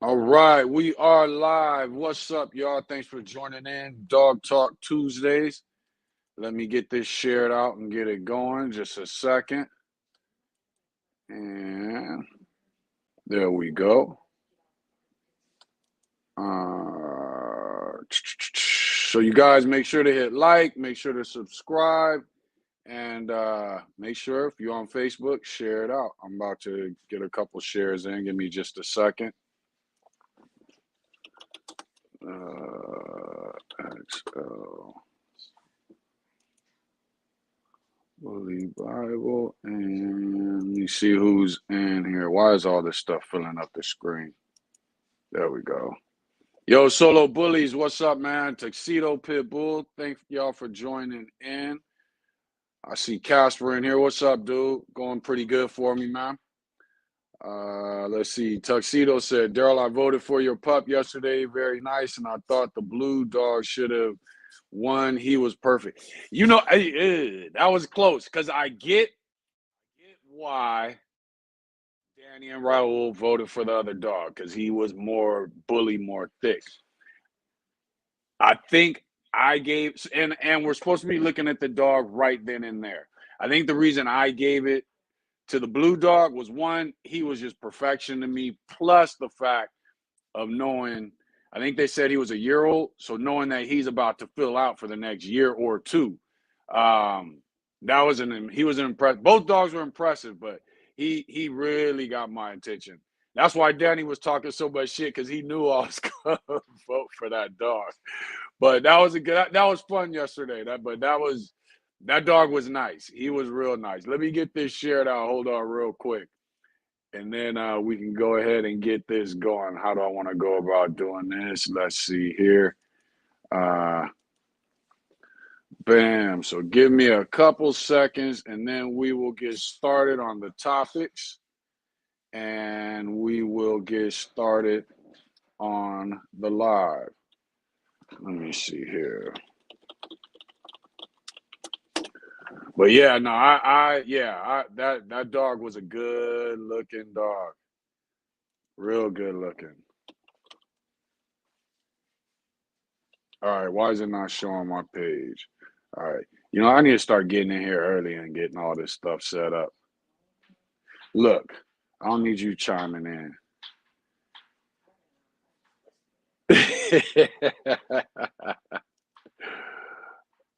All right, we are live. What's up, y'all? Thanks for joining in. Dog Talk Tuesdays. Let me get this shared out and get it going. Just a second. And there we go. So you guys make sure to hit like, make sure to subscribe, and make sure if you're on Facebook, share it out. I'm about to get a couple shares in. Give me just a second. XL Bully Bible, and let me see who's in here. Why is all this stuff filling up the screen? There we go. Yo, Solo Bullies, what's up, man? Tuxedo Pitbull, thank y'all for joining in. I see Casper in here. What's up, dude? Going pretty good for me, man. Let's see. Tuxedo said, Daryl, I voted for your pup yesterday. Very nice. And I thought the blue dog should have won. He was perfect. You know, that was close because I get why Danny and Raul voted for the other dog because he was more bully, more thick. I think I gave, and we're supposed to be looking at the dog right then and there. I think the reason I gave it to the blue dog was one, he was just perfection to me, plus the fact of knowing, I think they said he was a year old, so knowing that he's about to fill out for the next year or two, that was he was an impressive. Both dogs were impressive, but he really got my attention. That's why Danny was talking so much shit because he knew I was gonna vote for that dog. But that was that was fun yesterday. That dog was nice. He was real nice. Let me get this shared out. Hold on real quick. And then we can go ahead and get this going. How do I want to go about doing this? Let's see here. Bam. So give me a couple seconds and then we will get started on the topics. And we will get started on the live. Let me see here. But yeah, no, that dog was a good looking dog. Real good looking. All right, why is it not showing my page? All right. You know, I need to start getting in here early and getting all this stuff set up. Look, I don't need you chiming in.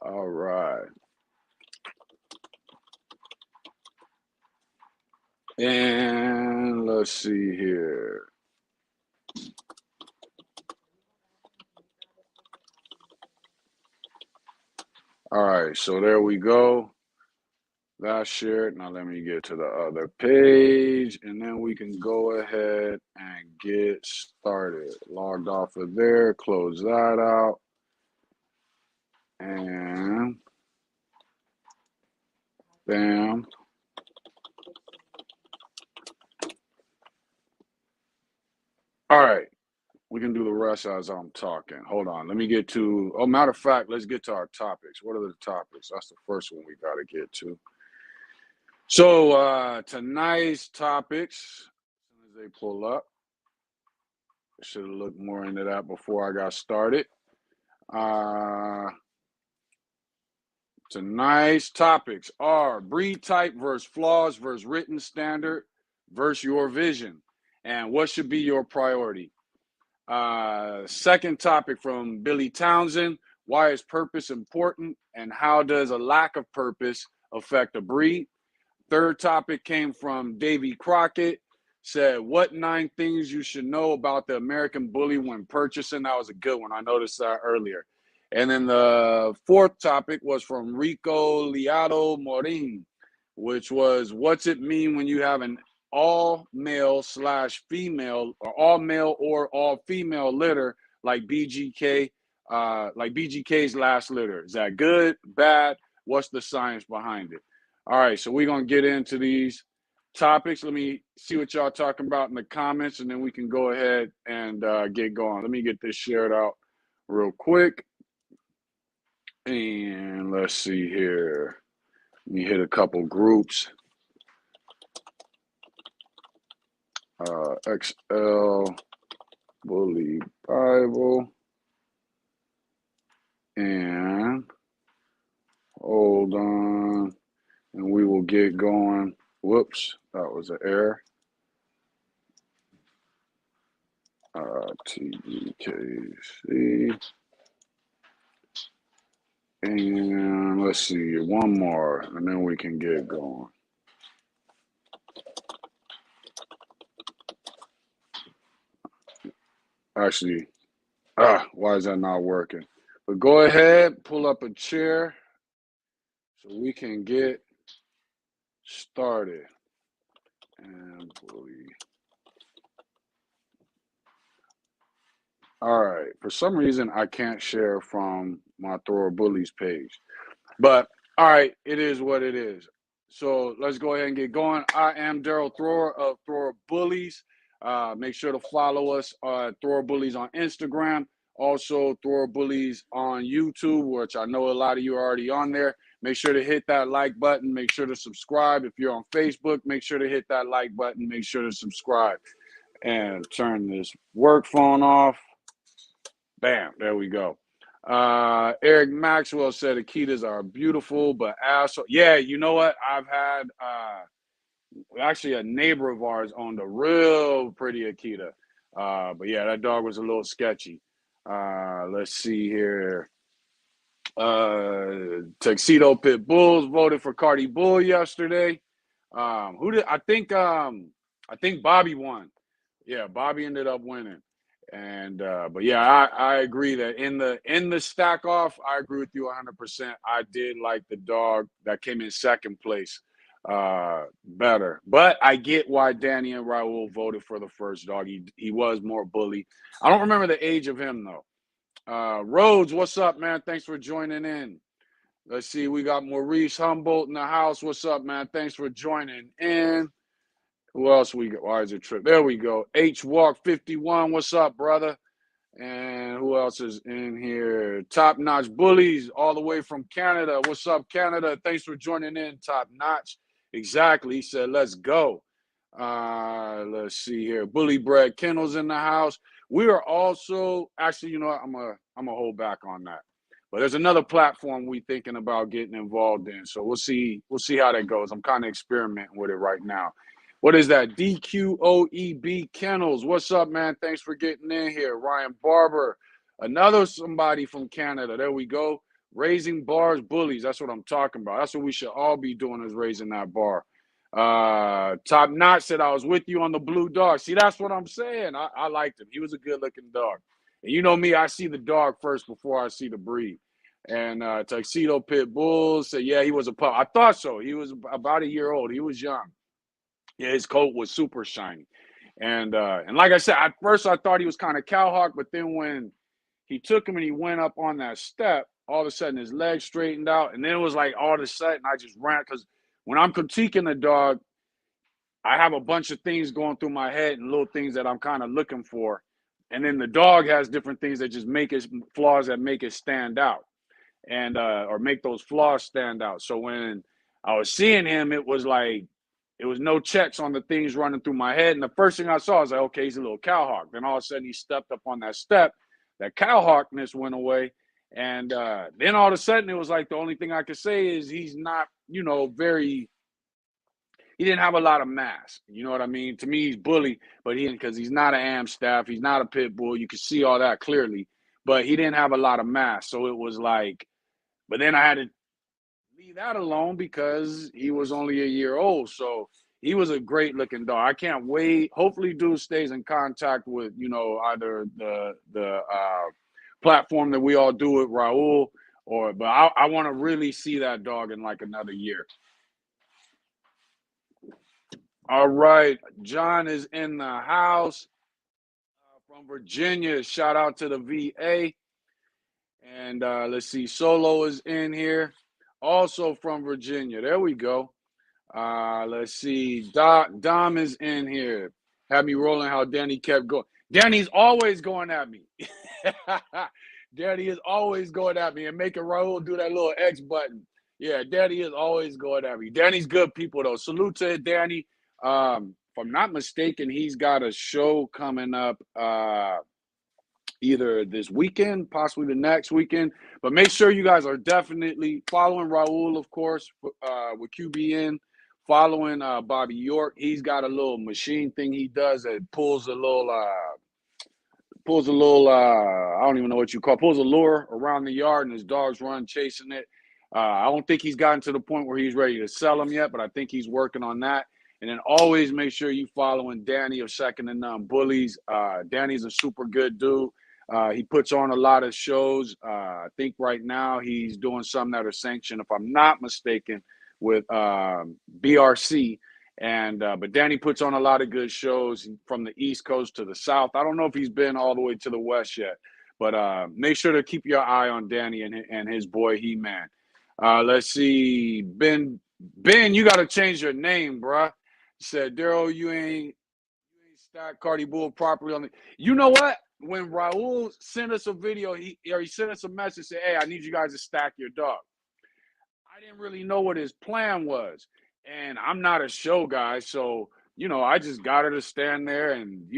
All right. And let's see here. All right, so there we go. That's shared. Now let me get to the other page and then we can go ahead and get started. Logged off of there, close that out. And bam. All right. We can do the rest as I'm talking. Hold on. Let me get to, oh, matter of fact, let's get to our topics. What are the topics? That's the first one we got to get to. So tonight's topics, as soon as they pull up, I should have looked more into that before I got started. Tonight's topics are breed type versus flaws versus written standard versus your vision and what should be your priority. Second topic from Billy Townsend, why is purpose important and how does a lack of purpose affect a breed? Third topic came from Davy Crockett, said, what 9 things you should know about the American Bully when purchasing? That was a good one. I noticed that earlier. And then the fourth topic was from Rico Liado Morin, which was, what's it mean when you have an all male / female or all male or all female litter like BGK, like BGK's last litter? Is that good, bad? What's the science behind it? All right, so we're going to get into these topics. Let me see what y'all talking about in the comments, and then we can go ahead and get going. Let me get this shared out real quick. And let's see here. Let me hit a couple groups. XL Bully Bible. And hold on. And we will get going. Whoops, that was an error. TBKC. And let's see, one more, and then we can get going. Actually, why is that not working? But go ahead, pull up a chair so we can get started. And bully. All right. For some reason, I can't share from my Thrower Bullies page. But all right, it is what it is. So let's go ahead and get going. I am Daryl Thrower of Thrower Bullies. Make sure to follow us at Thrower Bullies on Instagram. Also, Thrower Bullies on YouTube, which I know a lot of you are already on there. Make sure to hit that like button. Make sure to subscribe. If you're on Facebook, make sure to hit that like button. Make sure to subscribe. And turn this work phone off. Bam, there we go. Eric Maxwell said Akitas are beautiful, but asshole. Yeah, you know what? I've had actually a neighbor of ours owned a real pretty Akita. But yeah, that dog was a little sketchy. Let's see here. Tuxedo Pit Bulls voted for Cardi Bull yesterday. Who did I think Bobby won. Yeah, Bobby ended up winning. And but yeah, I agree that in the stack off, I agree with you 100%. I did like the dog that came in second place better. But I get why Danny and Raul voted for the first dog. He was more bully. I don't remember the age of him though. Rhodes, what's up, man? Thanks for joining in. Let's see, we got Maurice Humboldt in the house. What's up, man? Thanks for joining in. Who else we got? Why is it trip? There we go. H Walk 51. What's up, brother? And who else is in here? Top Notch Bullies, all the way from Canada. What's up, Canada? Thanks for joining in, Top Notch. Exactly. He said, let's go. Let's see here. Bully Bread Kennels in the house. We are also actually, you know what? I'm gonna hold back on that. But there's another platform we thinking about getting involved in. So we'll see how that goes. I'm kind of experimenting with it right now. What is that? DQOEB Kennels. What's up, man? Thanks for getting in here. Ryan Barber. Another somebody from Canada. There we go. Raising bars, bullies. That's what I'm talking about. That's what we should all be doing, is raising that bar. Top Notch said, I was with you on the blue dog. See, that's what I'm saying. I liked him. He was a good-looking dog. And you know me, I see the dog first before I see the breed. And Tuxedo Pit Bulls said, yeah, he was a pup. I thought so. He was about a year old. He was young. Yeah, his coat was super shiny. And like I said, at first I thought he was kind of cowhawk, but then when he took him and he went up on that step, all of a sudden his legs straightened out. And then it was like all of a sudden I just ran, because when I'm critiquing the dog, I have a bunch of things going through my head and little things that I'm kind of looking for. And then the dog has different things that just make it flaws that make it stand out, and or make those flaws stand out. So when I was seeing him, it was like it was no checks on the things running through my head. And the first thing I saw was like, okay, he's a little cowhawk. Then all of a sudden he stepped up on that step, that cowhawkness went away. And then all of a sudden it was like the only thing I could say is he's not, he didn't have a lot of mass. You know what I mean? To me, he's bully, but because he's not an am staff, he's not a pit bull. You can see all that clearly, but he didn't have a lot of mass. So it was like, but then I had to leave that alone because he was only a year old. So he was a great looking dog. I can't wait. Hopefully, dude stays in contact with, either the platform that we all do with Raul, but I want to really see that dog in like another year. All right, John is in the house from Virginia. Shout out to the VA. And let's see, Solo is in here, also from Virginia. There we go. Let's see, Dom is in here. Had me rolling how Danny kept going. Danny's always going at me. Danny is always going at me and making Raul do that little X button. Yeah, Danny is always going at me. Danny's good people, though. Salute to Danny. If I'm not mistaken, he's got a show coming up. either this weekend, possibly the next weekend. But make sure you guys are definitely following Raul, of course, with QBN, following Bobby York. He's got a little machine thing he does that pulls a little I don't even know what you call it, pulls a lure around the yard, and his dogs run chasing it. I don't think he's gotten to the point where he's ready to sell them yet, but I think he's working on that. And then always make sure you following Danny of Second and None Bullies. Danny's a super good dude. He puts on a lot of shows. I think right now he's doing some that are sanctioned, if I'm not mistaken, with BRC. And but Danny puts on a lot of good shows from the East Coast to the South. I don't know if he's been all the way to the West yet, but make sure to keep your eye on Danny and his boy He-Man. Let's see, Ben, you got to change your name, bruh. Said Daryl, you ain't stacked Cardi Bull properly on the. You know what? When Raul sent us a video, he sent us a message, said, "Hey, I need you guys to stack your dog." I didn't really know what his plan was. And I'm not a show guy. So, I just got her to stand there and,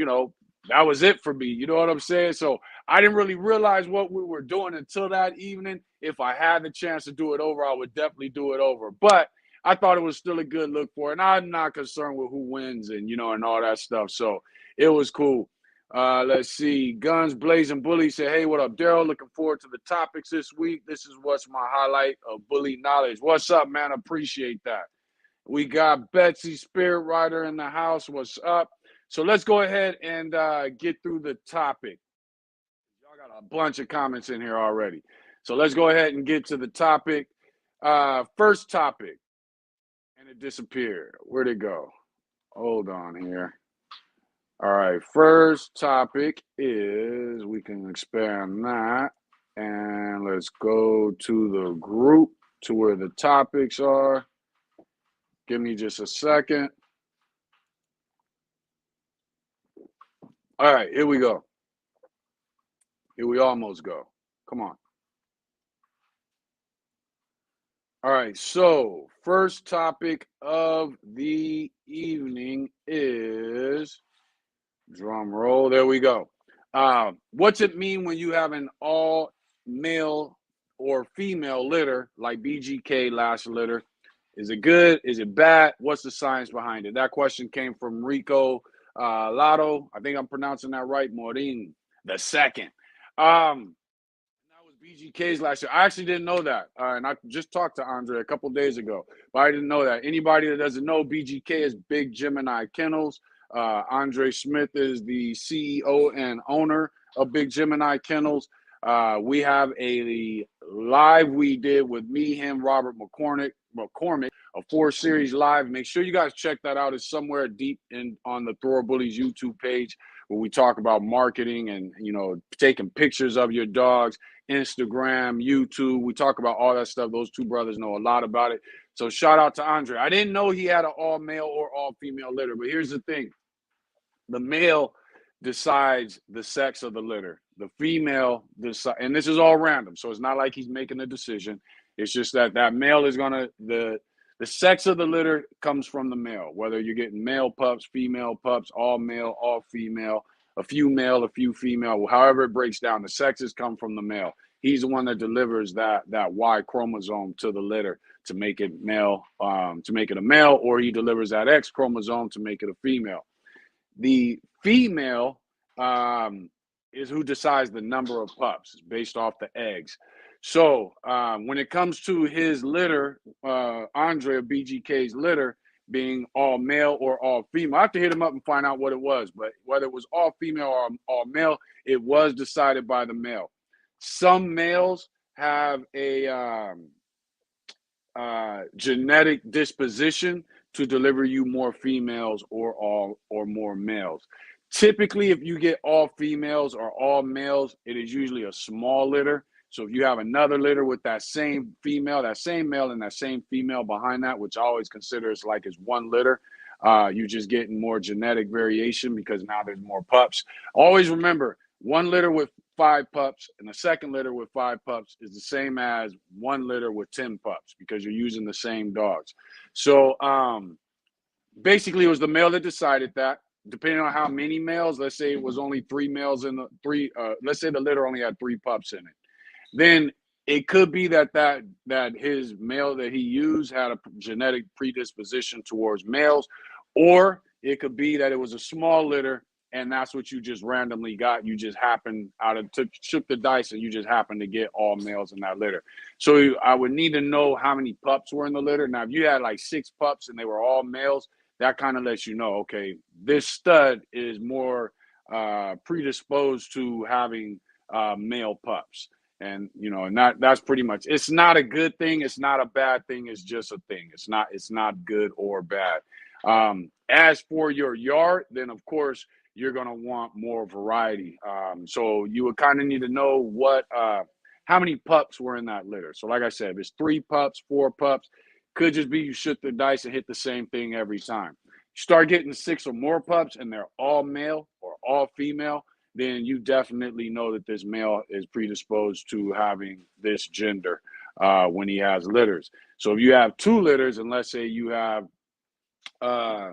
that was it for me. You know what I'm saying? So I didn't really realize what we were doing until that evening. If I had the chance to do it over, I would definitely do it over. But I thought it was still a good look for it. And I'm not concerned with who wins and, and all that stuff. So it was cool. Let's see. Guns Blazing Bully said, "Hey, what up, Daryl? Looking forward to the topics this week. This is what's my highlight of bully knowledge." What's up, man? Appreciate that. We got Betsy Spirit Rider in the house. What's up? So let's go ahead and get through the topic. Y'all got a bunch of comments in here already. So let's go ahead and get to the topic. First topic. And it disappeared. Where'd it go? Hold on here. All right, first topic is, we can expand that, and let's go to the group to where the topics are. Give me just a second. All right, here we go. Here we almost go. Come on. All right, so first topic of the evening is, drum roll, there we go. What's it mean when you have an all male or female litter like BGK last litter? Is it good? Is it bad? What's the science behind it? That question came from Rico Lotto. I think I'm pronouncing that right. Morin the second. That was BGK's last year. I actually didn't know that. And I just talked to Andre a couple days ago, but I didn't know that. Anybody that doesn't know, BGK is Big Gemini Kennels. Andre Smith is the CEO and owner of Big Gemini Kennels. We have a live we did with me, him, Robert McCormick, a 4-series live. Make sure you guys check that out. It's somewhere deep on the Thrower Bullies YouTube page, where we talk about marketing and, taking pictures of your dogs, Instagram, YouTube. We talk about all that stuff. Those two brothers know a lot about it. So shout out to Andre. I didn't know he had an all male or all female litter, but here's the thing. The male decides the sex of the litter. The female decides, and this is all random, so it's not like he's making a decision. It's just that male is gonna, the sex of the litter comes from the male. Whether you're getting male pups, female pups, all male, all female, a few male, a few female, however it breaks down, the sexes come from the male. He's the one that delivers that Y chromosome to the litter to make it male, to make it a male, or he delivers that X chromosome to make it a female. The female is who decides the number of pups based off the eggs. So when it comes to his litter, Andre of BGK's litter being all male or all female, I have to hit him up and find out what it was. But whether it was all female or all male, it was decided by the male. Some males have a genetic disposition to deliver you more females or more males. Typically, if you get all females or all males, it is usually a small litter. So if you have another litter with that same female, that same male, and that same female behind that, which I always consider is like is one litter, you're just getting more genetic variation because now there's more pups. Always remember, one litter with 5 pups and a second litter with 5 pups is the same as one litter with 10 pups because you're using the same dogs. So basically, it was the male that decided that. depending on how many males, let's say it was only 3 males in the three, let's say the litter only had 3 pups in it, then it could be that his male that he used had a genetic predisposition towards males, or it could be that it was a small litter and that's what you just randomly got. You just happened shook the dice and you just happened to get all males in that litter. So I would need to know how many pups were in the litter. Now, if you had like 6 pups and they were all males, that kind of lets you know, okay, this stud is more predisposed to having male pups. And and that's pretty much. It's not a good thing. It's not a bad thing. It's just a thing. It's not good or bad. As for your yard, then of course you're gonna want more variety. So you would kind of need to know how many pups were in that litter. So like I said, if it's 3 pups, 4 pups, could just be you shook the dice and hit the same thing every time. You start getting 6 or more pups and they're all male or all female, then you definitely know that this male is predisposed to having this gender when he has litters. So if you have 2 litters, and let's say you have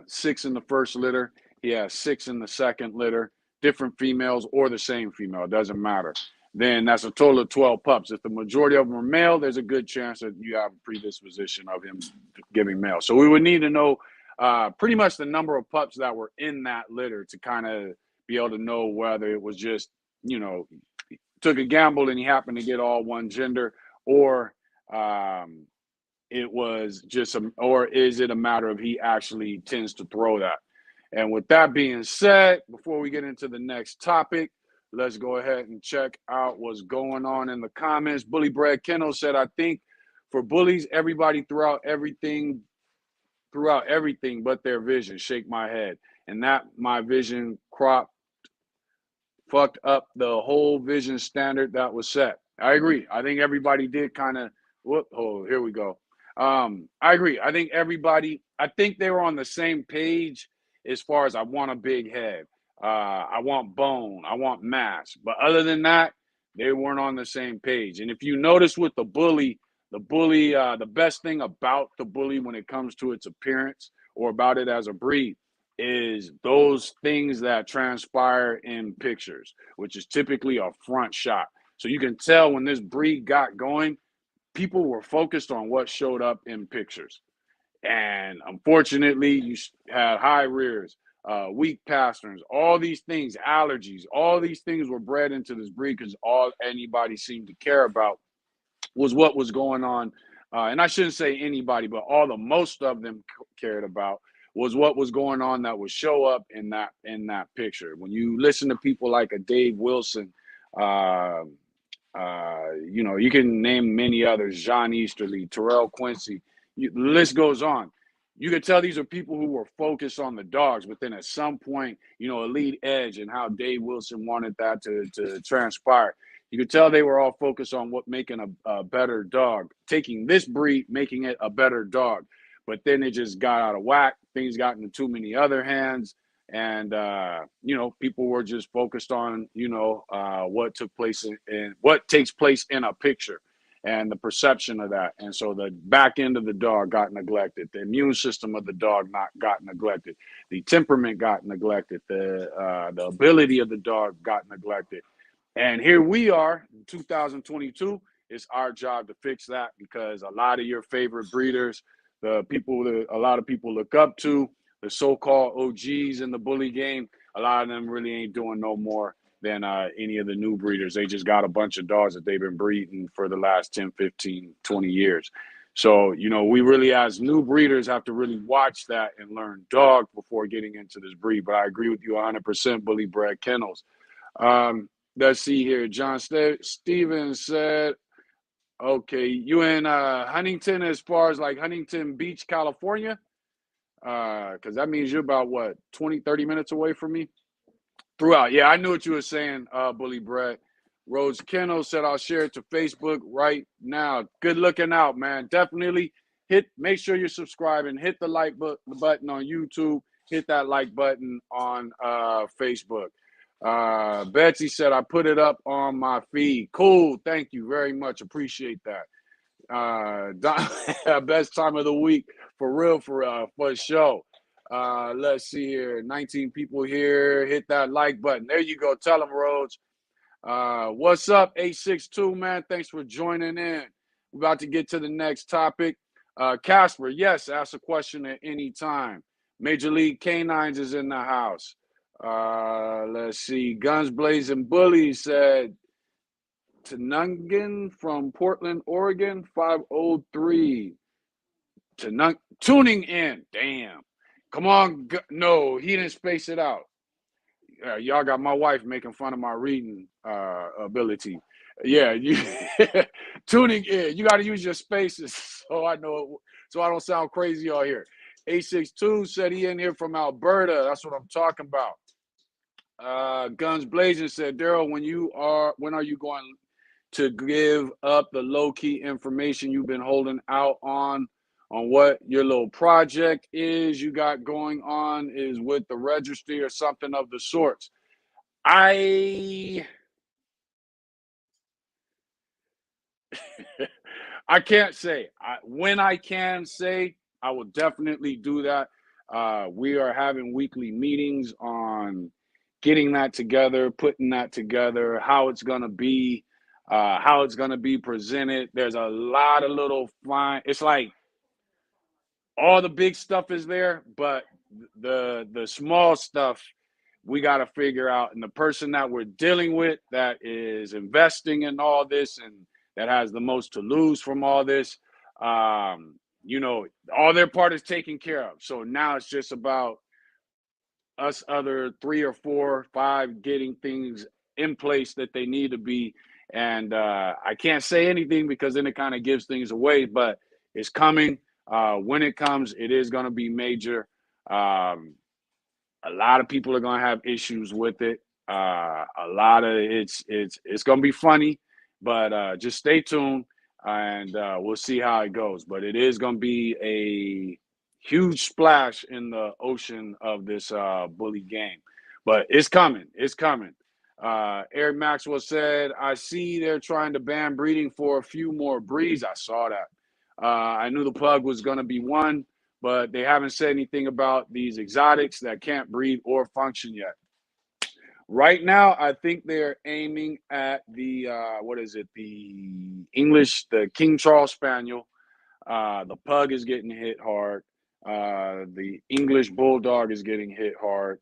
6 in the first litter, he has 6 in the second litter, different females or the same female, it doesn't matter. Then that's a total of 12 pups. If the majority of them are male, there's a good chance that you have a predisposition of him giving male. So we would need to know pretty much the number of pups that were in that litter to kind of be able to know whether it was just, took a gamble and he happened to get all one gender, or it was just, or is it a matter of he actually tends to throw that? And with that being said, before we get into the next topic, let's go ahead and check out what's going on in the comments. Bully Brad Kendall said, I think for bullies, everybody throughout everything but their vision. Shake my head. And that my vision fucked up the whole vision standard that was set. I agree. I think everybody did kind of, here we go. I agree. I think they were on the same page as far as I want a big head. I want bone. I want mass. But other than that, they weren't on the same page. And if you notice with the bully, the best thing about the bully when it comes to its appearance or about it as a breed is those things that transpire in pictures, which is typically a front shot. So you can tell when this breed got going, people were focused on what showed up in pictures. And unfortunately, you had high rears, weak pasterns, all these things, allergies, all these things were bred into this breed because all anybody seemed to care about was what was going on. And I shouldn't say anybody, but most of them cared about was what was going on that would show up in that picture. When you listen to people like a Dave Wilson, you can name many others, John Easterly, Terrell Quincy, the list goes on. You could tell these are people who were focused on the dogs, but then at some point, Elite Edge and how Dave Wilson wanted that to transpire. You could tell they were all focused on making a better dog, taking this breed, making it a better dog. But then it just got out of whack. Things got into too many other hands. And, people were just focused on, what took place in what takes place in a picture and the perception of that. And so the back end of the dog got neglected. The immune system of the dog got neglected. The temperament got neglected. The ability of the dog got neglected. And here we are in 2022. It's our job to fix that because a lot of your favorite breeders, the people that a lot of people look up to, the so-called OGs in the bully game, a lot of them really ain't doing no more than any of the new breeders. They just got a bunch of dogs that they've been breeding for the last 10, 15, 20 years. So, we really as new breeders have to really watch that and learn dog before getting into this breed. But I agree with you 100%, Bully Brad Kennels. Let's see here. John Stevens said, okay, you in Huntington as far as like Huntington Beach, California? Because that means you're about, 20, 30 minutes away from me? Throughout. Yeah, I knew what you were saying, Bully Brett. Rose Kennel said, I'll share it to Facebook right now. Good looking out, man. Definitely make sure you're subscribing. Hit the like button on YouTube. Hit that like button on Facebook. Betsy said, I put it up on my feed. Cool. Thank you very much. Appreciate that. Best time of the week for real, for a show. Let's see here. 19 people here. Hit that like button. There you go. Tell them, Rhodes. What's up, 862, man? Thanks for joining in. We're about to get to the next topic. Casper, yes, ask a question at any time. Major League Canines is in the house. Let's see. Guns Blazing Bullies said, Tunungan from Portland, Oregon, 503. Tuning in. Damn. Come on. No, he didn't space it out. Y'all got my wife making fun of my reading ability. Yeah, you tuning in. You got to use your spaces so I know, so I don't sound crazy all here. 862 said he in here from Alberta. That's what I'm talking about. Guns Blazing said, Daryl, when are you going to give up the low-key information you've been holding out on what your little project is you got going on is with the registry or something of the sorts? I can't say. When I can say, I will definitely do that. We are having weekly meetings on getting that together, putting that together, how it's going to be, how it's going to be presented. There's a lot of little fine. It's like all the big stuff is there, but the small stuff we got to figure out. And the person that we're dealing with that is investing in all this and that has the most to lose from all this, all their part is taken care of. So now it's just about us other 3 or 4 or 5 getting things in place that they need to be. And I can't say anything because then it kind of gives things away, but it's coming. When it comes, it is going to be major. A lot of people are going to have issues with it. A lot of it's going to be funny, but just stay tuned and we'll see how it goes. But it is going to be a huge splash in the ocean of this bully game. But it's coming. It's coming. Eric Maxwell said, I see they're trying to ban breeding for a few more breeds. I saw that. I knew the pug was going to be one, but they haven't said anything about these exotics that can't breed or function yet. Right now, I think they're aiming at the, the King Charles Spaniel. The pug is getting hit hard. The English Bulldog is getting hit hard.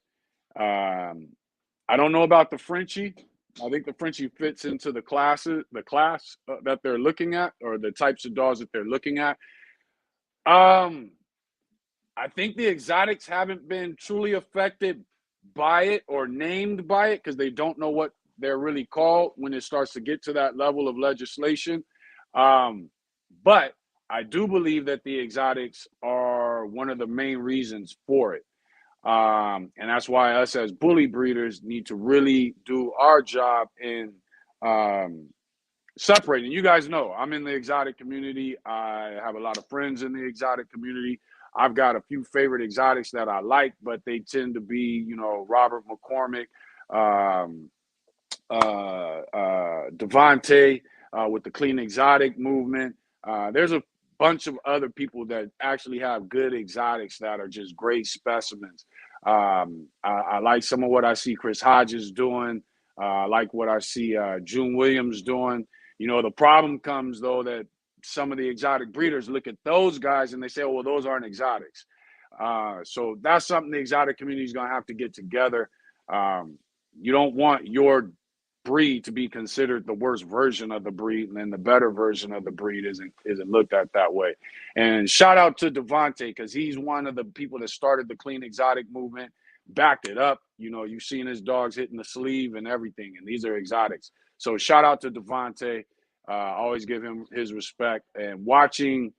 I don't know about the Frenchie. I think the Frenchie fits into the class that they're looking at, or the types of dogs that they're looking at. I think the exotics haven't been truly affected by it or named by it because they don't know what they're really called when it starts to get to that level of legislation. But I do believe that the exotics are one of the main reasons for it. And that's why us as bully breeders need to really do our job in separating. You guys know I'm in the exotic community. I have a lot of friends in the exotic community. I've got a few favorite exotics that I like, but they tend to be, Robert McCormick, Devontae with the clean exotic movement. There's a bunch of other people that actually have good exotics that are just great specimens. I like some of what I see Chris Hodges doing. I like what I see June Williams doing. The problem comes, though, that some of the exotic breeders look at those guys and they say, oh, well, those aren't exotics. So that's something the exotic community is going to have to get together. You don't want your breed to be considered the worst version of the breed, and then the better version of the breed isn't looked at that way. And shout out to Devontae, because he's one of the people that started the clean exotic movement, backed it up. You've seen his dogs hitting the sleeve and everything, and these are exotics. So shout out to Devontae. Always give him his respect. And watching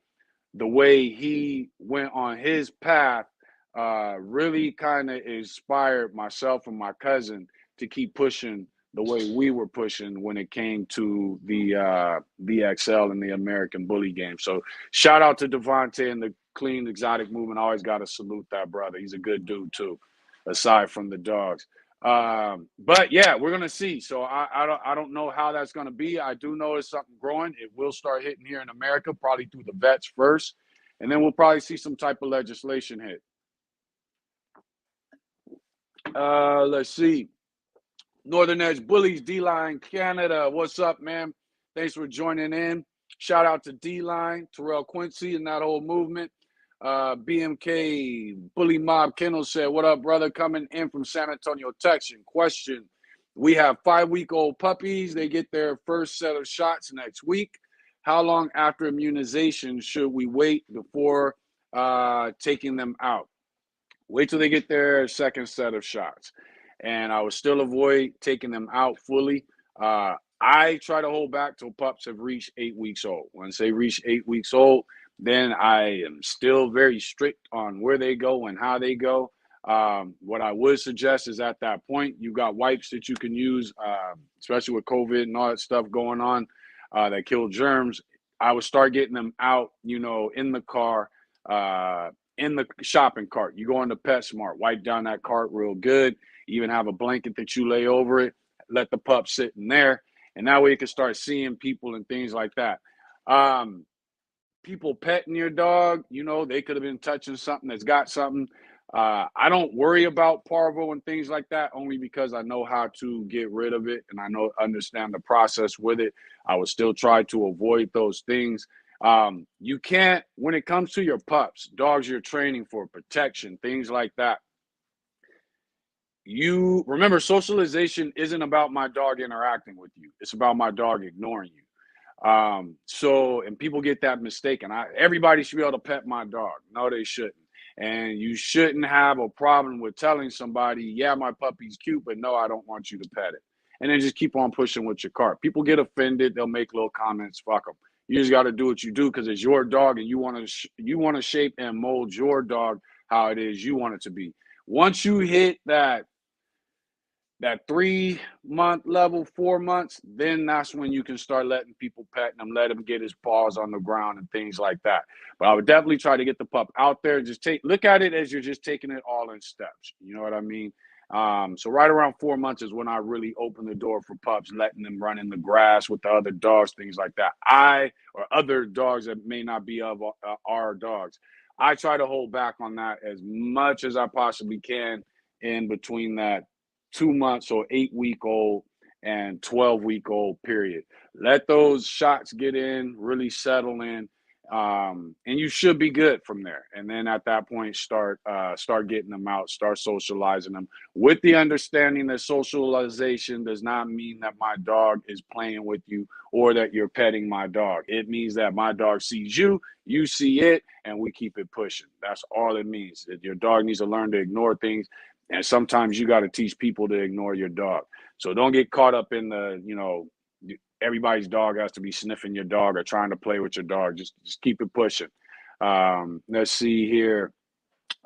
the way he went on his path really kind of inspired myself and my cousin to keep pushing the way we were pushing when it came to the XL and the American bully game. So shout out to Devontae and the clean exotic movement. I always got to salute that brother. He's a good dude too, aside from the dogs. But yeah, we're gonna see. So I don't know how that's gonna be. I do know it's something growing. It will start hitting here in America, probably through the vets first, and then we'll probably see some type of legislation hit. Let's see. Northern Edge Bullies, D-Line Canada. What's up, man? Thanks for joining in. Shout out to D-Line, Terrell Quincy, and that whole movement. BMK Bully Mob Kendall said, what up, brother? Coming in from San Antonio, Texas. Question. We have 5-week-old puppies. They get their first set of shots next week. How long after immunization should we wait before taking them out? Wait till they get their second set of shots. And I would still avoid taking them out fully. I try to hold back till pups have reached 8 weeks old. Once they reach 8 weeks old, then I am still very strict on where they go and how they go. What I would suggest is at that point, you got wipes that you can use, especially with COVID and all that stuff going on that kill germs. I would start getting them out, in the car, in the shopping cart. You go into PetSmart, wipe down that cart real good. Even have a blanket that you lay over it. Let the pup sit in there. And that way you can start seeing people and things like that. People petting your dog, they could have been touching something that's got something. I don't worry about parvo and things like that, only because I know how to get rid of it and understand the process with it. I would still try to avoid those things. You can't, when it comes to your pups, dogs you're training for protection, things like that. You remember, socialization isn't about my dog interacting with you. It's about my dog ignoring you. And people get that mistaken. Everybody should be able to pet my dog. No, they shouldn't. And you shouldn't have a problem with telling somebody, yeah, my puppy's cute, but no, I don't want you to pet it. And then just keep on pushing with your cart. People get offended. They'll make little comments. Fuck them. You just got to do what you do because it's your dog and you want to shape and mold your dog how it is you want it to be. Once you hit that 3-month level, 4 months, then that's when you can start letting people pet him, let him get his paws on the ground and things like that. But I would definitely try to get the pup out there. Just look at it as you're just taking it all in steps. You know what I mean? So right around 4 months is when I really open the door for pups, letting them run in the grass with the other dogs, things like that. Or other dogs that may not be of our dogs. I try to hold back on that as much as I possibly can in between that 2 months or 8-week-old and 12-week-old period. Let those shots get in, really settle in, and you should be good from there. And then at that point, start getting them out, start socializing them with the understanding that socialization does not mean that my dog is playing with you or that you're petting my dog. It means that my dog sees you, you see it, and we keep it pushing. That's all it means. That your dog needs to learn to ignore things. And sometimes you got to teach people to ignore your dog. So don't get caught up in everybody's dog has to be sniffing your dog or trying to play with your dog. Just keep it pushing. Let's see here.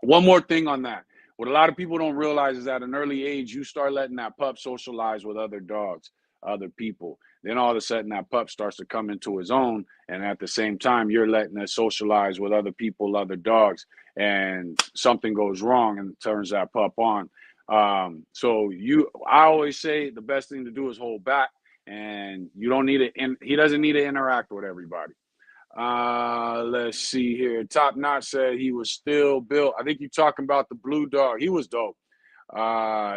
One more thing on that. What a lot of people don't realize is at an early age, you start letting that pup socialize with other dogs, other people. Then all of a sudden that pup starts to come into his own. And at the same time, you're letting it socialize with other people, other dogs, and something goes wrong and turns that pup on. I always say the best thing to do is hold back, and you don't need it. He doesn't need to interact with everybody. Let's see here. Top Notch said he was still built. I think you're talking about the blue dog. He was dope.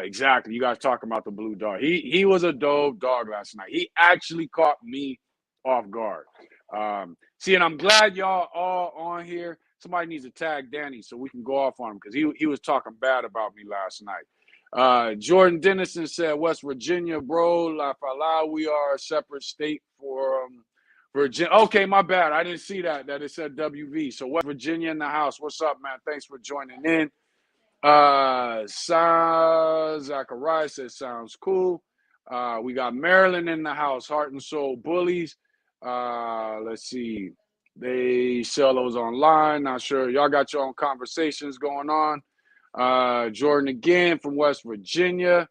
Exactly. You guys talking about the blue dog. He was a dope dog last night. He actually caught me off guard. And I'm glad y'all all on here. Somebody needs to tag Danny so we can go off on him because he was talking bad about me last night. Jordan Dennison said, West Virginia, bro. La Fala, we are a separate state for Virginia. Okay, my bad. I didn't see that it said WV. So West Virginia in the house. What's up, man? Thanks for joining in. Zachariah says sounds cool. We got Maryland in the house. Heart and Soul Bullies. Let's see. They sell those online. Not sure. Y'all got your own conversations going on. Jordan again from West Virginia.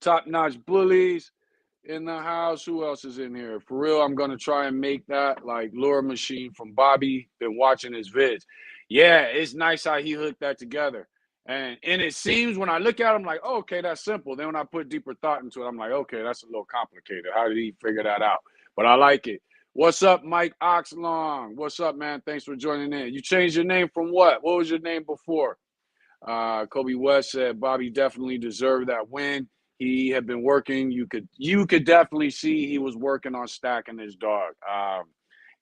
Top Notch Bullies in the house. Who else is in here? For real, I'm going to try and make that like Lure Machine from Bobby. Been watching his vids. Yeah, it's nice how he hooked that together. And it seems when I look at him like, oh, okay, that's simple. Then when I put deeper thought into it, I'm like, okay, that's a little complicated. How did he figure that out? But I like it. What's up, Mike Oxlong? What's up, man? Thanks for joining in. You changed your name from what? What was your name before? Kobe West said Bobby definitely deserved that win. He had been working. You could definitely see he was working on stacking his dog.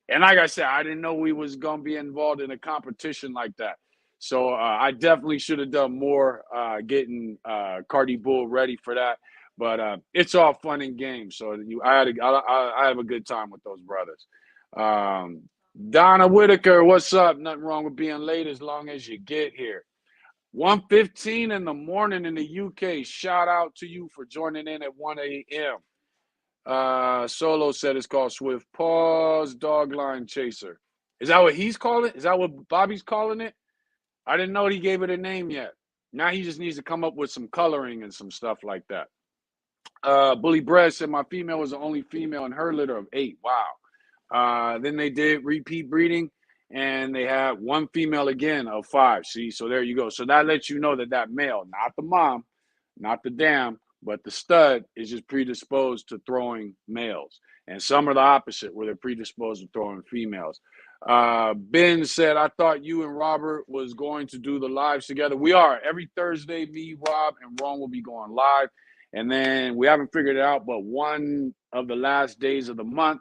And like I said, I didn't know we was gonna be involved in a competition like that. So I definitely should have done more getting Cardi Bull ready for that. But it's all fun and games. So I have a good time with those brothers. Um, Donna Whitaker, what's up? Nothing wrong with being late as long as you get here. 1:15 in the morning in the UK. Shout out to you for joining in at 1 a.m. Solo said it's called Swift Paws Dogline Chaser. Is that what he's calling it? Is that what Bobby's calling it? I didn't know he gave it a name yet. Now he just needs to come up with some coloring and some stuff like that. Bully Bread said my female was the only female in her litter of 8. Wow. Then they did repeat breeding, and they had one female again of 5. See, so there you go. So that lets you know that male, not the mom, not the dam, but the stud is just predisposed to throwing males. And some are the opposite, where they're predisposed to throwing females. Ben said, I thought you and Robert was going to do the lives together. We are. Every Thursday, me, Rob, and Ron will be going live. And then we haven't figured it out, but one of the last days of the month,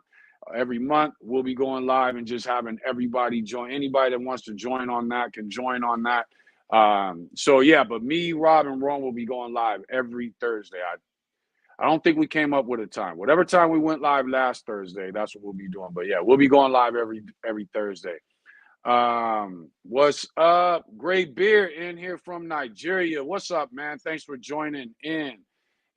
every month, we'll be going live and just having everybody join. Anybody that wants to join on that can join on that. So yeah, but me, Rob, and Ron will be going live every Thursday. I don't think we came up with a time. Whatever time we went live last Thursday, that's what we'll be doing. But yeah, we'll be going live every Thursday. What's up? Great beer in here from Nigeria. What's up, man? Thanks for joining in.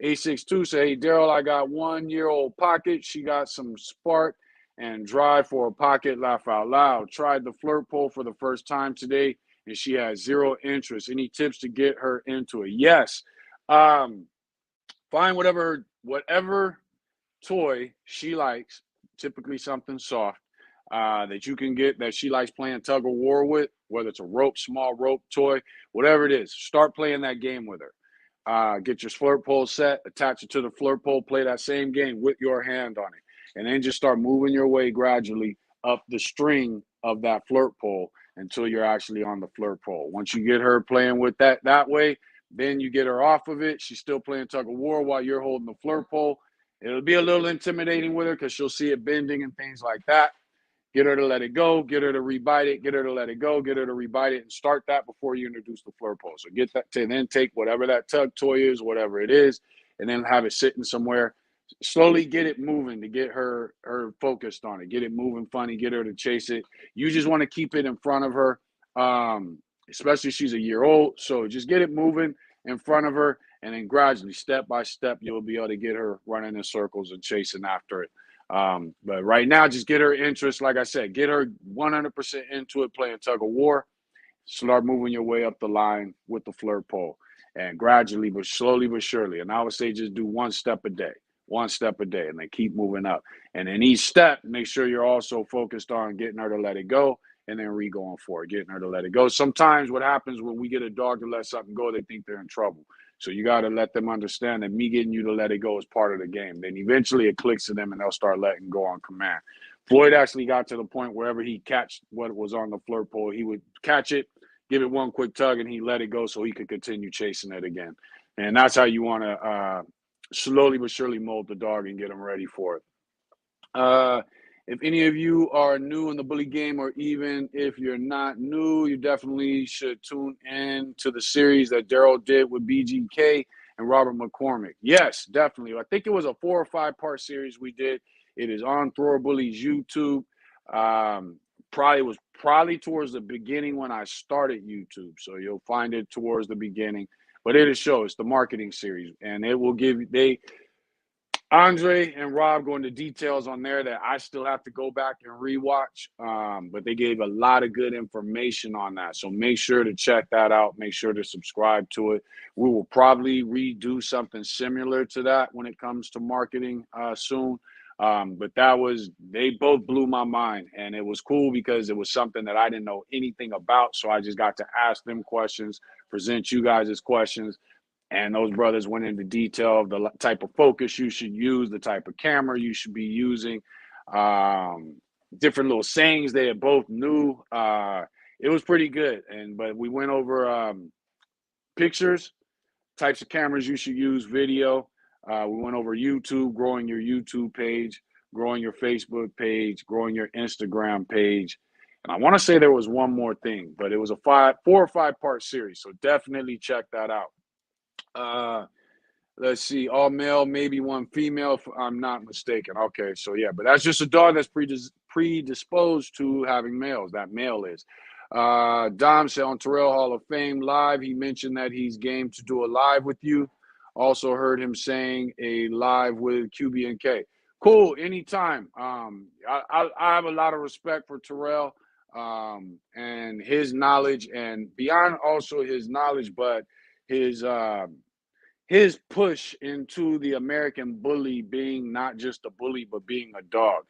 A62 say, hey, Daryl, I got 1-year-old pocket. She got some spark and drive for a pocket. Laugh out loud. Tried the flirt pole for the first time today, and she has 0 interest. Any tips to get her into it? Yes. Find whatever toy she likes, typically something soft, that you can get that she likes playing tug of war with, whether it's a rope, small rope toy, whatever it is. Start playing that game with her. Get your flirt pole set, attach it to the flirt pole, play that same game with your hand on it, and then just start moving your way gradually up the string of that flirt pole until you're actually on the flirt pole. Once you get her playing with that way, then you get her off of it. She's still playing tug of war while you're holding the flirt pole. It'll be a little intimidating with her because she'll see it bending and things like that. Get her to let it go, get her to rebite it, get her to let it go, get her to rebite it, and start that before you introduce the flirt pole. So get that to then take whatever that tug toy is, whatever it is, and then have it sitting somewhere. Slowly get it moving to get her focused on it. Get it moving funny, get her to chase it. You just want to keep it in front of her, especially if she's a year old. So just get it moving in front of her, and then gradually, step by step, you'll be able to get her running in circles and chasing after it. But right now, just get her interest. Like I said, get her 100% into it, playing tug of war. Start moving your way up the line with the flirt pole, and gradually, but slowly, but surely. And I would say just do one step a day, and then keep moving up. And in each step, make sure you're also focused on getting her to let it go, and then going for it, getting her to let it go. Sometimes what happens when we get a dog to let something go, they think they're in trouble. So you got to let them understand that me getting you to let it go is part of the game. Then eventually it clicks to them and they'll start letting go on command. Floyd actually got to the point wherever he catch what was on the flirt pole, he would catch it, give it one quick tug, and he let it go so he could continue chasing it again. And that's how you want to slowly but surely mold the dog and get him ready for it. If any of you are new in the bully game, or even if you're not new, you definitely should tune in to the series that Daryl did with BGK and Robert McCormick. Yes, definitely. I think it was a 4 or 5 part series we did. It is on Thrower Bullies YouTube. Probably towards the beginning when I started YouTube. So you'll find it towards the beginning. But it is show. It's the marketing series. And it will give you, Andre and Rob go into details on there that I still have to go back and rewatch, but they gave a lot of good information on that. So make sure to check that out. Make sure to subscribe to it. We will probably redo something similar to that when it comes to marketing soon. But they both blew my mind, and it was cool because it was something that I didn't know anything about. So I just got to ask them questions, present you guys as questions. And those brothers went into detail of the type of focus you should use, the type of camera you should be using, different little sayings they both knew. It was pretty good. But we went over pictures, types of cameras you should use, video. We went over YouTube, growing your YouTube page, growing your Facebook page, growing your Instagram page. And I want to say there was one more thing, but it was a 4 or 5 part series. So definitely check that out. Let's see, all male, maybe one female, if I'm not mistaken. Okay, so yeah, but that's just a dog that's predisposed to having males. That male is. Dom said on Terrell Hall of Fame live, he mentioned that he's game to do a live with you. Also heard him saying a live with QB&K. Cool, anytime. I have a lot of respect for Terrell and his knowledge, and beyond also his knowledge, but his push into the American bully being not just a bully, but being a dog.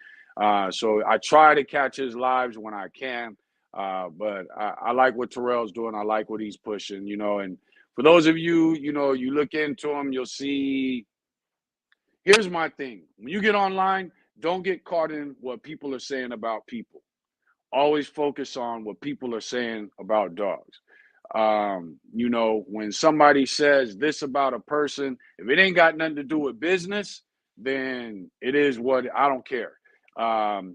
So I try to catch his lives when I can. But I like what Terrell's doing. I like what he's pushing, and for those of you, you look into him, you'll see. Here's my thing. When you get online, don't get caught in what people are saying about people. Always focus on what people are saying about dogs. When somebody says this about a person, if it ain't got nothing to do with business, then it is what I don't care.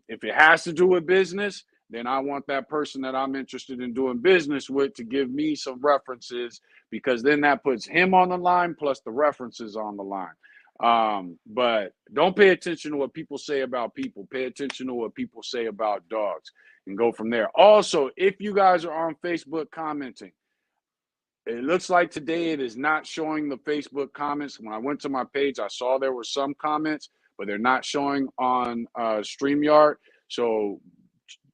If it has to do with business, then I want that person that I'm interested in doing business with to give me some references, because then that puts him on the line plus the references on the line. But don't pay attention to what people say about people. Pay attention to what people say about dogs and go from there. Also, if you guys are on Facebook commenting, it looks like today it is not showing the Facebook comments. When I went to my page, I saw there were some comments, but they're not showing on StreamYard. So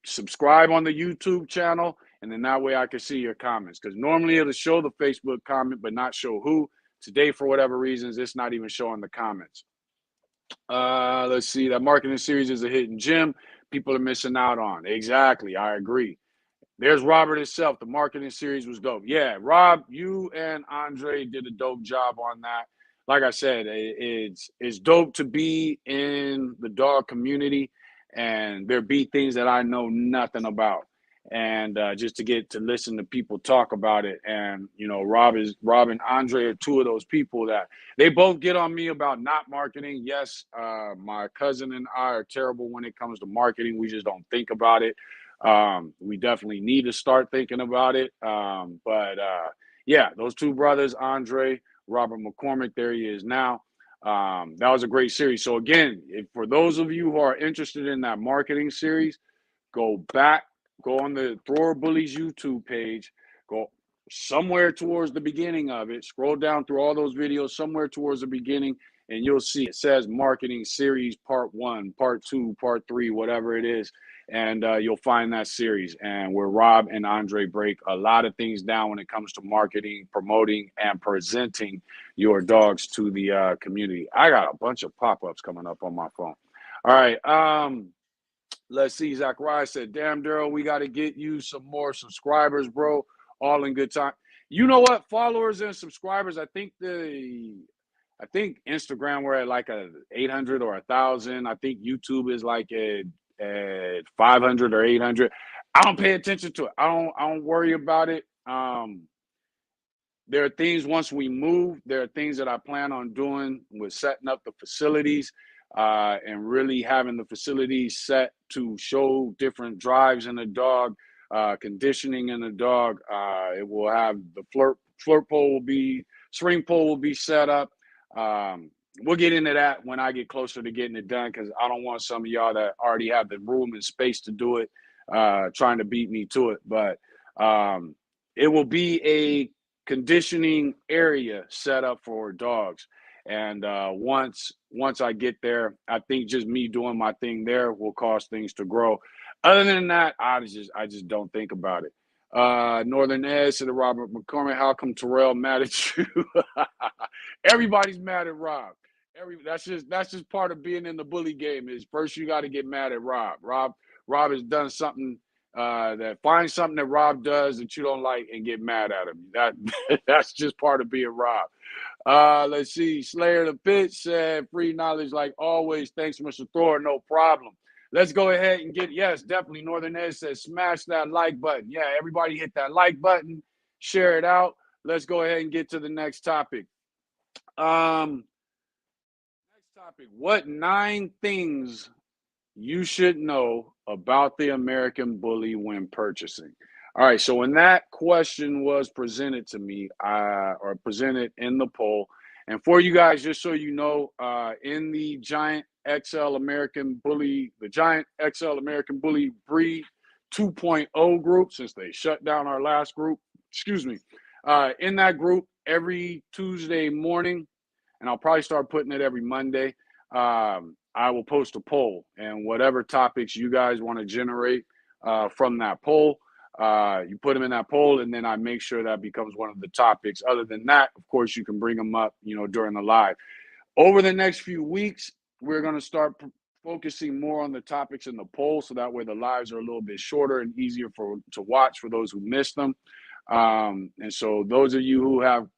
subscribe on the YouTube channel, and then that way I can see your comments. Because normally it'll show the Facebook comment, but not show who. Today, for whatever reasons, it's not even showing the comments. Let's see. That marketing series is a hidden gem people are missing out on. Exactly. I agree. There's Robert himself. The marketing series was dope. Yeah, Rob, you and Andre did a dope job on that. Like I said, it's dope to be in the dog community, and there be things that I know nothing about, and just to get to listen to people talk about it. And Rob and Andre are two of those people that they both get on me about not marketing. Yes, my cousin and I are terrible when it comes to marketing. We just don't think about it. We definitely need to start thinking about it. But yeah, those two brothers, Andre, Robert McCormick, there he is now. That was a great series. So again, for those of you who are interested in that marketing series, go on the Thrower Bullies YouTube page, go somewhere towards the beginning of it, scroll down through all those videos somewhere towards the beginning, and you'll see it says marketing series part 1, part 2, part 3, whatever it is. And you'll find that series, and where Rob and Andre break a lot of things down when it comes to marketing, promoting, and presenting your dogs to the community. I got a bunch of pop-ups coming up on my phone. All right. Let's see. Zachariah said, damn, Daryl, we got to get you some more subscribers, bro. All in good time. You know what? Followers and subscribers, I think Instagram, we're at like 800 or 1,000. I think YouTube is like at 500 or 800. I don't pay attention to it. I don't worry about it. There are things, once we move, there are things that I plan on doing with setting up the facilities and really having the facilities set to show different drives in a dog, conditioning in a dog. It will have the flirt pole swing pole will be set up. We'll get into that when I get closer to getting it done, because I don't want some of y'all that already have the room and space to do it trying to beat me to it. But it will be a conditioning area set up for dogs. And once I get there, I think just me doing my thing there will cause things to grow. Other than that, I just don't think about it. Northern Ed said to Robert McCormick, how come Terrell mad at you? Everybody's mad at Rob. That's just part of being in the bully game. Is first you got to get mad at Rob. Rob has done something find something that Rob does that you don't like and get mad at him. That's just part of being Rob. Let's see. Slayer the Pitch said, free knowledge like always. Thanks, Mr. Thor. No problem. Let's go ahead and yes, definitely. Northern Ed says, smash that like button. Yeah, everybody hit that like button. Share it out. let's go ahead and get to the next topic. Next topic. What 9 things you should know about the American Bully when purchasing? All right, so when that question was presented to me, or presented in the poll, and for you guys, just so you know, in the Giant XL American Bully, the Giant XL American Bully Breed 2.0 group, since they shut down our last group, excuse me, in that group, every Tuesday morning, and I'll probably start putting it every Monday, I will post a poll, and whatever topics you guys want to generate from that poll, you put them in that poll, and then I make sure that becomes one of the topics. Other than that, of course, you can bring them up, during the live. Over the next few weeks, we're going to start focusing more on the topics in the poll, so that way the lives are a little bit shorter and easier to watch for those who missed them. And so those of you who have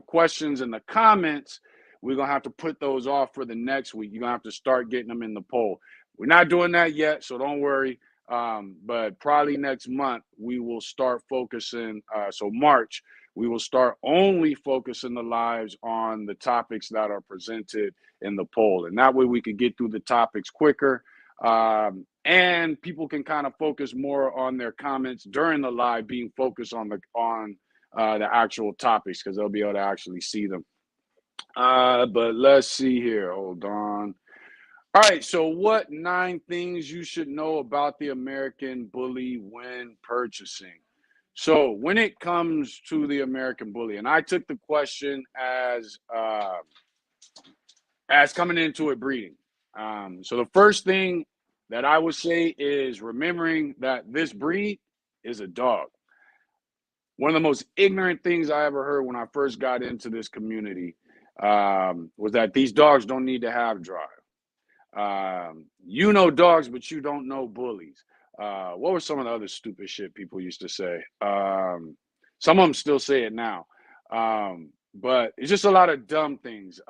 questions in the comments, we're going to have to put those off for the next week. You're going to have to start getting them in the poll. We're not doing that yet, so don't worry. But probably next month, we will start focusing, so March, we will start only focusing the lives on the topics that are presented in the poll. And that way we can get through the topics quicker. And people can kind of focus more on their comments during the live, being focused on the actual topics, because they'll be able to actually see them. But let's see here. Hold on. All right. So what 9 things you should know about the American Bully when purchasing? So when it comes to the American Bully, and I took the question as coming into a breeding. So the first thing that I would say is remembering that this breed is a dog. One of the most ignorant things I ever heard when I first got into this community was that these dogs don't need to have drive. You know dogs, but you don't know bullies. What were some of the other stupid shit people used to say? Some of them still say it now. But it's just a lot of dumb things.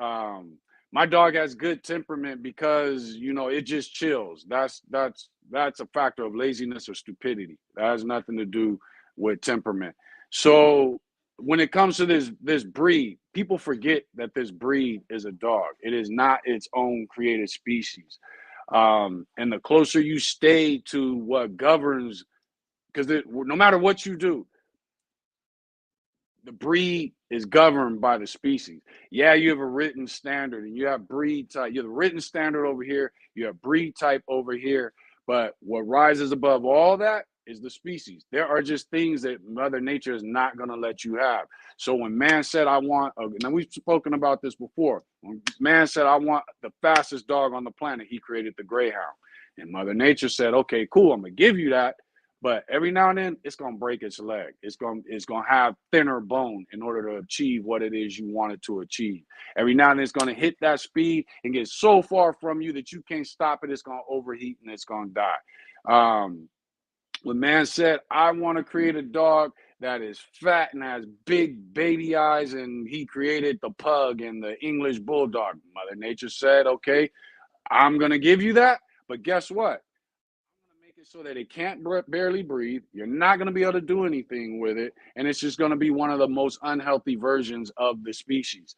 My dog has good temperament because, it just chills. That's a factor of laziness or stupidity. That has nothing to do with temperament. So when it comes to this breed, people forget that this breed is a dog. It is not its own created species. And the closer you stay to what governs, because no matter what you do, the breed is governed by the species. Yeah, you have a written standard, and you have breed type. You have a written standard over here. You have breed type over here. But what rises above all that is the species. There are just things that Mother Nature is not going to let you have. So when man said, I want, and we've spoken about this before, when man said, I want the fastest dog on the planet, he created the Greyhound. And Mother Nature said, okay, cool, I'm going to give you that. But every now and then, it's going to break its leg. It's going to have thinner bone in order to achieve what it is you want it to achieve. Every now and then, it's going to hit that speed and get so far from you that you can't stop it. It's going to overheat and it's going to die. When man said, I want to create a dog that is fat and has big baby eyes, and he created the pug and the English bulldog, Mother Nature said, okay, I'm going to give you that. But guess what? So that it can't barely breathe. You're not going to be able to do anything with it. And it's just going to be one of the most unhealthy versions of the species.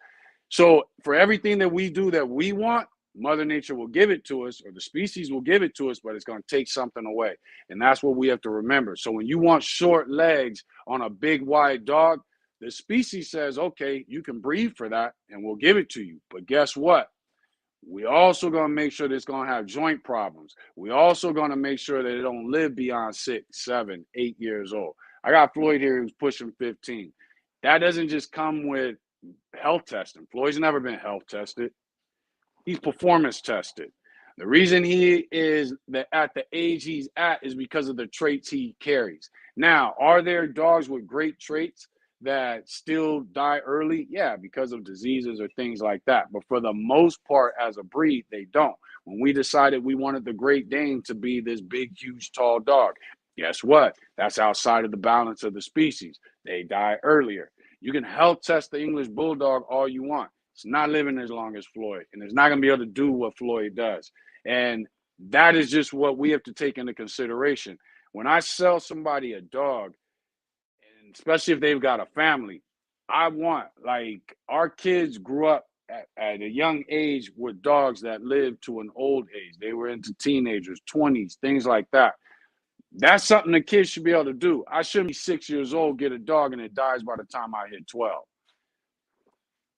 So for everything that we do that we want, Mother Nature will give it to us, or the species will give it to us, but it's going to take something away. And that's what we have to remember. So when you want short legs on a big, wide dog, the species says, okay, you can breed for that and we'll give it to you. But guess what? We also going to make sure that it's going to have joint problems. We also going to make sure that it don't live beyond 6, 7, 8 years old. I got Floyd here who's pushing 15. That doesn't just come with health testing. Floyd's never been health tested. He's performance tested. The reason he is at the age he's at is because of the traits he carries. Now, are there dogs with great traits that still die early? Yeah, because of diseases or things like that. But for the most part, as a breed, they don't. When we decided we wanted the Great Dane to be this big, huge, tall dog, guess what? That's outside of the balance of the species. They die earlier. You can health test the English Bulldog all you want. It's not living as long as Floyd, and it's not going to be able to do what Floyd does. And that is just what we have to take into consideration. When I sell somebody a dog, especially if they've got a family. I want, like, our kids grew up at a young age with dogs that lived to an old age. They were into teenagers, 20s, things like that. That's something the kids should be able to do. I shouldn't be 6 years old, get a dog, and it dies by the time I hit 12.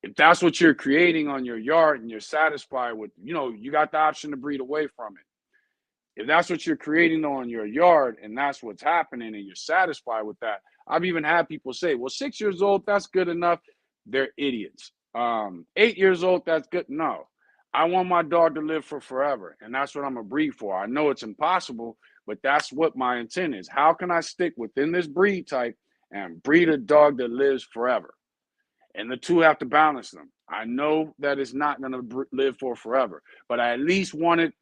If that's what you're creating on your yard and you're satisfied with, you got the option to breed away from it. If that's what you're creating on your yard and that's what's happening and you're satisfied with that, I've even had people say, well, 6 years old, that's good enough. They're idiots. 8 years old, that's good. No, I want my dog to live for forever. And that's what I'm going to breed for. I know it's impossible, but that's what my intent is. How can I stick within this breed type and breed a dog that lives forever? And the two have to balance them. I know that it's not going to live for forever, but I at least want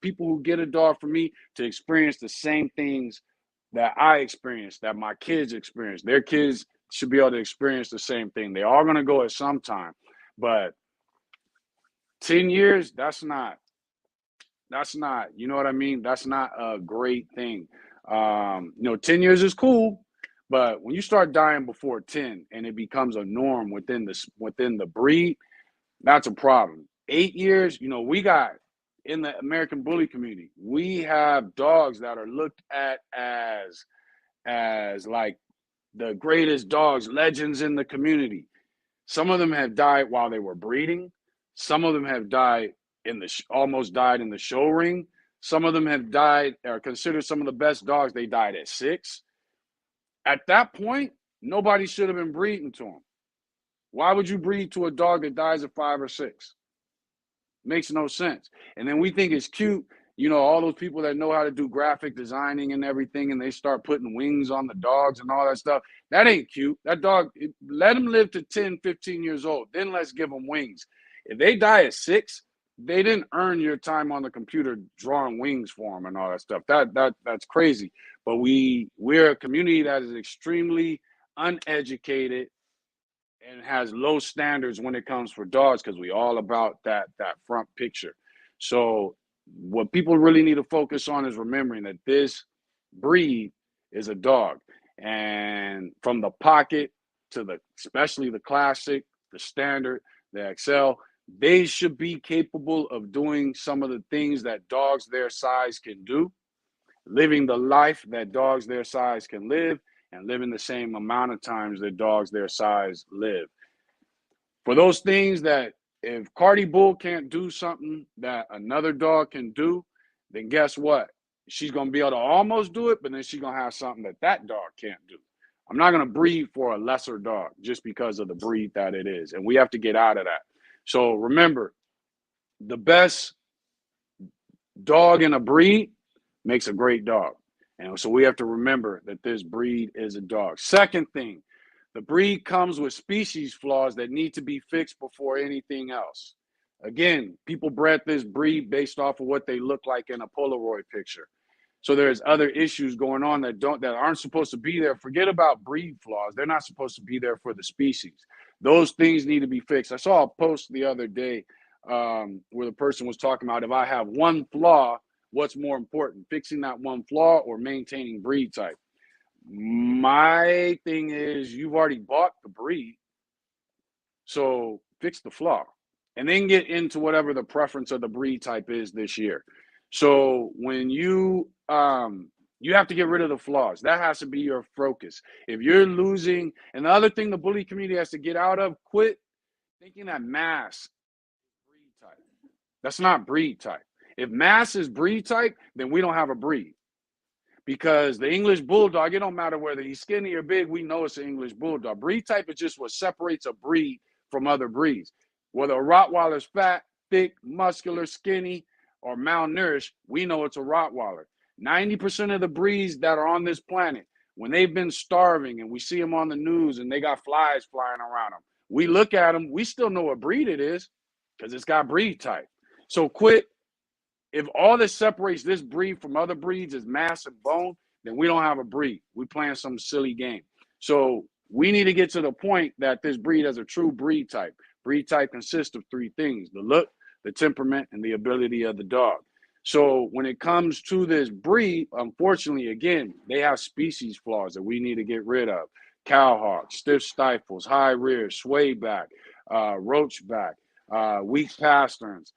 people who get a dog from me to experience the same things that I experienced, that my kids experience. Their kids should be able to experience the same thing. They are going to go at some time, but 10 years, that's not, you know what I mean? That's not a great thing. 10 years is cool, but when you start dying before 10 and it becomes a norm within the breed, that's a problem. 8 years, we got in the American bully community, we have dogs that are looked at as like the greatest dogs, legends in the community. Some of them have died while they were breeding. Some of them have died almost died in the show ring. Some of them have died, are considered some of the best dogs. They died at 6. At that point, nobody should have been breeding to them. Why would you breed to a dog that dies at 5 or 6? Makes no sense. And then we think it's cute, all those people that know how to do graphic designing and everything, and they start putting wings on the dogs and all that stuff. That ain't cute. That dog, let them live to 10, 15 years old. Then let's give them wings. If they die at 6, they didn't earn your time on the computer drawing wings for them and all that stuff. That's crazy. But we're a community that is extremely uneducated and has low standards when it comes for dogs, because we all about that front picture. So what people really need to focus on is remembering that this breed is a dog, and from the pocket to especially the classic, the standard, the XL, they should be capable of doing some of the things that dogs their size can do, living the life that dogs their size can live, and living the same amount of times that dogs their size live. For those things that, if Cardi Bull can't do something that another dog can do, then guess what? She's going to be able to almost do it, but then she's going to have something that dog can't do. I'm not going to breed for a lesser dog just because of the breed that it is. And we have to get out of that. So remember, the best dog in a breed makes a great dog. And so we have to remember that this breed is a dog. Second thing, the breed comes with species flaws that need to be fixed before anything else. Again, people bred this breed based off of what they look like in a Polaroid picture. So there's other issues going on that aren't supposed to be there. Forget about breed flaws. They're not supposed to be there for the species. Those things need to be fixed. I saw a post the other day where the person was talking about, if I have one flaw, what's more important, fixing that one flaw or maintaining breed type? My thing is, you've already bought the breed, so fix the flaw and then get into whatever the preference of the breed type is this year. So when you have to get rid of the flaws. That has to be your focus. If you're losing, and the other thing the bully community has to get out of, quit thinking that mass is breed type. That's not breed type. If mass is breed type, then we don't have a breed. Because the English Bulldog, it don't matter whether he's skinny or big, we know it's an English Bulldog. Breed type is just what separates a breed from other breeds. Whether a Rottweiler's fat, thick, muscular, skinny, or malnourished, we know it's a Rottweiler. 90% of the breeds that are on this planet, when they've been starving and we see them on the news and they got flies flying around them, we look at them, we still know what breed it is because it's got breed type. So quit. If all that separates this breed from other breeds is mass and bone, then we don't have a breed. We're playing some silly game. So we need to get to the point that this breed has a true breed type. Breed type consists of 3 things: the look, the temperament, and the ability of the dog. So when it comes to this breed, unfortunately, again, they have species flaws that we need to get rid of. cowhawk, stiff stifles, high rear, sway back, roach back, weak pasterns,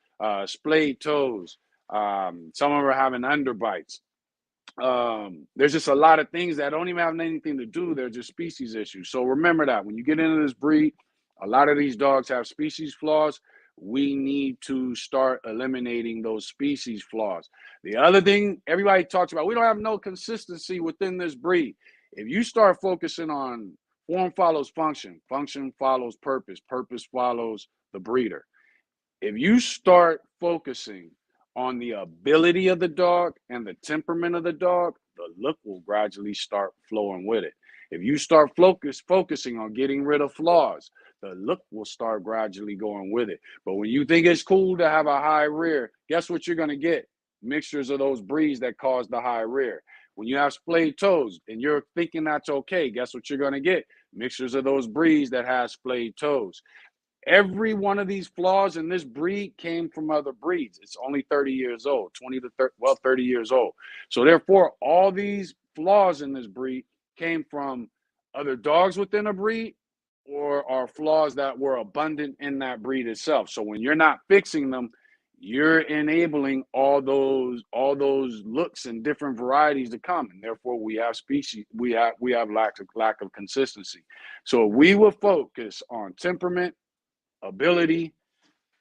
splayed toes. Some of them are having underbites. There's just a lot of things that don't even have anything to do. They're just species issues. So remember that when you get into this breed, a lot of these dogs have species flaws. We need to start eliminating those species flaws. The other thing everybody talks about, we don't have no consistency within this breed. If you start focusing on form follows function, function follows purpose, purpose follows the breeder. If you start focusing on the ability of the dog and the temperament of the dog, the look will gradually start flowing with it. If you start focusing on getting rid of flaws, the look will start gradually going with it. But when you think it's cool to have a high rear, guess what you're going to get? Mixtures of those breeds that cause the high rear. When you have splayed toes and you're thinking that's okay, guess what you're going to get? Mixtures of those breeds that have splayed toes. Every one of these flaws in this breed came from other breeds. It's only 30 years old, 20 to 30, 30 years old. So therefore, all these flaws in this breed came from other dogs within a breed or are flaws that were abundant in that breed itself. So when you're not fixing them, you're enabling all those looks and different varieties to come, and therefore we have species, we have lack of consistency. So we will focus on temperament, ability,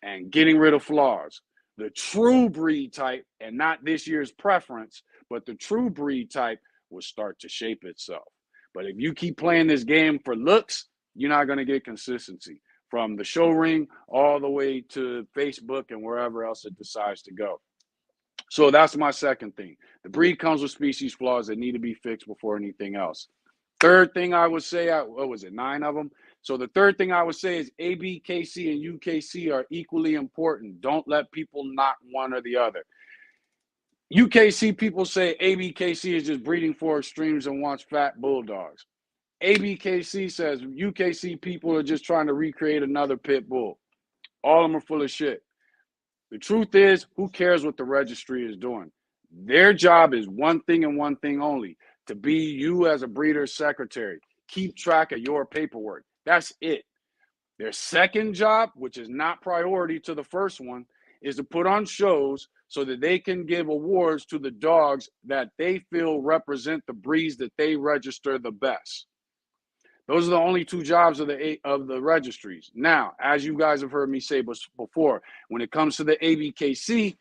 and getting rid of flaws. The true breed type, and not this year's preference, but the true breed type will start to shape itself. But if you keep playing this game for looks, you're not going to get consistency from the show ring all the way to Facebook and wherever else it decides to go. So that's my second thing. The breed comes with species flaws that need to be fixed before anything else. Third thing I would say, what was it, 9 of them? So the third thing I would say is ABKC and UKC are equally important. Don't let people knock one or the other. UKC people say ABKC is just breeding for extremes and wants fat bulldogs. ABKC says UKC people are just trying to recreate another pit bull. All of them are full of shit. The truth is, who cares what the registry is doing? Their job is one thing and one thing only, to be you as a breeder's secretary. Keep track of your paperwork. That's it. Their second job, which is not priority to the first one, is to put on shows so that they can give awards to the dogs that they feel represent the breeds that they register the best. Those are the only two jobs of the registries. Now, as you guys have heard me say before, when it comes to the ABKC,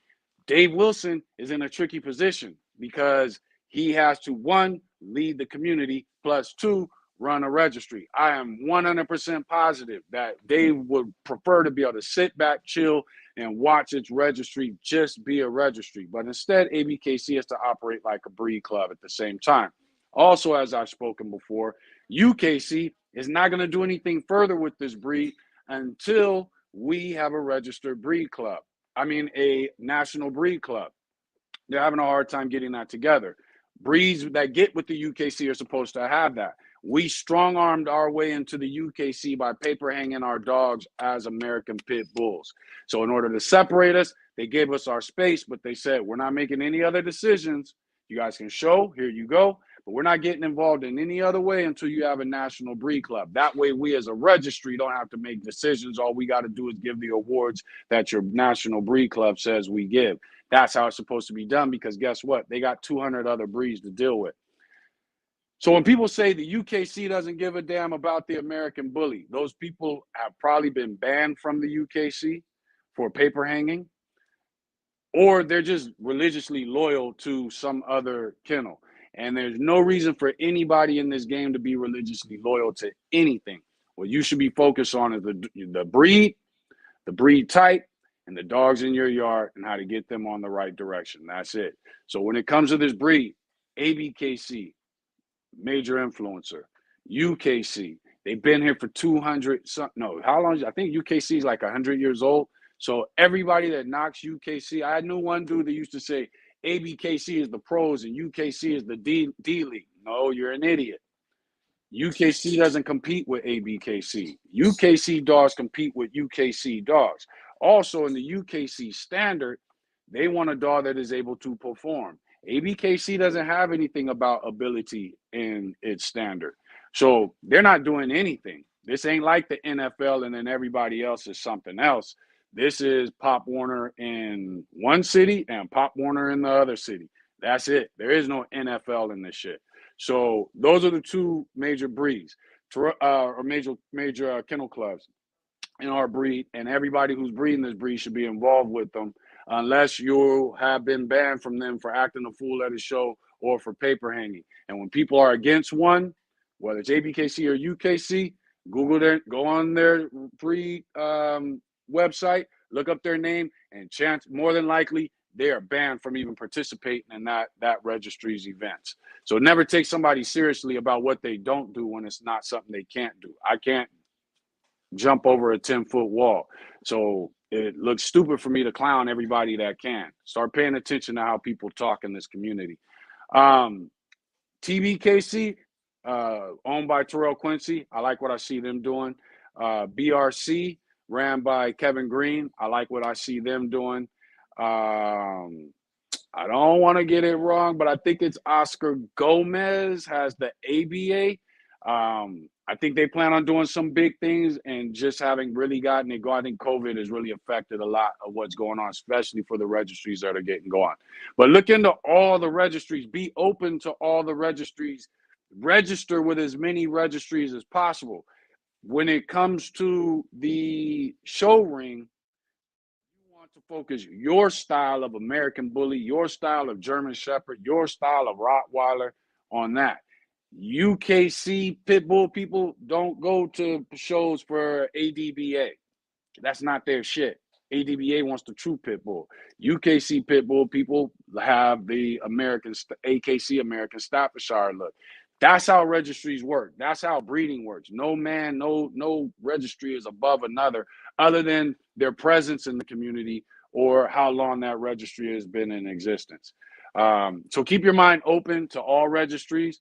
Dave Wilson is in a tricky position because he has to, 1, lead the community, plus 2, run a registry. I am 100% positive that Dave would prefer to be able to sit back, chill, and watch its registry just be a registry. But instead, ABKC has to operate like a breed club at the same time. Also, as I've spoken before, UKC is not going to do anything further with this breed until we have a registered breed club. I mean, a national breed club. They're having a hard time getting that together. Breeds that get with the UKC are supposed to have that. We strong-armed our way into the UKC by paper hanging our dogs as American pit bulls. So in order to separate us, they gave us our space, but they said, we're not making any other decisions. You guys can show, here you go. But we're not getting involved in any other way until you have a national breed club. That way, we as a registry don't have to make decisions. All we got to do is give the awards that your national breed club says we give. That's how it's supposed to be done, because guess what? They got 200 other breeds to deal with. So when people say the UKC doesn't give a damn about the American bully, those people have probably been banned from the UKC for paper hanging, or they're just religiously loyal to some other kennel. And there's no reason for anybody in this game to be religiously loyal to anything. What you should be focused on is the breed type, and the dogs in your yard, and how to get them on the right direction. That's it. So when it comes to this breed, ABKC, major influencer. UKC, they've been here for 200, no, how long? I think UKC is like 100 years old. So everybody that knocks UKC, I knew one dude that used to say ABKC is the pros and UKC is the D League. No, you're an idiot. UKC doesn't compete with ABKC. UKC dogs compete with UKC dogs. Also, in the UKC standard, they want a dog that is able to perform. ABKC doesn't have anything about ability in its standard. So they're not doing anything. This ain't like the NFL and then everybody else is something else. This is Pop Warner in one city and Pop Warner in the other city. That's it. There is no NFL in this shit. So those are the two major breeds, or major kennel clubs in our breed, and everybody who's breeding this breed should be involved with them, unless you have been banned from them for acting a fool at a show or for paper hanging. And when people are against one, whether it's ABKC or UKC, go on their breed website, look up their name, and chance more than likely they are banned from even participating in that registry's events. So never take somebody seriously about what they don't do when it's not something they can't do. I can't jump over a 10-foot wall. So it looks stupid for me to clown everybody that can. Start paying attention to how people talk in this community. TBKC, owned by Terrell Quincy. I like what I see them doing. BRC, ran by Kevin Green. I like what I see them doing. I don't want to get it wrong, but I think it's Oscar Gomez has the ABA. I think they plan on doing some big things and just having really gotten it going. I think COVID has really affected a lot of what's going on, especially for the registries that are getting going. But look into all the registries. Be open to all the registries. Register with as many registries as possible. When it comes to the show ring, you want to focus your style of American Bully, your style of German Shepherd, your style of Rottweiler on that. UKC Pitbull people don't go to shows for ADBA. That's not their shit. ADBA wants the true Pitbull. UKC Pitbull people have the American AKC American Staffordshire look. That's how registries work. That's how breeding works. No man, no registry is above another, other than their presence in the community or how long that registry has been in existence. So keep your mind open to all registries.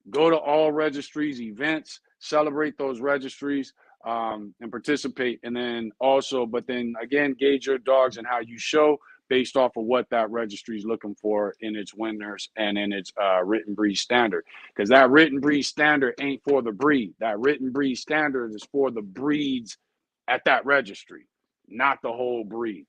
Go to all registries events, celebrate those registries, and participate. And then also, but then again, gauge your dogs and how you show based off of what that registry is looking for in its winners and in its written breed standard. Because that written breed standard ain't for the breed. That written breed standard is for the breeds at that registry, not the whole breed.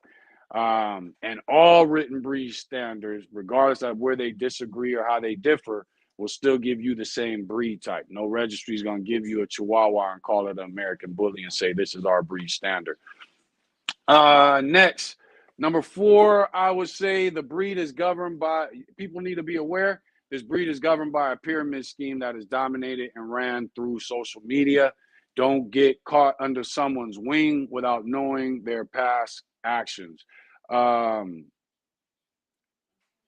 And all written breed standards, regardless of where they disagree or how they differ, will still give you the same breed type. No registry is going to give you a Chihuahua and call it an American Bully and say this is our breed standard. Next, number 4, I would say the breed is governed by, people need to be aware, this breed is governed by a pyramid scheme that is dominated and ran through social media. Don't get caught under someone's wing without knowing their past actions.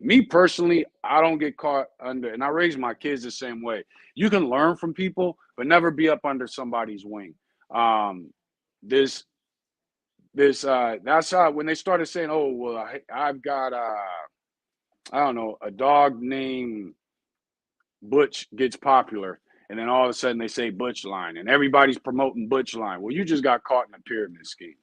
Me personally, I don't get caught under, and I raise my kids the same way. You can learn from people, but never be up under somebody's wing. That's how, when they started saying, oh, well, I've got, I don't know, a dog named Butch gets popular. And then all of a sudden they say Butch line and everybody's promoting Butch line. Well, you just got caught in a pyramid scheme.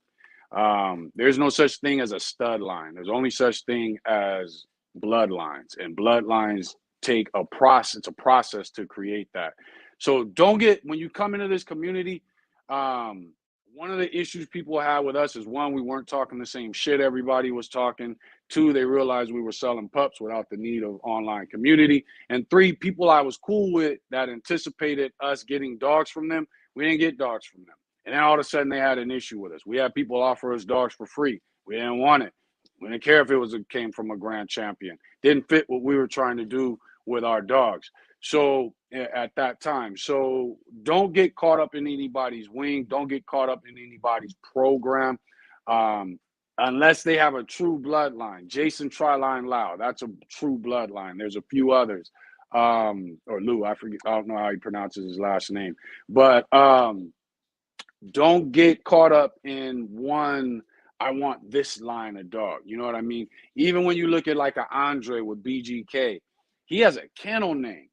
There's no such thing as a stud line. There's only such thing as bloodlines, and bloodlines take a process. It's a process to create that. So don't get, when you come into this community, one of the issues people have with us is, one, we weren't talking the same shit everybody was talking. 2, they realized we were selling pups without the need of online community. And 3, people I was cool with that anticipated us getting dogs from them, we didn't get dogs from them. And then all of a sudden they had an issue with us. We had people offer us dogs for free. We didn't want it. We didn't care if it came from a grand champion. Didn't fit what we were trying to do with our dogs. So at that time, so don't get caught up in anybody's wing. Don't get caught up in anybody's program, unless they have a true bloodline. Jason Triline Lau, that's a true bloodline. There's a few others, or Lou, I forget. I don't know how he pronounces his last name, but don't get caught up in one. I want this line of dog. You know what I mean? Even when you look at like an Andre with BGK, he has a kennel name.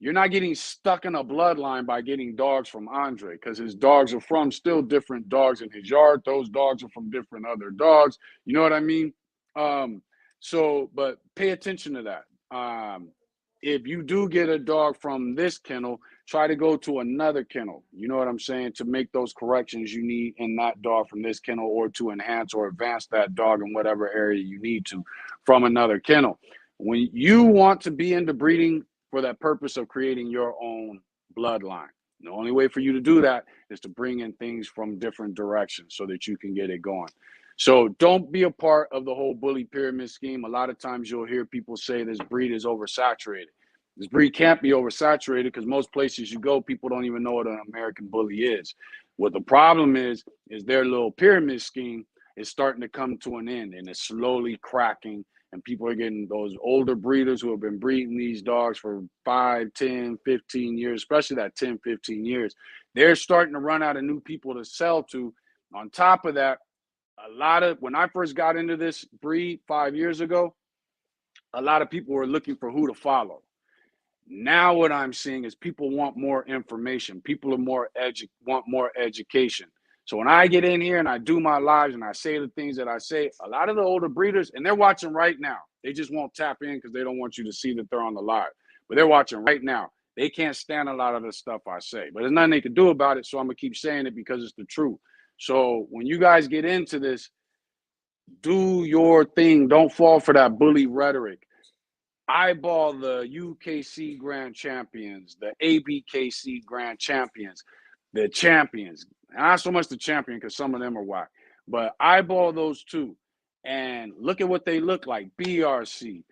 You're not getting stuck in a bloodline by getting dogs from Andre, because his dogs are from still different dogs in his yard. Those dogs are from different other dogs. You know what I mean? But pay attention to that. If you do get a dog from this kennel, try to go to another kennel. You know what I'm saying? To make those corrections you need in that dog from this kennel, or to enhance or advance that dog in whatever area you need to from another kennel. When you want to be into breeding for that purpose of creating your own bloodline, the only way for you to do that is to bring in things from different directions so that you can get it going. So don't be a part of the whole bully pyramid scheme. A lot of times you'll hear people say this breed is oversaturated. This breed can't be oversaturated because most places you go, people don't even know what an American bully is. What the problem is their little pyramid scheme is starting to come to an end, and it's slowly cracking. And people are getting those older breeders who have been breeding these dogs for 5, 10, 15 years, especially that 10, 15 years. They're starting to run out of new people to sell to. On top of that, when I first got into this breed 5 years ago, a lot of people were looking for who to follow. Now what I'm seeing is people want more information. People are want more education. So when I get in here and I do my lives and I say the things that I say, a lot of the older breeders, and they're watching right now, they just won't tap in because they don't want you to see that they're on the live. But they're watching right now. They can't stand a lot of the stuff I say. But there's nothing they can do about it, so I'm going to keep saying it because it's the truth. So when you guys get into this, do your thing. Don't fall for that bully rhetoric. Eyeball the UKC Grand Champions, the ABKC Grand Champions, the champions. Not so much the champion because some of them are whack, but eyeball those two and look at what they look like. BRC.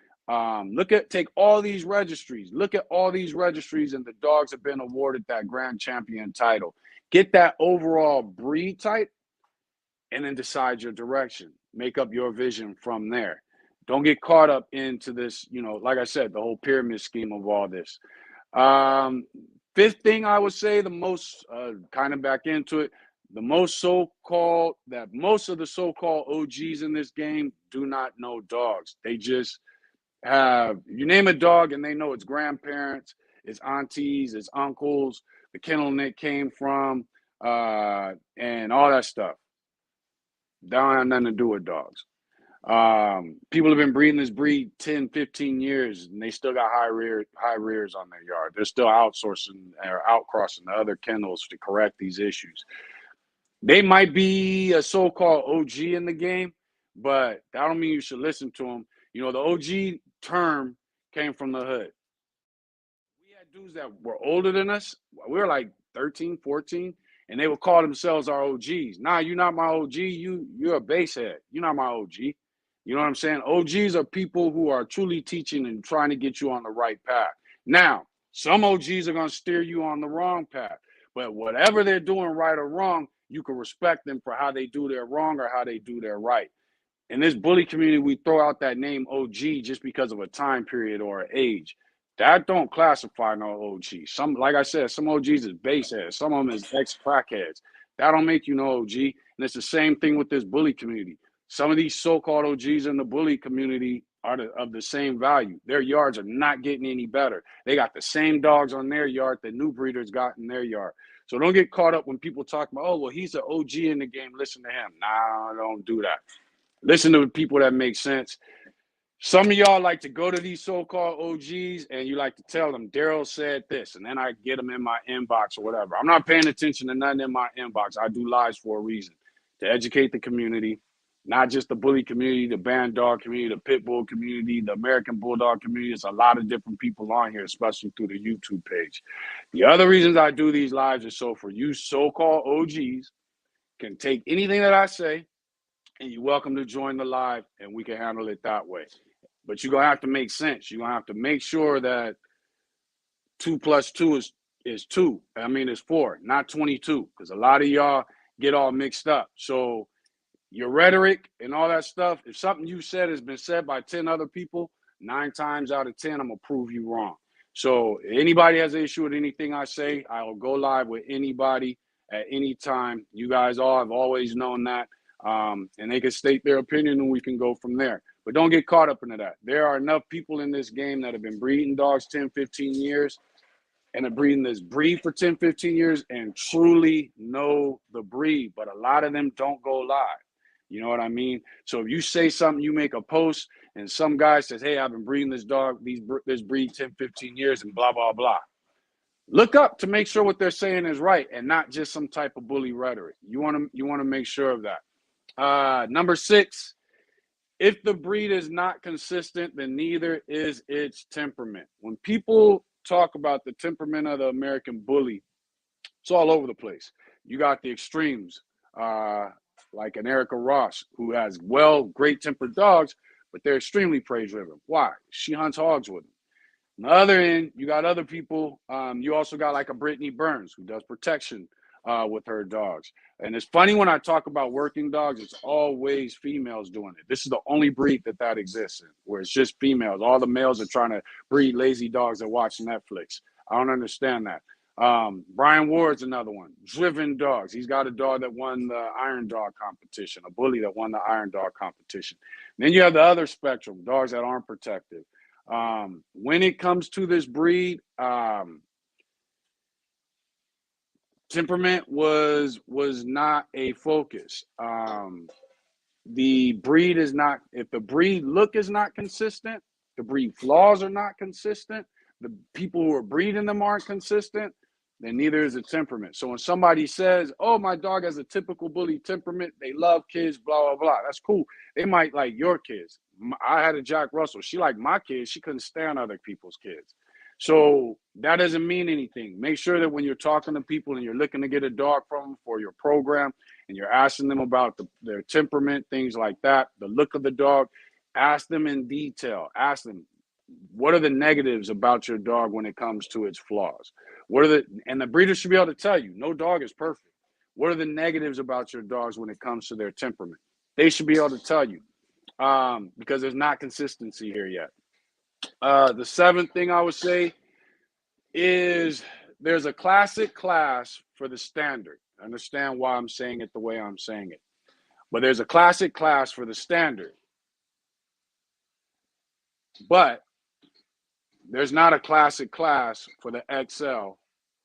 Take all these registries. Look at all these registries, and the dogs have been awarded that Grand Champion title. Get that overall breed type, and then decide your direction. Make up your vision from there. Don't get caught up into this, like I said, the whole pyramid scheme of all this. Fifth thing I would say, the most, kind of back into it, most of the so-called OGs in this game do not know dogs. They just you name a dog and they know its grandparents, its aunties, its uncles, the kennel it came from, and all that stuff. That don't have nothing to do with dogs. People have been breeding this breed 10, 15 years, and they still got high rears on their yard. They're still outsourcing or outcrossing the other kennels to correct these issues. They might be a so-called OG in the game, but that don't mean you should listen to them. The OG term came from the hood. We had dudes that were older than us. We were like 13, 14. And they would call themselves our OGs. Nah, you're not my OG. You're a basehead. You're not my OG. You know what I'm saying? OGs are people who are truly teaching and trying to get you on the right path. Now, some OGs are going to steer you on the wrong path. But whatever they're doing right or wrong, you can respect them for how they do their wrong or how they do their right. In this bully community, we throw out that name OG just because of a time period or an age. That don't classify no OG. Like I said, some OGs is baseheads. Some of them is ex-crackheads. That don't make you no OG. And it's the same thing with this bully community. Some of these so-called OGs in the bully community are of the same value. Their yards are not getting any better. They got the same dogs on their yard that new breeders got in their yard. So don't get caught up when people talk about, oh, well, he's an OG in the game. Listen to him. Nah, don't do that. Listen to people that make sense. Some of y'all like to go to these so-called OGs and you like to tell them, Daryl said this, and then I get them in my inbox or whatever. I'm not paying attention to nothing in my inbox. I do lives for a reason, to educate the community, not just the bully community, the band dog community, the pit bull community, the American bulldog community. There's a lot of different people on here, especially through the YouTube page. The other reasons I do these lives is so for you so-called OGs can take anything that I say, and you're welcome to join the live, and we can handle it that way. But you're going to have to make sense. You're going to have to make sure that 2 plus 2 is 2. I mean, it's 4, not 22, because a lot of y'all get all mixed up. So your rhetoric and all that stuff, if something you said has been said by 10 other people, 9 times out of 10, I'm going to prove you wrong. So if anybody has an issue with anything I say, I will go live with anybody at any time. You guys all have always known that. And they can state their opinion and we can go from there. But don't get caught up into that. There are enough people in this game that have been breeding dogs 10, 15 years and are breeding this breed for 10, 15 years and truly know the breed. But a lot of them don't go live. You know what I mean? So if you say something, you make a post and some guy says, hey, I've been breeding this dog, this breed 10, 15 years and blah, blah, blah. Look up to make sure what they're saying is right and not just some type of bully rhetoric. You want to make sure of that. Number 6, if the breed is not consistent, then neither is its temperament. When people talk about the temperament of the American bully, it's all over the place. You got the extremes, like an Erica Ross, who has great tempered dogs, but they're extremely prey driven. Why? She hunts hogs with them. On the other end, you got other people. You also got like a Brittany Burns who does protection with her dogs. And it's funny when I talk about working dogs, it's always females doing it. This is the only breed that exists in, where it's just females. All the males are trying to breed lazy dogs and watch Netflix. I don't understand that. Brian Ward's another one. Driven dogs. He's got a dog that won the Iron Dog competition, a bully that won the Iron Dog competition. And then you have the other spectrum, dogs that aren't protective. When it comes to this breed, temperament was not a focus. The breed is not, if the breed look is not consistent, the breed flaws are not consistent, the people who are breeding them aren't consistent, then neither is the temperament. So when somebody says, oh, my dog has a typical bully temperament, they love kids, blah, blah, blah, that's cool. They might like your kids. I had a Jack Russell. She liked my kids. She couldn't stand other people's kids. So that doesn't mean anything. Make sure that when you're talking to people and you're looking to get a dog from them for your program and you're asking them about their temperament, things like that, the look of the dog, ask them in detail. Ask them, what are the negatives about your dog when it comes to its flaws? And the breeder should be able to tell you, no dog is perfect. What are the negatives about your dogs when it comes to their temperament? They should be able to tell you, because there's not consistency here yet. The 7th thing I would say is there's a classic class for the standard. I understand why I'm saying it the way I'm saying it. But there's a classic class for the standard. But there's not a classic class for the XL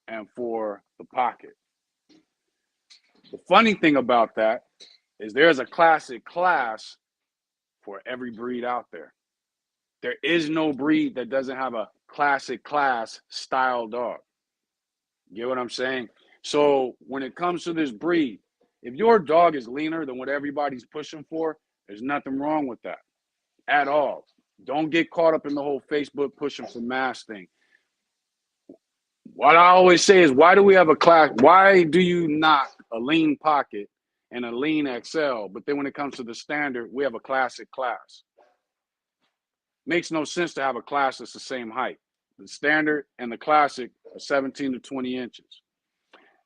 and for the pocket. The funny thing about that is there's a classic class for every breed out there. There is no breed that doesn't have a classic class style dog. Get what I'm saying? So when it comes to this breed, if your dog is leaner than what everybody's pushing for, there's nothing wrong with that at all. Don't get caught up in the whole Facebook pushing for mass thing. What I always say is, why do we have a class? Why do you knock a lean pocket and a lean XL, but then when it comes to the standard, we have a classic class? Makes no sense to have a class that's the same height. The standard and the classic are 17 to 20 inches.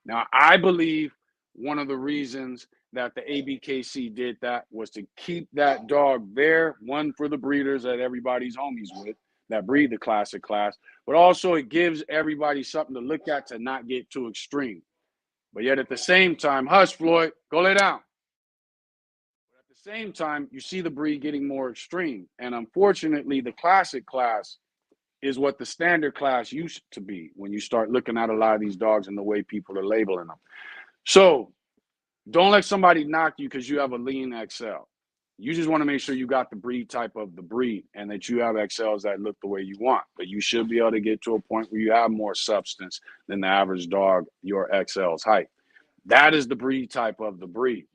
Now, I believe one of the reasons that the ABKC did that was to keep that dog there, one, for the breeders that everybody's homies with, that breed the classic class, but also it gives everybody something to look at to not get too extreme. But yet at the same time, hush, Floyd, go lay down. But at the same time, you see the breed getting more extreme. And unfortunately, the classic class is what the standard class used to be when you start looking at a lot of these dogs and the way people are labeling them. So don't let somebody knock you because you have a lean XL. You just want to make sure you got the breed type of the breed and that you have XLs that look the way you want. But you should be able to get to a point where you have more substance than the average dog your XL's height. That is the breed type of the breed.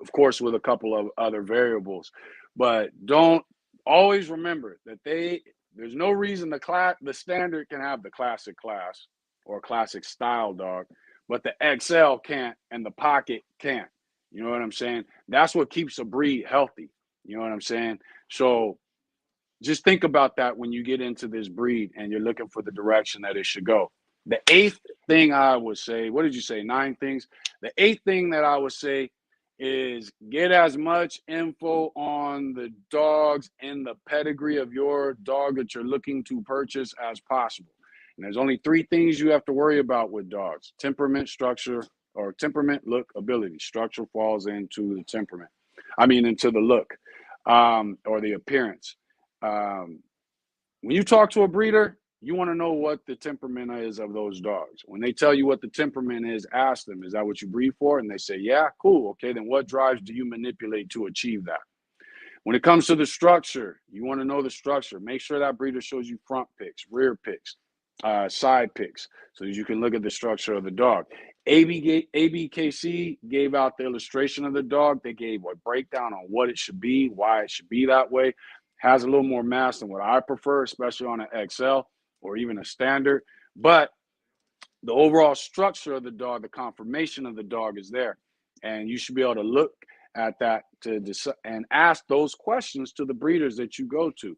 Of course, with a couple of other variables. But don't always remember that there's no reason the standard can have the classic class or classic style dog, but the XL can't and the pocket can't. You know what I'm saying? That's what keeps a breed healthy. You know what I'm saying? So just think about that when you get into this breed and you're looking for the direction that it should go. The 8th thing I would say, what did you say? 9 things? The 8th thing that I would say is get as much info on the dogs and the pedigree of your dog that you're looking to purchase as possible. And there's only 3 things you have to worry about with dogs: temperament, structure, or temperament, look, ability. Structure falls into the temperament. Into the look, or the appearance. When you talk to a breeder, you want to know what the temperament is of those dogs. When they tell you what the temperament is, ask them, is that what you breed for? And they say, yeah, cool. Okay, then what drives do you manipulate to achieve that? When it comes to the structure, you want to know the structure. Make sure that breeder shows you front pics, rear pics. side pics so that you can look at the structure of the dog. ABKC gave out the illustration of the dog. They gave a breakdown on what it should be, why it should be that way. Has a little more mass than what I prefer, especially on an XL or even a standard. But the overall structure of the dog, the conformation of the dog is there. And you should be able to look at that to decide and ask those questions to the breeders that you go to.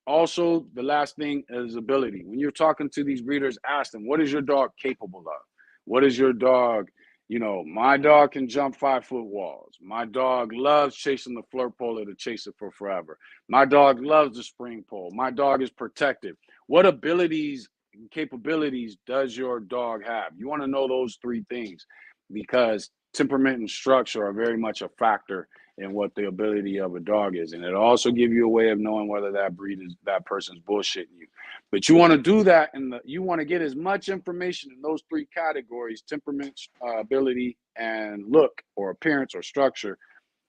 Also, the last thing is ability. When you're talking to these breeders, ask them, what is your dog capable of? What is your dog? You know, my dog can jump 5-foot walls. My dog loves chasing the flirt pole to chase it for forever. My dog loves the spring pole. My dog is protective. What abilities and capabilities does your dog have? You want to know those three things because temperament and structure are very much a factor in what the ability of a dog is. And it'll also give you a way of knowing whether that person's bullshitting you. But you want to do that and you want to get as much information in those three categories, temperament, ability, and look or appearance or structure,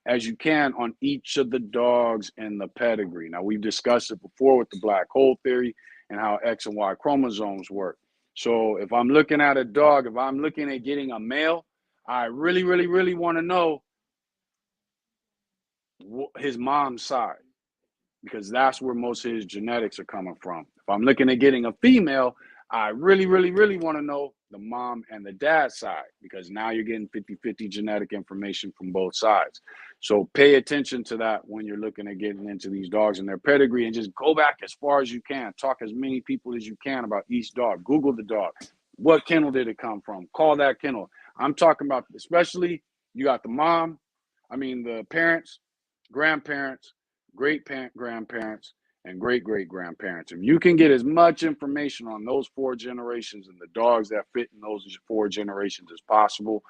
as you can on each of the dogs in the pedigree. Now, we've discussed it before with the black hole theory and how X and Y chromosomes work. So if I'm looking at a dog, if I'm looking at getting a male, I really, really, really want to know his mom's side, because that's where most of his genetics are coming from. If I'm looking at getting a female, I really, really, really want to know the mom and the dad side, because now you're getting 50-50 genetic information from both sides. So pay attention to that when you're looking at getting into these dogs and their pedigree, and just go back as far as you can. Talk as many people as you can about each dog. Google the dog. What kennel did it come from? Call that kennel. I'm talking about, especially you got the mom, the parents, grandparents, grandparents, and great-great-grandparents. If you can get as much information on those 4 generations and the dogs that fit in those 4 generations as possible,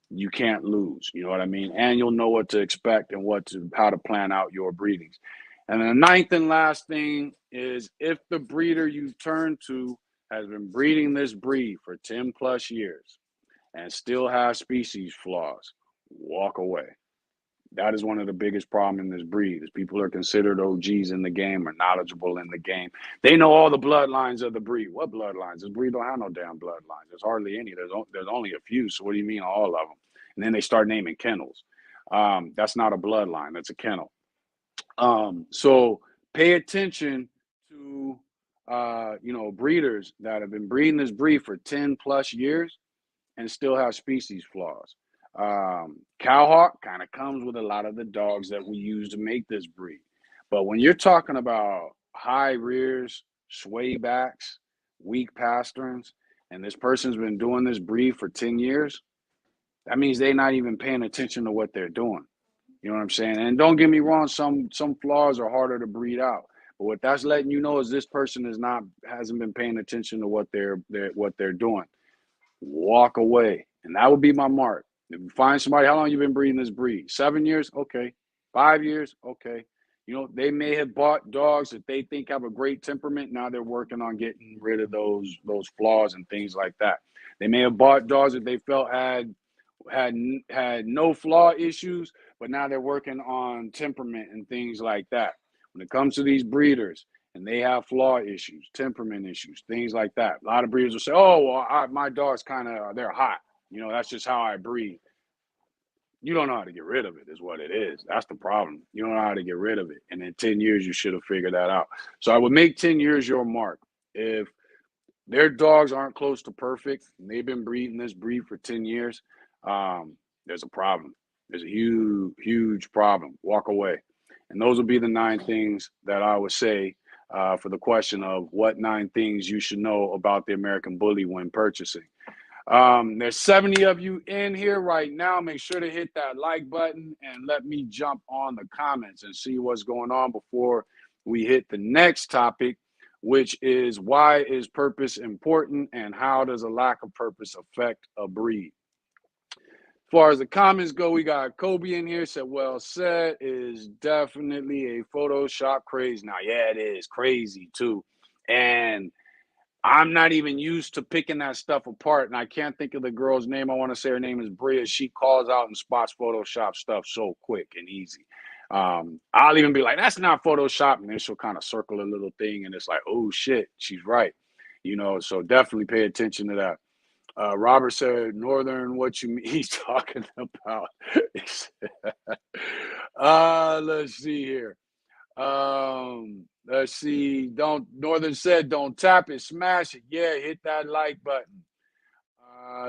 you can't lose. You know what I mean? And you'll know what to expect and how to plan out your breedings. And then the ninth and last thing is, if the breeder you turn to has been breeding this breed for 10 plus years and still has species flaws, walk away. That is one of the biggest problems in this breed, is people are considered OGs in the game or knowledgeable in the game. They know all the bloodlines of the breed. What bloodlines? This breed don't have no damn bloodlines. There's hardly any. There's only a few. So what do you mean all of them? And then they start naming kennels. That's not a bloodline. That's a kennel. So pay attention to, breeders that have been breeding this breed for 10 plus years and still have species flaws. Cowhawk kind of comes with a lot of the dogs that we use to make this breed. But when you're talking about high rears, sway backs, weak pasterns, and this person's been doing this breed for 10 years, that means they're not even paying attention to what they're doing. You know what I'm saying? And don't get me wrong, some flaws are harder to breed out. But what that's letting you know is this person hasn't been paying attention to what they're doing. Walk away. And that would be my mark. If you find somebody, how long you been breeding this breed? 7 years? Okay. 5 years? Okay. They may have bought dogs that they think have a great temperament. Now they're working on getting rid of those flaws and things like that. They may have bought dogs that they felt had no flaw issues, but now they're working on temperament and things like that. When it comes to these breeders and they have flaw issues, temperament issues, things like that, a lot of breeders will say, oh, well, my dogs they're hot. That's just how I breed. You don't know how to get rid of it, is what it is. That's the problem. You don't know how to get rid of it. And in 10 years, you should have figured that out. So I would make 10 years your mark. If their dogs aren't close to perfect and they've been breeding this breed for 10 years, there's a problem. There's a huge, huge problem. Walk away. And those would be the 9 things that I would say for the question of what 9 things you should know about the American Bully when purchasing. There's 70 of you in here right now. Make sure to hit that like button and let me jump on the comments and see what's going on before we hit the next topic, which is, why is purpose important and how does a lack of purpose affect a breed? As far as the comments go, we got Kobe in here, said, well said, is definitely a Photoshop craze. Now, yeah, it is crazy too. And I'm not even used to picking that stuff apart. And I can't think of the girl's name. I want to say her name is Bria. She calls out and spots Photoshop stuff so quick and easy. I'll even be like, that's not Photoshop. And then she'll kind of circle a little thing. And it's like, oh, shit, she's right. So definitely pay attention to that. Robert said, Northern, what you mean? He's talking about. Let's see here. Let's see. Northern said, don't tap it, smash it. Yeah, hit that like button.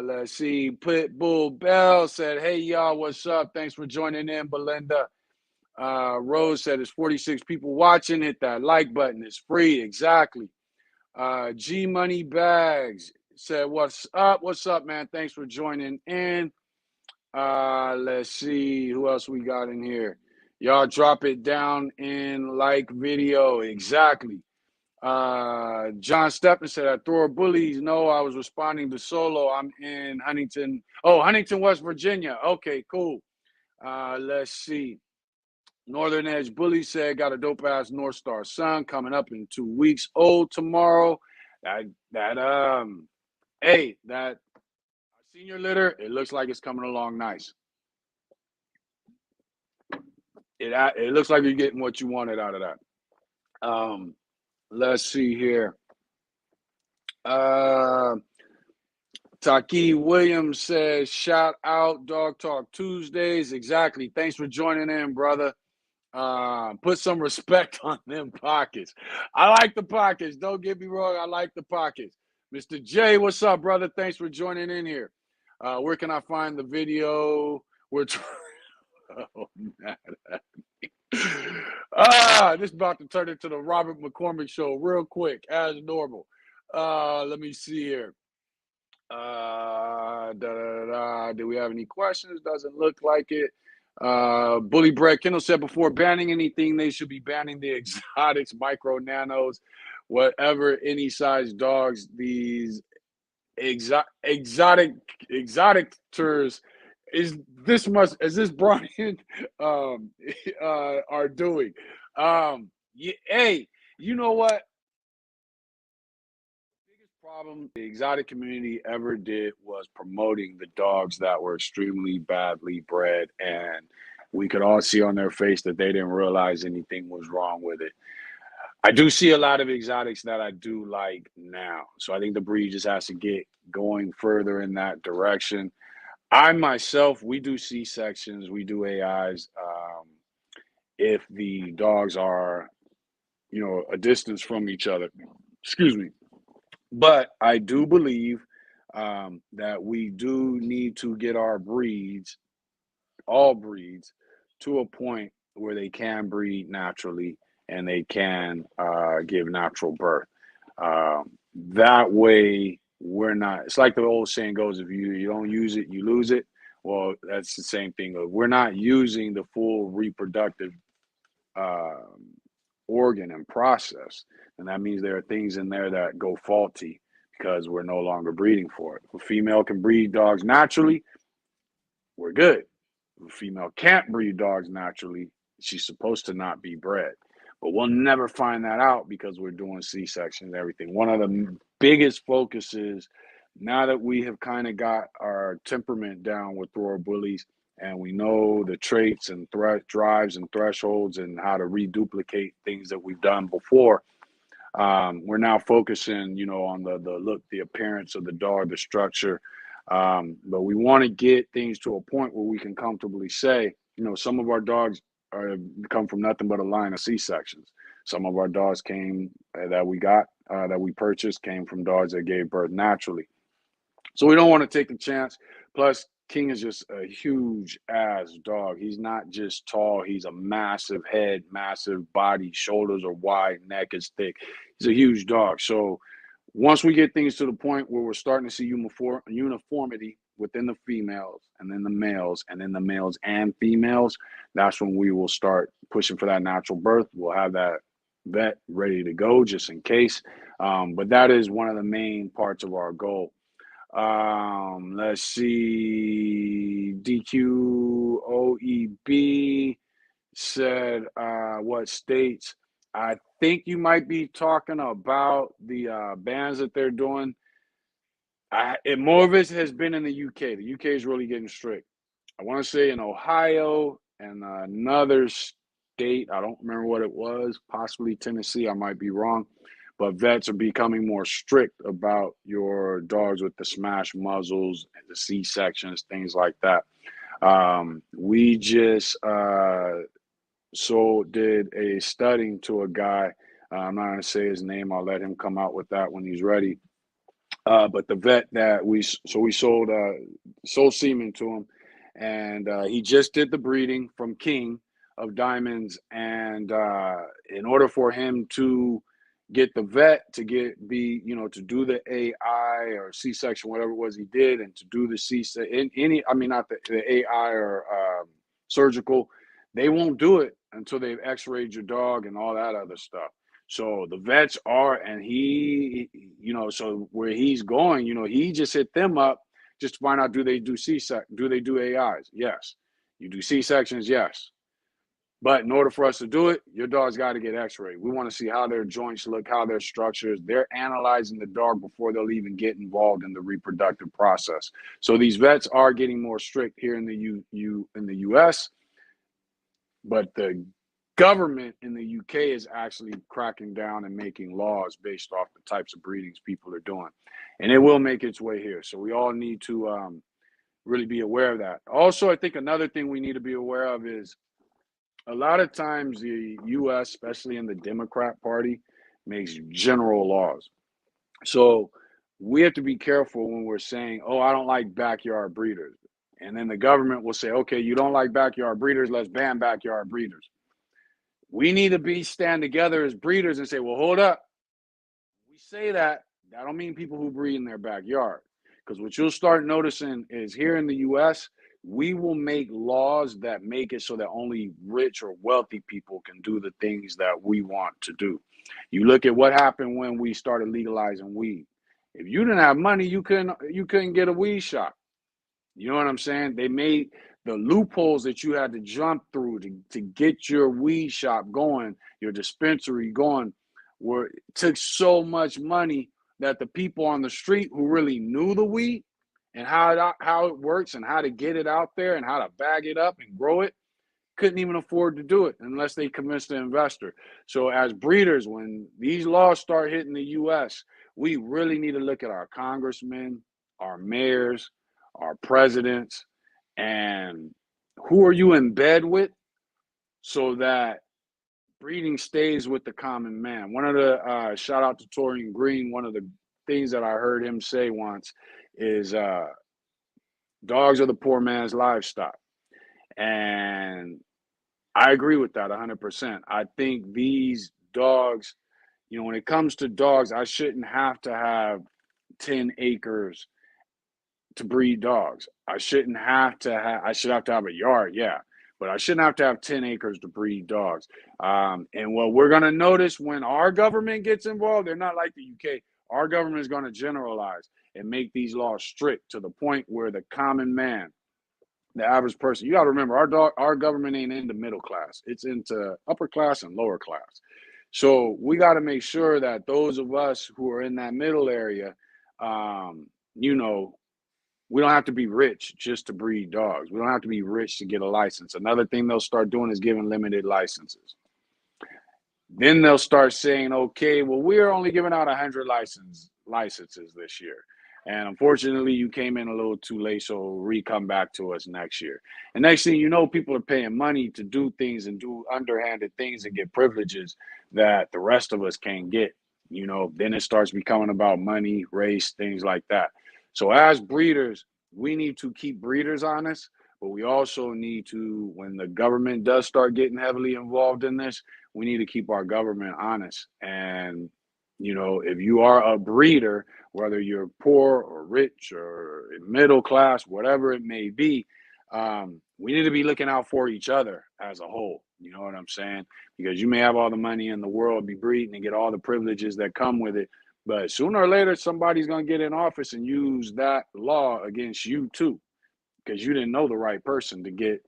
Let's see. Pitbull Bell said, hey, y'all, what's up? Thanks for joining in, Belinda. Rose said, it's 46 people watching. Hit that like button. It's free. Exactly. G Money Bags said, what's up? What's up, man? Thanks for joining in. Let's see who else we got in here. Y'all drop it down in like video. Exactly. John Stephan said, I throw Bullies. No, I was responding to Solo. I'm in Huntington. Oh, Huntington, West Virginia. Okay, cool. Let's see. Northern Edge Bully said, got a dope ass North Star son coming up in 2 weeks old tomorrow. Hey, that senior litter, it looks like it's coming along nice. It looks like you're getting what you wanted out of that. Let's see here. Taki Williams says, shout out Dog Talk Tuesdays. Exactly. Thanks for joining in, brother. Put some respect on them pockets. I like the pockets. Don't get me wrong. I like the pockets. Mr. J, what's up, brother? Thanks for joining in here. Where can I find the video? Oh, man. This is about to turn into the Robert McCormick show real quick, as normal. Let me see here. Do we have any questions? Doesn't look like it. Bully Brett Kendall said, before banning anything, they should be banning the exotics, micro nanos, whatever, any size dogs. These exotic tours is this Brian are doing. Hey, you know what? Problem the exotic community ever did was promoting the dogs that were extremely badly bred, and we could all see on their face that they didn't realize anything was wrong with it. I do see a lot of exotics that I do like now, so I think the breed just has to get going further in that direction. I myself, we do C-sections, we do AIs. If the dogs are, a distance from each other, excuse me. But I do believe that we do need to get our breeds, all breeds, to a point where they can breed naturally and they can give natural birth. That way, we're not. It's like the old saying goes: if you don't use it, you lose it. Well, that's the same thing. We're not using the full reproductive organ and process, and that means there are things in there that go faulty because we're no longer breeding for it. If a female can breed dogs naturally, we're good. If a female can't breed dogs naturally, she's supposed to not be bred. But we'll never find that out because we're doing C-sections and everything. One of the biggest focuses, now that we have kind of got our temperament down with Thrower Bullies, and we know the traits and drives and thresholds and how to reduplicate things that we've done before, we're now focusing, on the look, the appearance of the dog, the structure. But we want to get things to a point where we can comfortably say, some of our dogs come from nothing but a line of C-sections. Some of our dogs that we purchased came from dogs that gave birth naturally. So we don't want to take the chance. Plus, King is just a huge ass dog. He's not just tall. He's a massive head, massive body. Shoulders are wide, neck is thick. He's a huge dog. So once we get things to the point where we're starting to see uniformity within the females and then the males and then the males and females, that's when we will start pushing for that natural birth. We'll have that vet ready to go just in case. But that is one of the main parts of our goal. Let's see. DQOEB said, what states? I think you might be talking about the bans that they're doing. More of it has been in the UK. The UK is really getting strict. I want to say in Ohio and another state. I don't remember what it was, possibly Tennessee. I might be wrong. But vets are becoming more strict about your dogs with the smashed muzzles, the C sections, things like that. We just did a studying to a guy. I'm not going to say his name. I'll let him come out with that when he's ready. But the vet that we sold semen to him, and he just did the breeding from King of Diamonds, and in order for him to get the vet to to do the AI or C-section, whatever it was he did, and to do the not the AI or surgical, they won't do it until they've X-rayed your dog and all that other stuff. So the vets are, and so where he's going, he just hit them up just to find out, do they do do they do AIs? Yes. You do C-sections? Yes. But in order for us to do it, your dog's got to get X-rayed. We want to see how their joints look, how their structures. They're analyzing the dog before they'll even get involved in the reproductive process. So these vets are getting more strict here in the U.S., but the government in the UK is actually cracking down and making laws based off the types of breedings people are doing. And it will make its way here. So we all need to really be aware of that. Also, I think another thing we need to be aware of is a lot of times the US, especially in the Democrat Party, makes general laws. So we have to be careful when we're saying, oh, I don't like backyard breeders. And then the government will say, okay, you don't like backyard breeders, let's ban backyard breeders. We need to stand together as breeders and say, well, hold up. We say that don't mean people who breed in their backyard. Because what you'll start noticing is here in the US, we will make laws that make it so that only rich or wealthy people can do the things that we want to do. You look at what happened when we started legalizing weed. If you didn't have money, you couldn't get a weed shop. You know what I'm saying? They made the loopholes that you had to jump through to get your weed shop going, your dispensary going, took so much money that the people on the street who really knew the weed and how it works and how to get it out there and how to bag it up and grow it couldn't even afford to do it unless they convinced the investor. So as breeders, when these laws start hitting the US, we really need to look at our congressmen, our mayors, our presidents, and who are you in bed with so that breeding stays with the common man. One of the shout out to Torian Green, one of the things that I heard him say once is dogs are the poor man's livestock. And I agree with that 100%. I think these dogs, when it comes to dogs, I shouldn't have to have 10 acres to breed dogs. I should have to have a yard, yeah, but I shouldn't have to have 10 acres to breed dogs. And what we're going to notice when our government gets involved, they're not like the UK. Our government is going to generalize and make these laws strict to the point where the common man, the average person, you got to remember, our government ain't into middle class. It's into upper class and lower class. So we got to make sure that those of us who are in that middle area, we don't have to be rich just to breed dogs. We don't have to be rich to get a license. Another thing they'll start doing is giving limited licenses. Then they'll start saying, okay, well, we're only giving out 100 licenses this year. And unfortunately, you came in a little too late, so come back to us next year. And next thing you know, people are paying money to do things and do underhanded things and get privileges that the rest of us can't get. Then it starts becoming about money, race, things like that. So as breeders, we need to keep breeders honest, but we also need to, when the government does start getting heavily involved in this, we need to keep our government honest. And, if you are a breeder, whether you're poor or rich or middle class, whatever it may be, we need to be looking out for each other as a whole. You know what I'm saying? Because you may have all the money in the world, be breeding and get all the privileges that come with it. But sooner or later, somebody's going to get in office and use that law against you too, because you didn't know the right person to get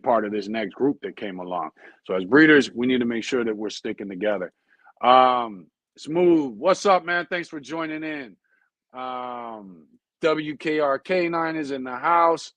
part of this next group that came along. So as breeders, we need to make sure that we're sticking together. Smooth, what's up, man? Thanks for joining in. WKRK9 is in the house.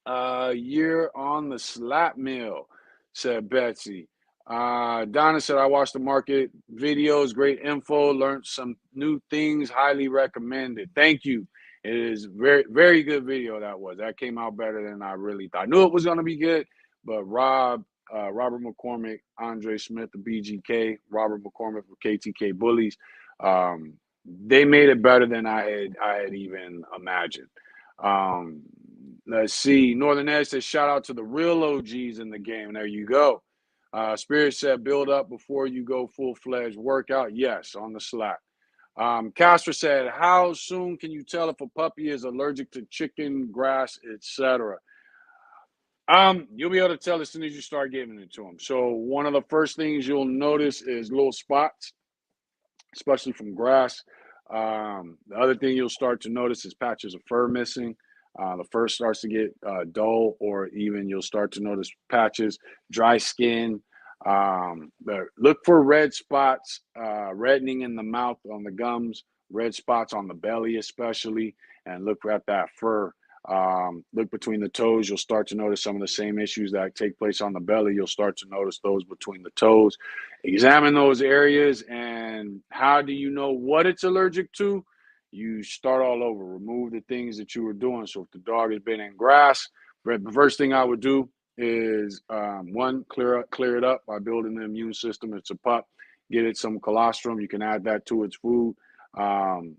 You're on the slap mill. said Betsy. Donna said, I watched the market videos, great info, learned some new things, highly recommended. Thank you. It is very, very good video that was. That came out better than I really thought. I knew it was going to be good, but Robert McCormick, Andre Smith, the BGK, Robert McCormick for KTK Bullies, they made it better than I had even imagined. Let's see. Northern Ed says, shout out to the real OGs in the game. There you go. Spirit said, build up before you go full-fledged workout. Yes, on the Slack. Casper said, how soon can you tell if a puppy is allergic to chicken, grass, etc.? You'll be able to tell as soon as you start giving it to them. So one of the first things you'll notice is little spots, especially from grass. The other thing you'll start to notice is patches of fur missing. The fur starts to get dull, or even you'll start to notice patches, dry skin. Look for red spots, reddening in the mouth, on the gums, red spots on the belly especially, and look at that fur. Look between the toes. You'll start to notice some of the same issues that take place on the belly. You'll start to notice those between the toes. Examine those areas. And how do you know what it's allergic to? You start all over. Remove the things that you were doing. So if the dog has been in grass, the first thing I would do is one, clear it up by building the immune system. It's a pup. Get it some colostrum. You can add that to its food, and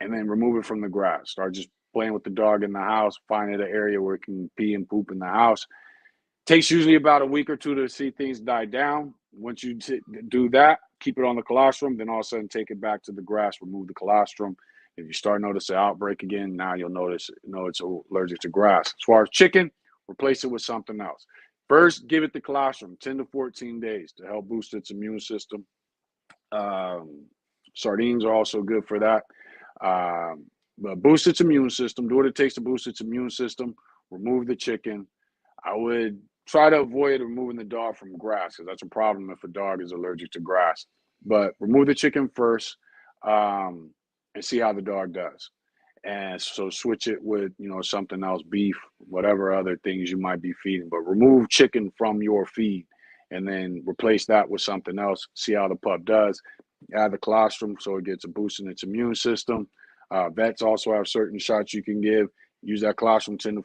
then remove it from the grass. Start just playing with the dog in the house. Find it an area where it can pee and poop in the house. Takes usually about a week or two to see things die down. Once you do that, keep it on the colostrum. Then all of a sudden, take it back to the grass. Remove the colostrum. If you start noticing an outbreak again, now you'll know it's allergic to grass. As far as chicken, replace it with something else. First, give it the colostrum 10 to 14 days to help boost its immune system. Sardines are also good for that. But boost its immune system. Do what it takes to boost its immune system. Remove the chicken. I would try to avoid removing the dog from grass, because that's a problem if a dog is allergic to grass. But remove the chicken first, and see how the dog does. And so switch it with, something else, beef, whatever other things you might be feeding. But remove chicken from your feed and then replace that with something else. See how the pup does. Add the colostrum so it gets a boost in its immune system. Vets also have certain shots you can give. Use that colostrum 10 to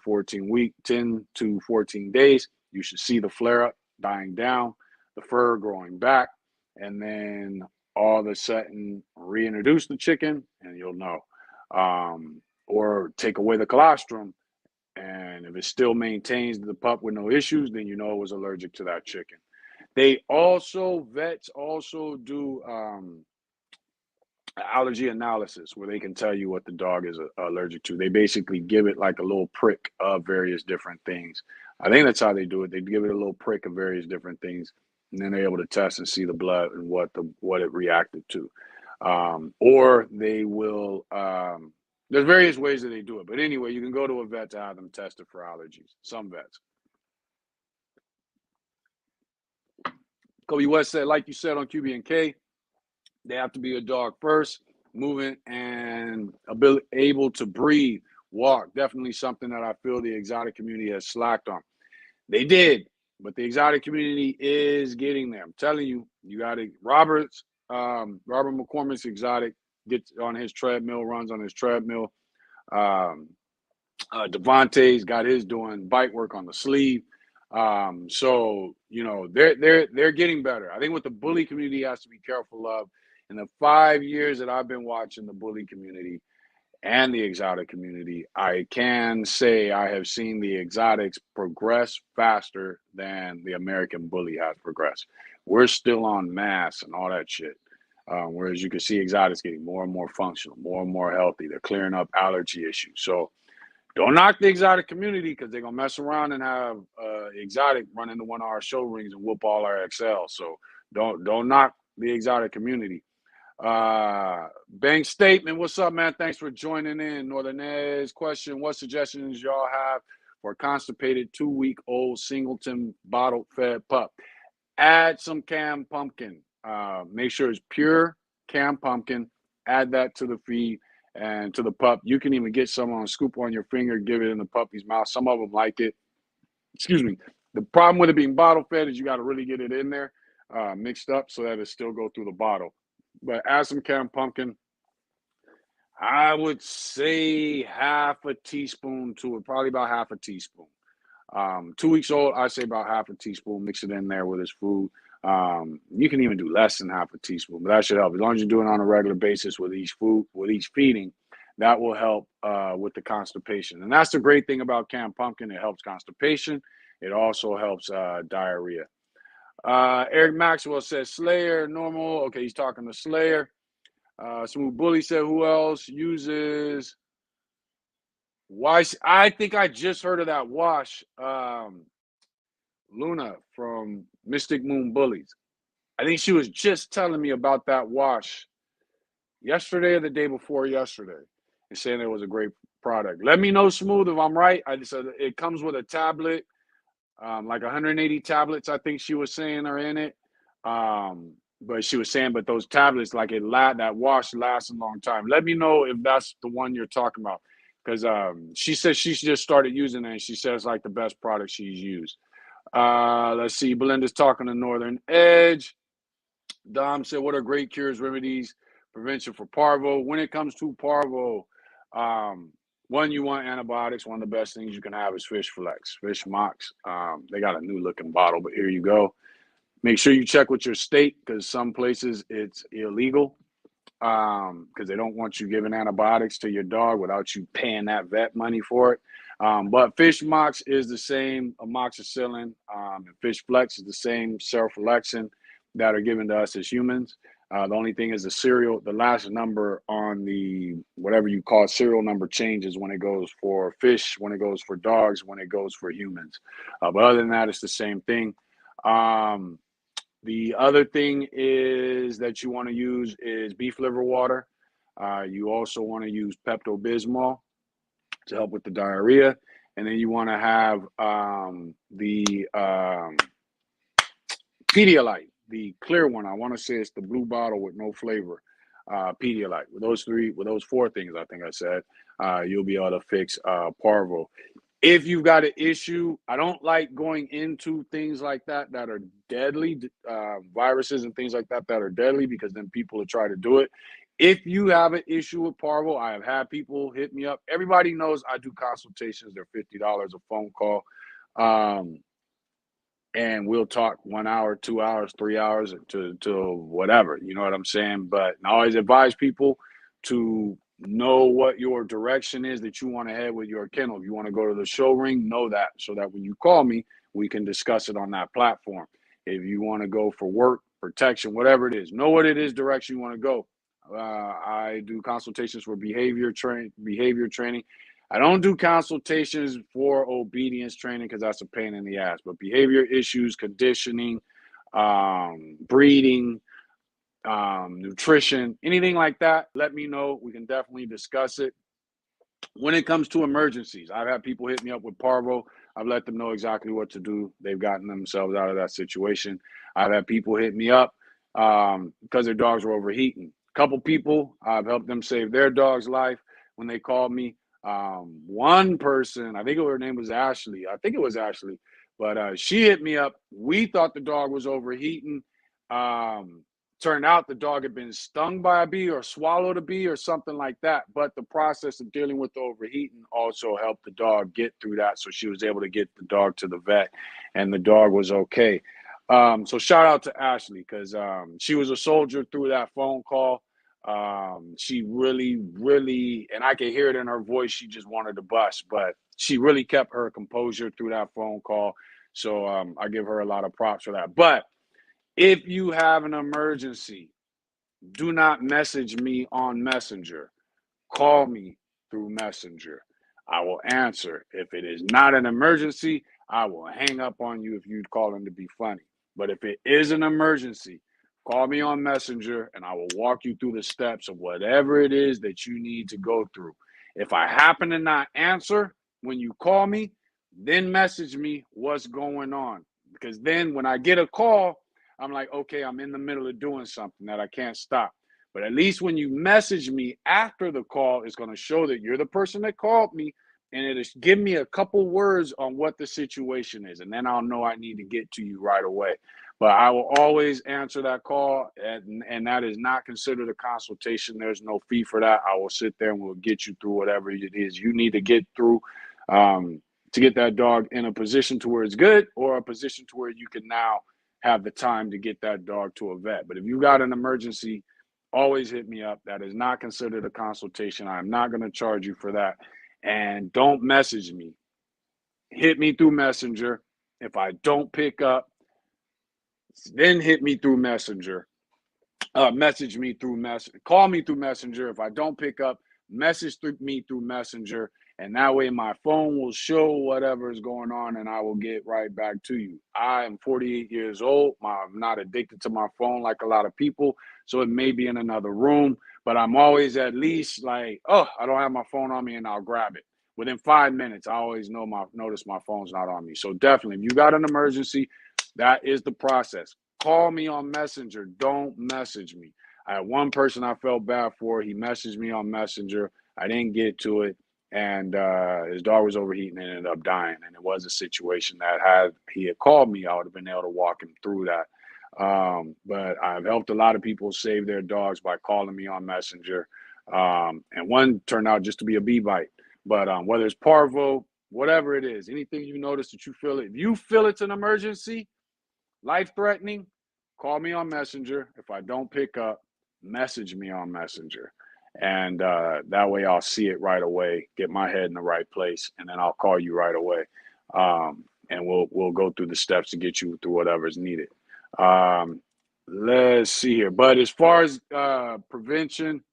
14 days. You should see the flare-up dying down, the fur growing back, and then all of a sudden reintroduce the chicken, and you'll know. Or take away the colostrum, and if it still maintains the pup with no issues, then you know it was allergic to that chicken. Vets also do allergy analysis, where they can tell you what the dog is allergic to. They basically give it like a little prick of various different things. I think that's how they do it. They give it a little prick of various different things, and then they're able to test and see the blood and what it reacted to. Or they will, there's various ways that they do it. But anyway, you can go to a vet to have them tested for allergies. Some vets. Kobe West said, like you said on QB&K, they have to be a dog first, moving and able to breathe, walk. Definitely something that I feel the exotic community has slacked on. They did, but the exotic community is getting there. I'm telling you, you got to, Robert McCormick's exotic, gets on his treadmill, runs on his treadmill. Devontae's got his doing bite work on the sleeve. So, they're getting better. I think what the bully community has to be careful of, in the 5 years that I've been watching the bully community and the exotic community, I can say I have seen the exotics progress faster than the American bully has progressed. We're still on mass and all that shit. Whereas you can see exotics getting more and more functional, more and more healthy. They're clearing up allergy issues. So don't knock the exotic community, because they're going to mess around and have exotic run into one of our show rings and whoop all our XL. So don't knock the exotic community. Bank Statement, what's up, man? Thanks for joining in. Northern Ed's question, what suggestions y'all have for a constipated 2-week-old singleton bottle-fed pup? Add some canned pumpkin. Make sure it's pure canned pumpkin. Add that to the feed and to the pup. You can even get some on a scoop on your finger, give it in the puppy's mouth. Some of them like it. Excuse me. The problem with it being bottle fed is you got to really get it in there, mixed up so that it still go through the bottle. But add some canned pumpkin. I would say half a teaspoon to it, probably about half a teaspoon. 2 weeks old, I say about half a teaspoon. Mix it in there with his food. You can even do less than half a teaspoon, but that should help. As long as you're doing it on a regular basis with each food, with each feeding, that will help with the constipation. And that's the great thing about canned pumpkin. It helps constipation. It also helps diarrhea. Eric Maxwell says Slayer, normal. Okay, he's talking to Slayer. Smooth Bully said, who else uses wash? I think I just heard of that wash. Luna from Mystic Moon Bullies. I think she was just telling me about that wash yesterday or the day before yesterday and saying it was a great product. Let me know, Smooth, if I'm right. I said it comes with a tablet, like 180 tablets, I think she was saying are in it. But she was saying, but those tablets, like that wash lasts a long time. Let me know if that's the one you're talking about. Because she says she's just started using it and she says like the best product she's used. Let's see. Belinda's talking to Northern Edge. Dom said, what are great cures, remedies, prevention for parvo? When it comes to parvo, one, you want antibiotics. One of the best things you can have is Fish Flex, Fish Mox. They got a new looking bottle, but here you go. Make sure you check with your state because some places it's illegal because they don't want you giving antibiotics to your dog without you paying that vet money for it. But Fish Mox is the same amoxicillin, and Fish Flex is the same seroflexin that are given to us as humans. The only thing is the last number on the whatever you call serial number changes when it goes for fish, when it goes for dogs, when it goes for humans. But other than that, it's the same thing. The other thing is that you want to use is beef liver water. You also want to use Pepto-Bismol to help with the diarrhea. And then you want to have the Pedialyte, the clear one. I want to say it's the blue bottle with no flavor. Pedialyte. With those four things, I think I said, you'll be able to fix parvo. If you've got an issue, I don't like going into things like that are deadly, viruses and things like that are deadly, because then people will try to do it. If you have an issue with parvo, I have had people hit me up. Everybody knows I do consultations. They're $50 a phone call. And we'll talk 1 hour, 2 hours, 3 hours to whatever. You know what I'm saying? But I always advise people to know what your direction is that you want to head with your kennel. If you want to go to the show ring, know that, so that when you call me, we can discuss it on that platform. If you want to go for work, protection, whatever it is, know what it is direction you want to go. I do consultations for behavior training. I don't do consultations for obedience training because that's a pain in the ass. But behavior issues, conditioning, breeding, nutrition, anything like that, let me know. We can definitely discuss it. When it comes to emergencies, I've had people hit me up with parvo. I've let them know exactly what to do. They've gotten themselves out of that situation. I've had people hit me up because their dogs were overheating. A couple people, I've helped them save their dog's life when they called me. One person, I think her name was Ashley. But she hit me up. We thought the dog was overheating. Turned out the dog had been stung by a bee or swallowed a bee or something like that. But the process of dealing with the overheating also helped the dog get through that. So she was able to get the dog to the vet and the dog was okay. So shout out to Ashley because she was a soldier through that phone call. She really, and I could hear it in her voice, she just wanted to bust, but she really kept her composure through that phone call. So I give her a lot of props for that. But if you have an emergency, do not message me on Messenger. Call me through Messenger. I will answer. If it is not an emergency, I will hang up on you if you're calling to be funny. But if it is an emergency, call me on Messenger and I will walk you through the steps of whatever it is that you need to go through. If I happen to not answer when you call me, then message me what's going on. Because then when I get a call, I'm like, okay, I'm in the middle of doing something that I can't stop. But at least when you message me after the call, it's going to show that you're the person that called me and it'll give me a couple words on what the situation is, and then I'll know I need to get to you right away. But I will always answer that call, and that is not considered a consultation. There's no fee for that. I will sit there and we'll get you through whatever it is you need to get through, to get that dog in a position to where it's good, or a position to where you can now have the time to get that dog to a vet. But if you got an emergency, always hit me up. That is not considered a consultation. I'm not going to charge you for that. And don't message me. Hit me through Messenger. If I don't pick up, then hit me through Messenger. Message me through call me through Messenger. If I don't pick up, message me through Messenger, and that way my phone will show whatever is going on, and I will get right back to you. I am 48 years old. I'm not addicted to my phone like a lot of people, so it may be in another room, but I'm always at least like, oh, I don't have my phone on me, and I'll grab it. Within 5 minutes, I always notice my phone's not on me. So definitely, if you got an emergency, that is the process. Call me on Messenger. Don't message me. I had one person I felt bad for. He messaged me on Messenger. I didn't get to it, and his dog was overheating and ended up dying. And it was a situation that had he had called me, I would have been able to walk him through that. But I've helped a lot of people save their dogs by calling me on Messenger. And one turned out just to be a bee bite. But whether it's parvo, whatever it is, anything you notice that you feel it, if you feel it's an emergency, life-threatening, call me on Messenger. If I don't pick up, message me on Messenger. And that way I'll see it right away, get my head in the right place, and then I'll call you right away. And we'll go through the steps to get you through whatever's needed. Let's see here. But as far as prevention,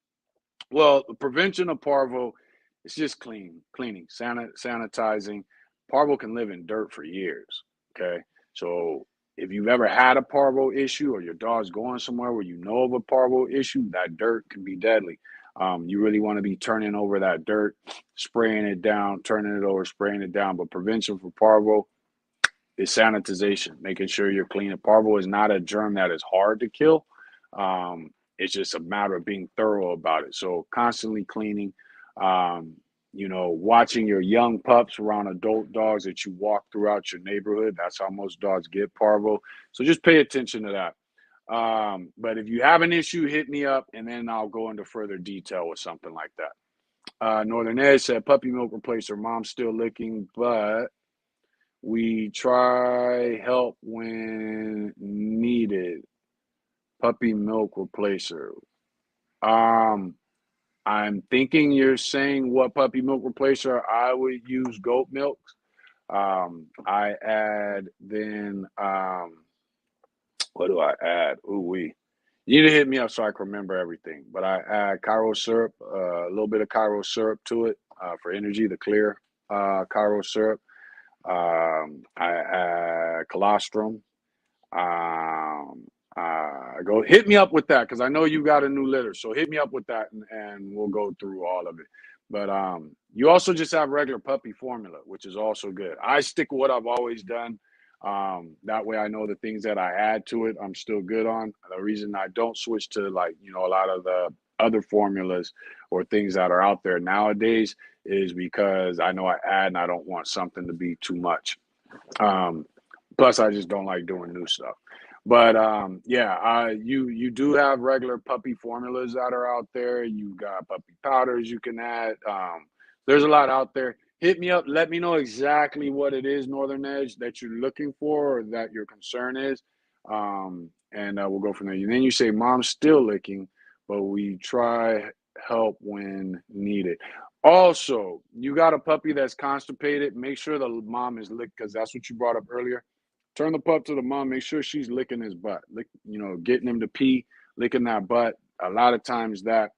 well, the prevention of parvo, it's just cleaning, sanitizing. Parvo can live in dirt for years. Okay, so if you've ever had a parvo issue, or your dog's going somewhere where you know of a parvo issue, that dirt can be deadly. You really want to be turning over that dirt, spraying it down, turning it over, spraying it down. But prevention for parvo is sanitization, making sure you're clean. Parvo is not a germ that is hard to kill. It's just a matter of being thorough about it. So constantly cleaning, watching your young pups around adult dogs that you walk throughout your neighborhood. That's how most dogs get parvo. So just pay attention to that. But if you have an issue, hit me up, and then I'll go into further detail with something like that. Northern Edge said, puppy milk replacer, mom's still licking, but we try help when needed. Puppy milk replacer. I'm thinking you're saying what puppy milk replacer I would use. Goat milk. I add then what do I add? You need to hit me up so I can remember everything. But I add Cairo syrup, a little bit of Cairo syrup to it for energy, the clear Cairo syrup. I add colostrum. Go hit me up with that, because I know you got a new litter. So hit me up with that, and we'll go through all of it. But you also just have regular puppy formula, which is also good. I stick with what I've always done. That way I know the things that I add to it, I'm still good on. The reason I don't switch to a lot of the other formulas or things that are out there nowadays is because I know I add and I don't want something to be too much. Plus, I just don't like doing new stuff. But you do have regular puppy formulas that are out there. You got puppy powders you can add. There's a lot out there. Hit me up. Let me know exactly what it is, Northern Edge, that you're looking for or that your concern is. And we'll go from there. And then you say, mom's still licking, but we try help when needed. Also, you got a puppy that's constipated. Make sure the mom is licked, because that's what you brought up earlier. Turn the pup to the mom. Make sure she's licking his butt. Getting him to pee, licking that butt. A lot of times that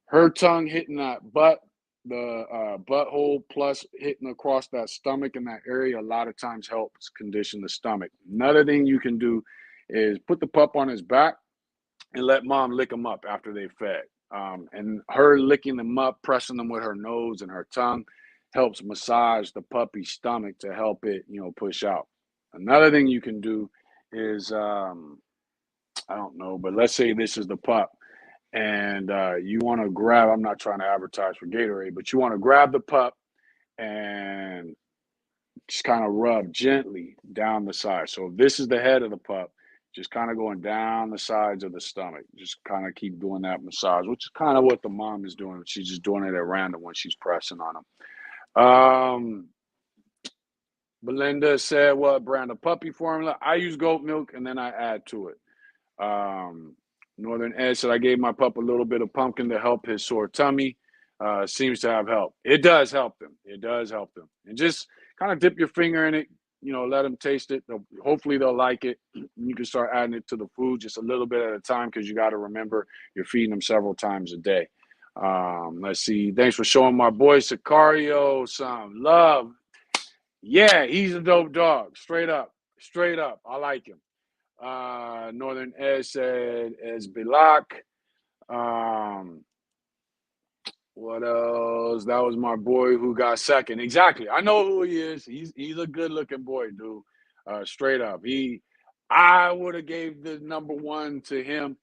her tongue hitting that butt, the butthole, plus hitting across that stomach in that area, a lot of times helps condition the stomach. Another thing you can do is put the pup on his back and let mom lick him up after they fed. And her licking them up, pressing them with her nose and her tongue, helps massage the puppy's stomach to help it, push out. Another thing you can do is, I don't know, but let's say this is the pup, and you want to grab, I'm not trying to advertise for Gatorade, but you want to grab the pup and just kind of rub gently down the side. So if this is the head of the pup, just kind of going down the sides of the stomach. Just kind of keep doing that massage, which is kind of what the mom is doing. She's just doing it at random when she's pressing on them. Belinda said, what brand of puppy formula? I use goat milk and then I add to it. Northern Ed said, I gave my pup a little bit of pumpkin to help his sore tummy. Seems to have helped. It does help them. It does help them. And just kind of dip your finger in it, let them taste it. Hopefully they'll like it. You can start adding it to the food just a little bit at a time because you got to remember you're feeding them several times a day. Let's see. Thanks for showing my boy Sicario some love. Yeah, he's a dope dog. Straight up. Straight up. I like him. Northern Ed said Bilak. What else? That was my boy who got second. Exactly. I know who he is. He's a good looking boy, dude. Straight up. I would have gave the number one to him.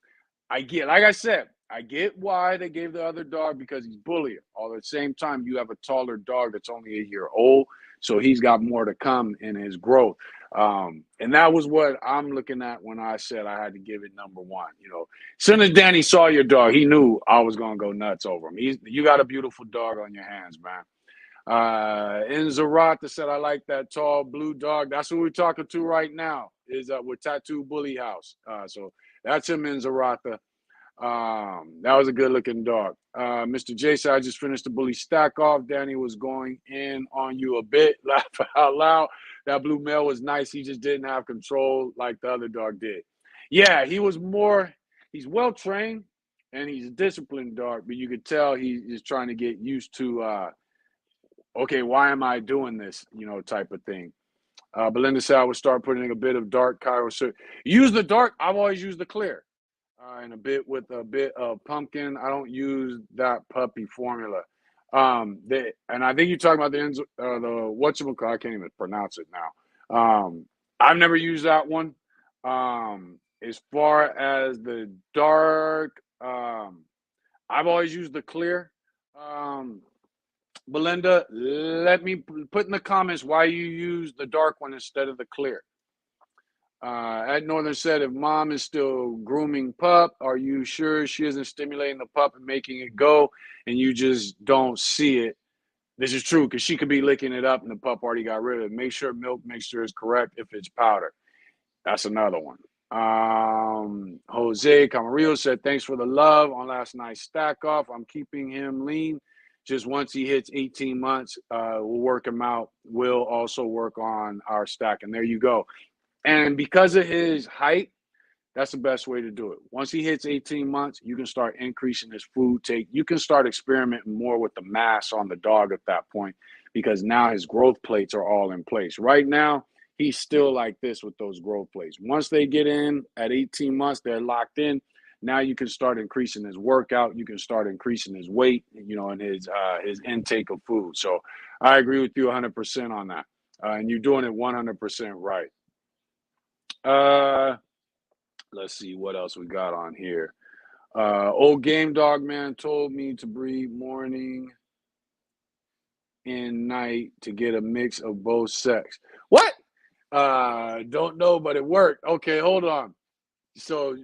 Like I said, I get why they gave the other dog because he's bullying. All at the same time, you have a taller dog that's only a year old, so he's got more to come in his growth. And that was what I'm looking at when I said I had to give it number one. As soon as Danny saw your dog, he knew I was gonna go nuts over him. You got a beautiful dog on your hands, man. Inzarata said, I like that tall blue dog. That's who we're talking to right now. Is with Tattoo Bully House. So that's him, Inzarata. That was a good looking dog. Mr. J said, I just finished the bully stack off. Danny was going in on you a bit. Laugh out loud. That blue male was nice. He just didn't have control like the other dog did. Yeah, he's well trained and he's a disciplined dog, but you could tell he's trying to get used to, okay, why am I doing this, type of thing. Belinda said I would start putting a bit of dark Cairo. So use the dark. I've always used the clear. And a bit of pumpkin. I don't use that puppy formula. And I think you're talking about the whatchamacallit. I can't even pronounce it now. I've never used that one. As far as the dark, I've always used the clear. Belinda, let me put in the comments why you use the dark one instead of the clear. At Northern said, if mom is still grooming pup, are you sure she isn't stimulating the pup and making it go and you just don't see it? This is true because she could be licking it up and the pup already got rid of it. Make sure milk mixture is correct if it's powder. That's another one. Jose Camarillo said, thanks for the love on last night's stack off. I'm keeping him lean. Just once he hits 18 months, we'll work him out. We'll also work on our stack. And there you go. And because of his height, that's the best way to do it. Once he hits 18 months, you can start increasing his food take. You can start experimenting more with the mass on the dog at that point because now his growth plates are all in place. Right now, he's still like this with those growth plates. Once they get in at 18 months, they're locked in. Now you can start increasing his workout. You can start increasing his weight, and his intake of food. So I agree with you 100% on that. And you're doing it 100% right. Let's see what else we got on here. Old Game Dog Man told me to breed morning and night to get a mix of both sex. What? Don't know, but it worked. Okay, hold on. So,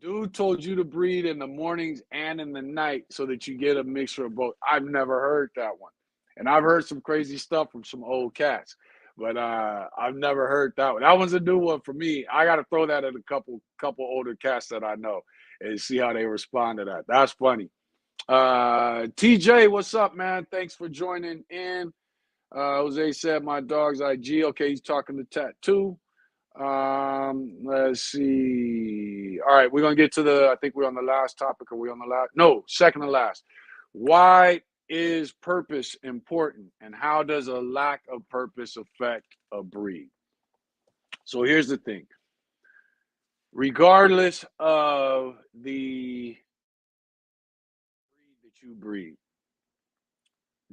dude told you to breed in the mornings and in the night so that you get a mixture of both. I've never heard that one, and I've heard some crazy stuff from some old cats. But I've never heard that one. That one's a new one for me. I got to throw that at a couple older cats that I know and see how they respond to that. That's funny. TJ, what's up, man? Thanks for joining in. Jose said my dog's IG. Okay, he's talking to Tattoo. Let's see. All right, we're going to get to I think we're on the last topic. Are we on the last? No, second to last. Why is purpose important and how does a lack of purpose affect a breed? So here's the thing. Regardless of the breed that you breed,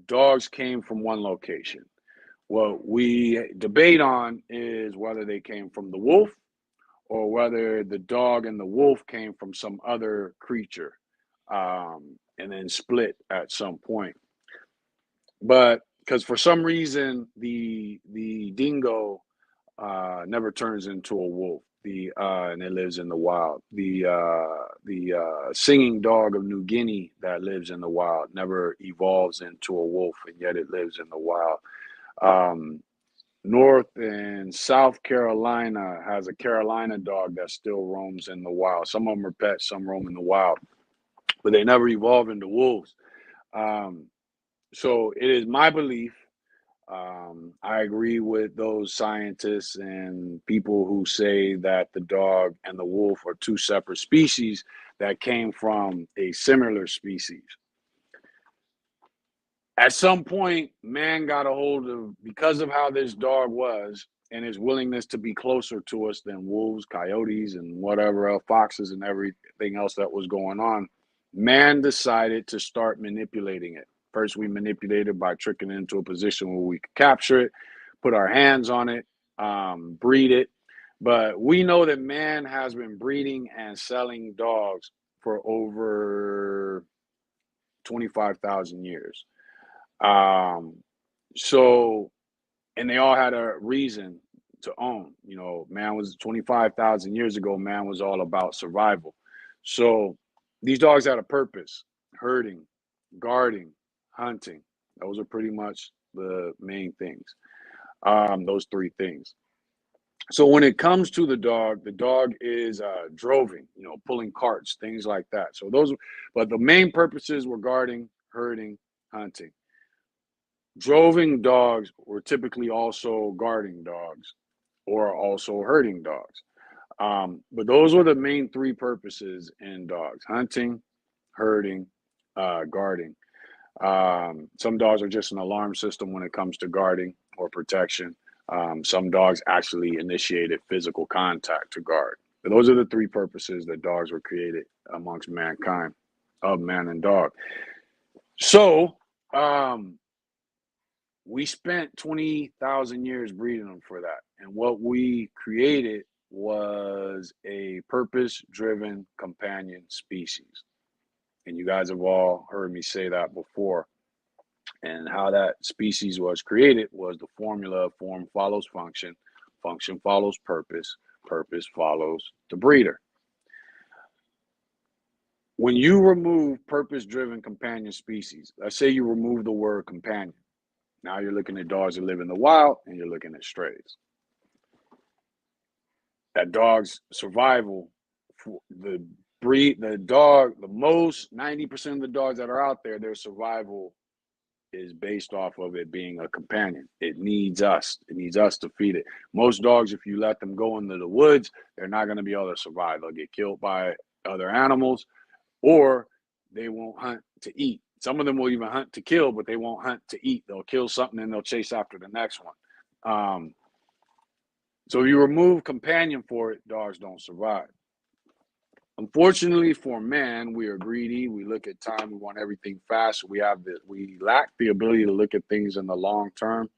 dogs came from one location. What we debate on is whether they came from the wolf or whether the dog and the wolf came from some other creature and then split at some point. But because for some reason the dingo never turns into a wolf. And it lives in the wild. The singing dog of New Guinea that lives in the wild never evolves into a wolf, and yet it lives in the wild. North and South Carolina has a Carolina dog that still roams in the wild. Some of them are pets, some roam in the wild, but they never evolve into wolves. So it is my belief. I agree with those scientists and people who say that the dog and the wolf are two separate species that came from a similar species. At some point, man got a hold of, because of how this dog was and his willingness to be closer to us than wolves, coyotes, and whatever else, foxes, and everything else that was going on, man decided to start manipulating it. First, we manipulated by tricking it into a position where we could capture it, put our hands on it, breed it. But we know that man has been breeding and selling dogs for over 25,000 years. So, and they all had a reason to own. You know, man was 25,000 years ago, man was all about survival. So these dogs had a purpose: herding, guarding, hunting. Those are pretty much the main things. Those three things. So when it comes to the dog is droving, you know, pulling carts, things like that. So those, but the main purposes were guarding, herding, hunting. Droving dogs were typically also guarding dogs or also herding dogs. But those were the main three purposes in dogs: hunting, herding, guarding. Some dogs are just an alarm system when it comes to guarding or protection. Some dogs actually initiated physical contact to guard. But those are the three purposes that dogs were created amongst mankind, of man and dog. So, we spent 20,000 years breeding them for that. And what we created was a purpose-driven companion species. And you guys have all heard me say that before. And how that species was created was the formula: form follows function, function follows purpose, purpose follows the breeder. When you remove purpose-driven companion species, let's say you remove the word companion. Now you're looking at dogs that live in the wild and you're looking at strays. That dog's survival, the dog, the most 90% of the dogs that are out there, their survival is based off of it being a companion. It needs us. It needs us to feed it. Most dogs, if you let them go into the woods, they're not going to be able to survive. They'll get killed by other animals, or they won't hunt to eat. Some of them will even hunt to kill, but they won't hunt to eat. They'll kill something and they'll chase after the next one. So if you remove companion for it, dogs don't survive. Unfortunately for man, we are greedy. We look at time. We want everything fast. We lack the ability to look at things in the long term.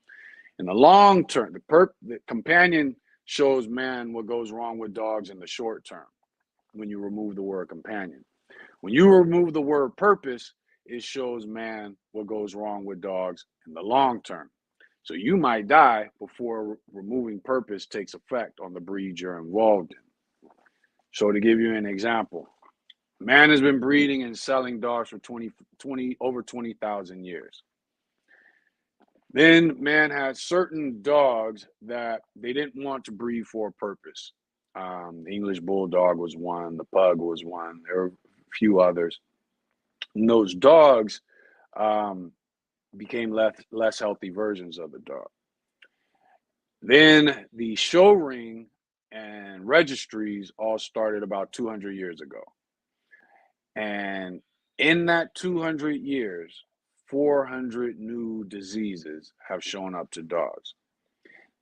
In the long term, the companion shows man what goes wrong with dogs in the short term when you remove the word companion. When you remove the word purpose, it shows man what goes wrong with dogs in the long term. So you might die before removing purpose takes effect on the breed you're involved in. So to give you an example, man has been breeding and selling dogs for over 20,000 years. Then man had certain dogs that they didn't want to breed for a purpose. The English Bulldog was one, the Pug was one, there were a few others. And those dogs became less healthy versions of the dog. Then the show ring and registries all started about 200 years ago. And in that 200 years, 400 new diseases have shown up to dogs.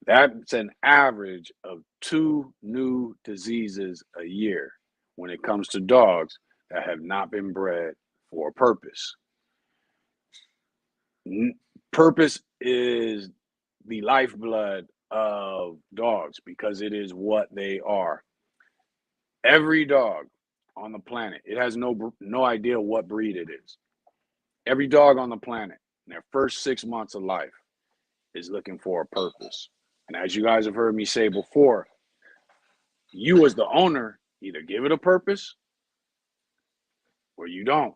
That's an average of 2 new diseases a year when it comes to dogs that have not been bred for a purpose. Purpose is the lifeblood of dogs because it is what they are. Every dog on the planet, it has no idea what breed it is. Every dog on the planet, in their first 6 months of life, is looking for a purpose. And as you guys have heard me say before, you as the owner either give it a purpose or you don't.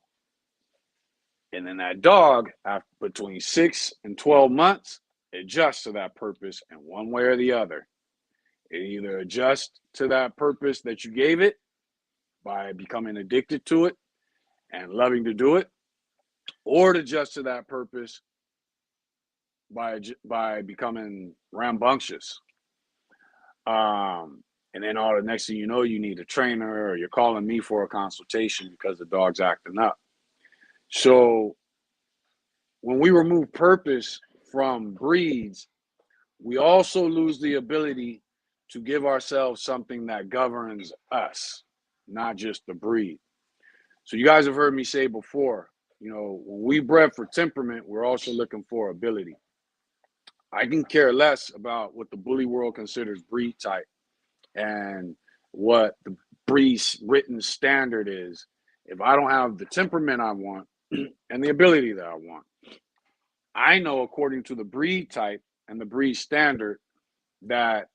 And then that dog, after between 6 and 12 months, adjusts to that purpose in one way or the other. It either adjusts to that purpose that you gave it by becoming addicted to it and loving to do it, or it adjusts to that purpose by becoming rambunctious. And then all the next thing you know, you need a trainer or you're calling me for a consultation because the dog's acting up. So when we remove purpose from breeds, we also lose the ability to give ourselves something that governs us, not just the breed. So you guys have heard me say before, when we bred for temperament, we're also looking for ability. I can care less about what the bully world considers breed type and what the breed's written standard is if I don't have the temperament I want and the ability that I want. I know according to the breed type and the breed standard that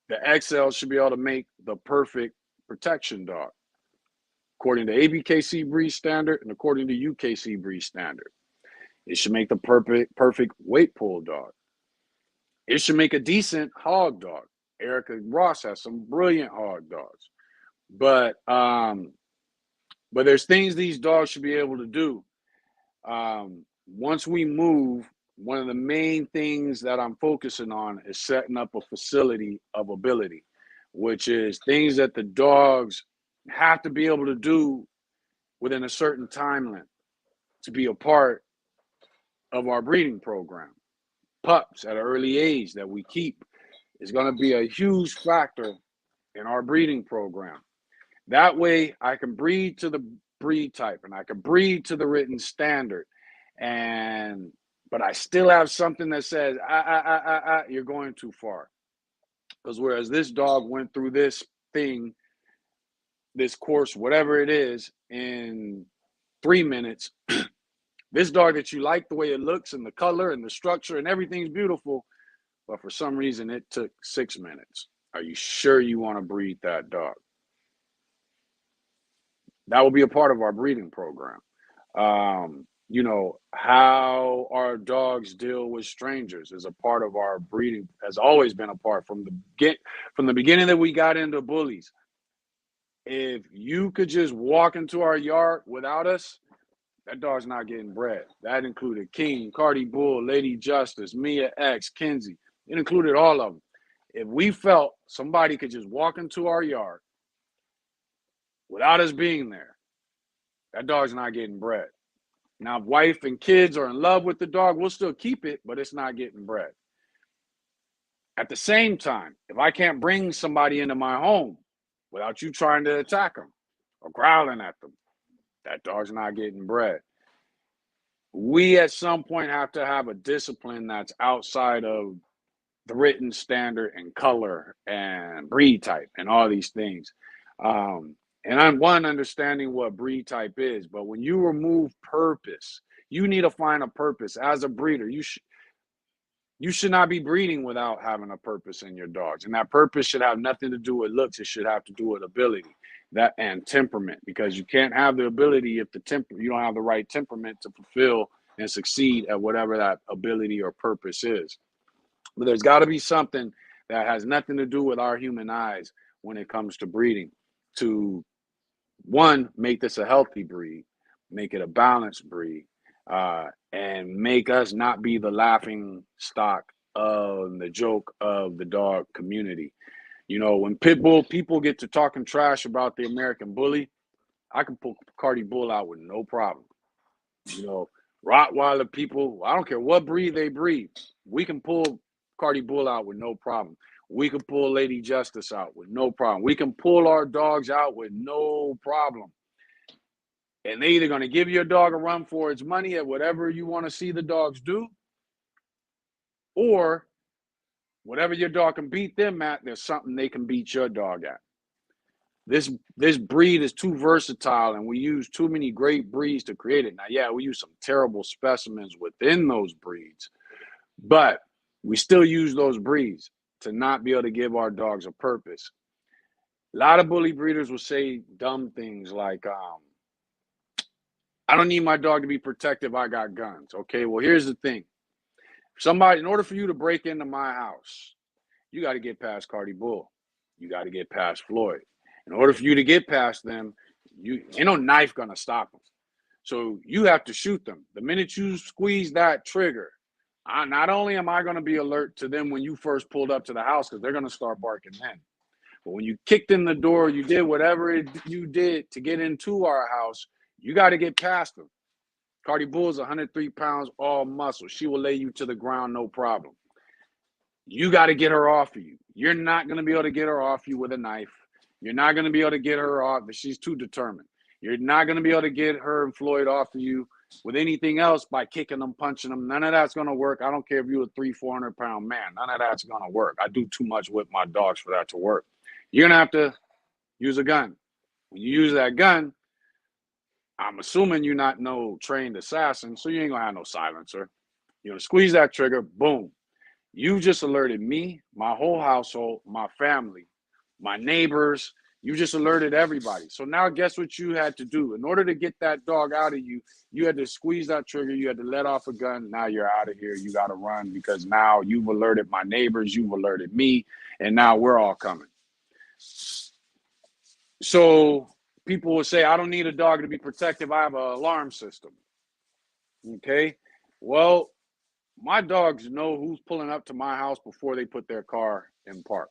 the XL should be able to make the perfect protection dog, according to ABKC breed standard and according to UKC breed standard. It should make the perfect weight pull dog. It should make a decent hog dog. Erica Ross has some brilliant hog dogs. But there's things these dogs should be able to do. Once we move, one of the main things that I'm focusing on is setting up a facility of ability, which is things that the dogs have to be able to do within a certain time length to be a part of our breeding program. Pups at an early age that we keep is going to be a huge factor in our breeding program. That way I can breed to the breed type and I can breed to the written standard. But I still have something that says, you're going too far. Because whereas this dog went through this thing, this course, whatever it is, in 3 minutes, this dog that you like the way it looks and the color and the structure and everything's beautiful, but for some reason it took 6 minutes. Are you sure you want to breed that dog? That will be a part of our breeding program. How our dogs deal with strangers is a part of our breeding, has always been a part from the beginning that we got into Bullies. If you could just walk into our yard without us, that dog's not getting bred. That included King, Cardi Bull, Lady Justice, Mia X, Kinsey. It included all of them. If we felt somebody could just walk into our yard without us being there, that dog's not getting bred. Now, if wife and kids are in love with the dog, we'll still keep it, but it's not getting bred. At the same time, if I can't bring somebody into my home without you trying to attack them or growling at them, that dog's not getting bred. We at some point have to have a discipline that's outside of the written standard and color and breed type and all these things. And I'm understanding what breed type is, but when you remove purpose, you need to find a purpose. As a breeder, you should not be breeding without having a purpose in your dogs. And that purpose should have nothing to do with looks. It should have to do with ability and temperament, because you can't have the ability if you don't have the right temperament to fulfill and succeed at whatever that ability or purpose is. But there's got to be something that has nothing to do with our human eyes when it comes to breeding to, one, make this a healthy breed, make it a balanced breed, and make us not be the laughing stock of the joke of the dog community. When pit bull people get to talking trash about the American Bully, I can pull Cardi Bull out with no problem. Rottweiler people, I don't care what breed they breed, we can pull Cardi Bull out with no problem. We can pull Lady Justice out with no problem. We can pull our dogs out with no problem. And they're either going to give your dog a run for its money at whatever you want to see the dogs do, or whatever your dog can beat them at, there's something they can beat your dog at. This breed is too versatile, and we use too many great breeds to create it. Now, yeah, we use some terrible specimens within those breeds, But we still use those breeds to not be able to give our dogs a purpose. A lot of bully breeders will say dumb things like, I don't need my dog to be protective. I got guns. Okay, well, here's the thing. In order for you to break into my house, you got to get past Cardi Bull. You got to get past Floyd. In order for you to get past them, ain't no knife gonna stop them. So you have to shoot them. The minute you squeeze that trigger, not only am I gonna be alert to them when you first pulled up to the house, because they're gonna start barking then. But when you kicked in the door, you did whatever you did to get into our house, you got to get past them. Cardi Bull is 103 pounds, all muscle. She will lay you to the ground, no problem. You got to get her off of you. You're not going to be able to get her off you with a knife. You're not going to be able to get her off, but she's too determined. You're not going to be able to get her and Floyd off of you with anything else by kicking them, punching them. None of that's going to work. I don't care if you're a 300-400-pound man. None of that's going to work. I do too much with my dogs for that to work. You're going to have to use a gun. When you use that gun, I'm assuming you're not no trained assassin, so you ain't going to have no silencer. You're going to squeeze that trigger, boom. You just alerted me, my whole household, my family, my neighbors. You just alerted everybody. So now guess what you had to do? In order to get that dog out of you, you had to squeeze that trigger. You had to let off a gun. Now you're out of here. You got to run because now you've alerted my neighbors. You've alerted me. And now we're all coming. So people will say, I don't need a dog to be protective. I have an alarm system. Okay. Well, my dogs know who's pulling up to my house before they put their car in park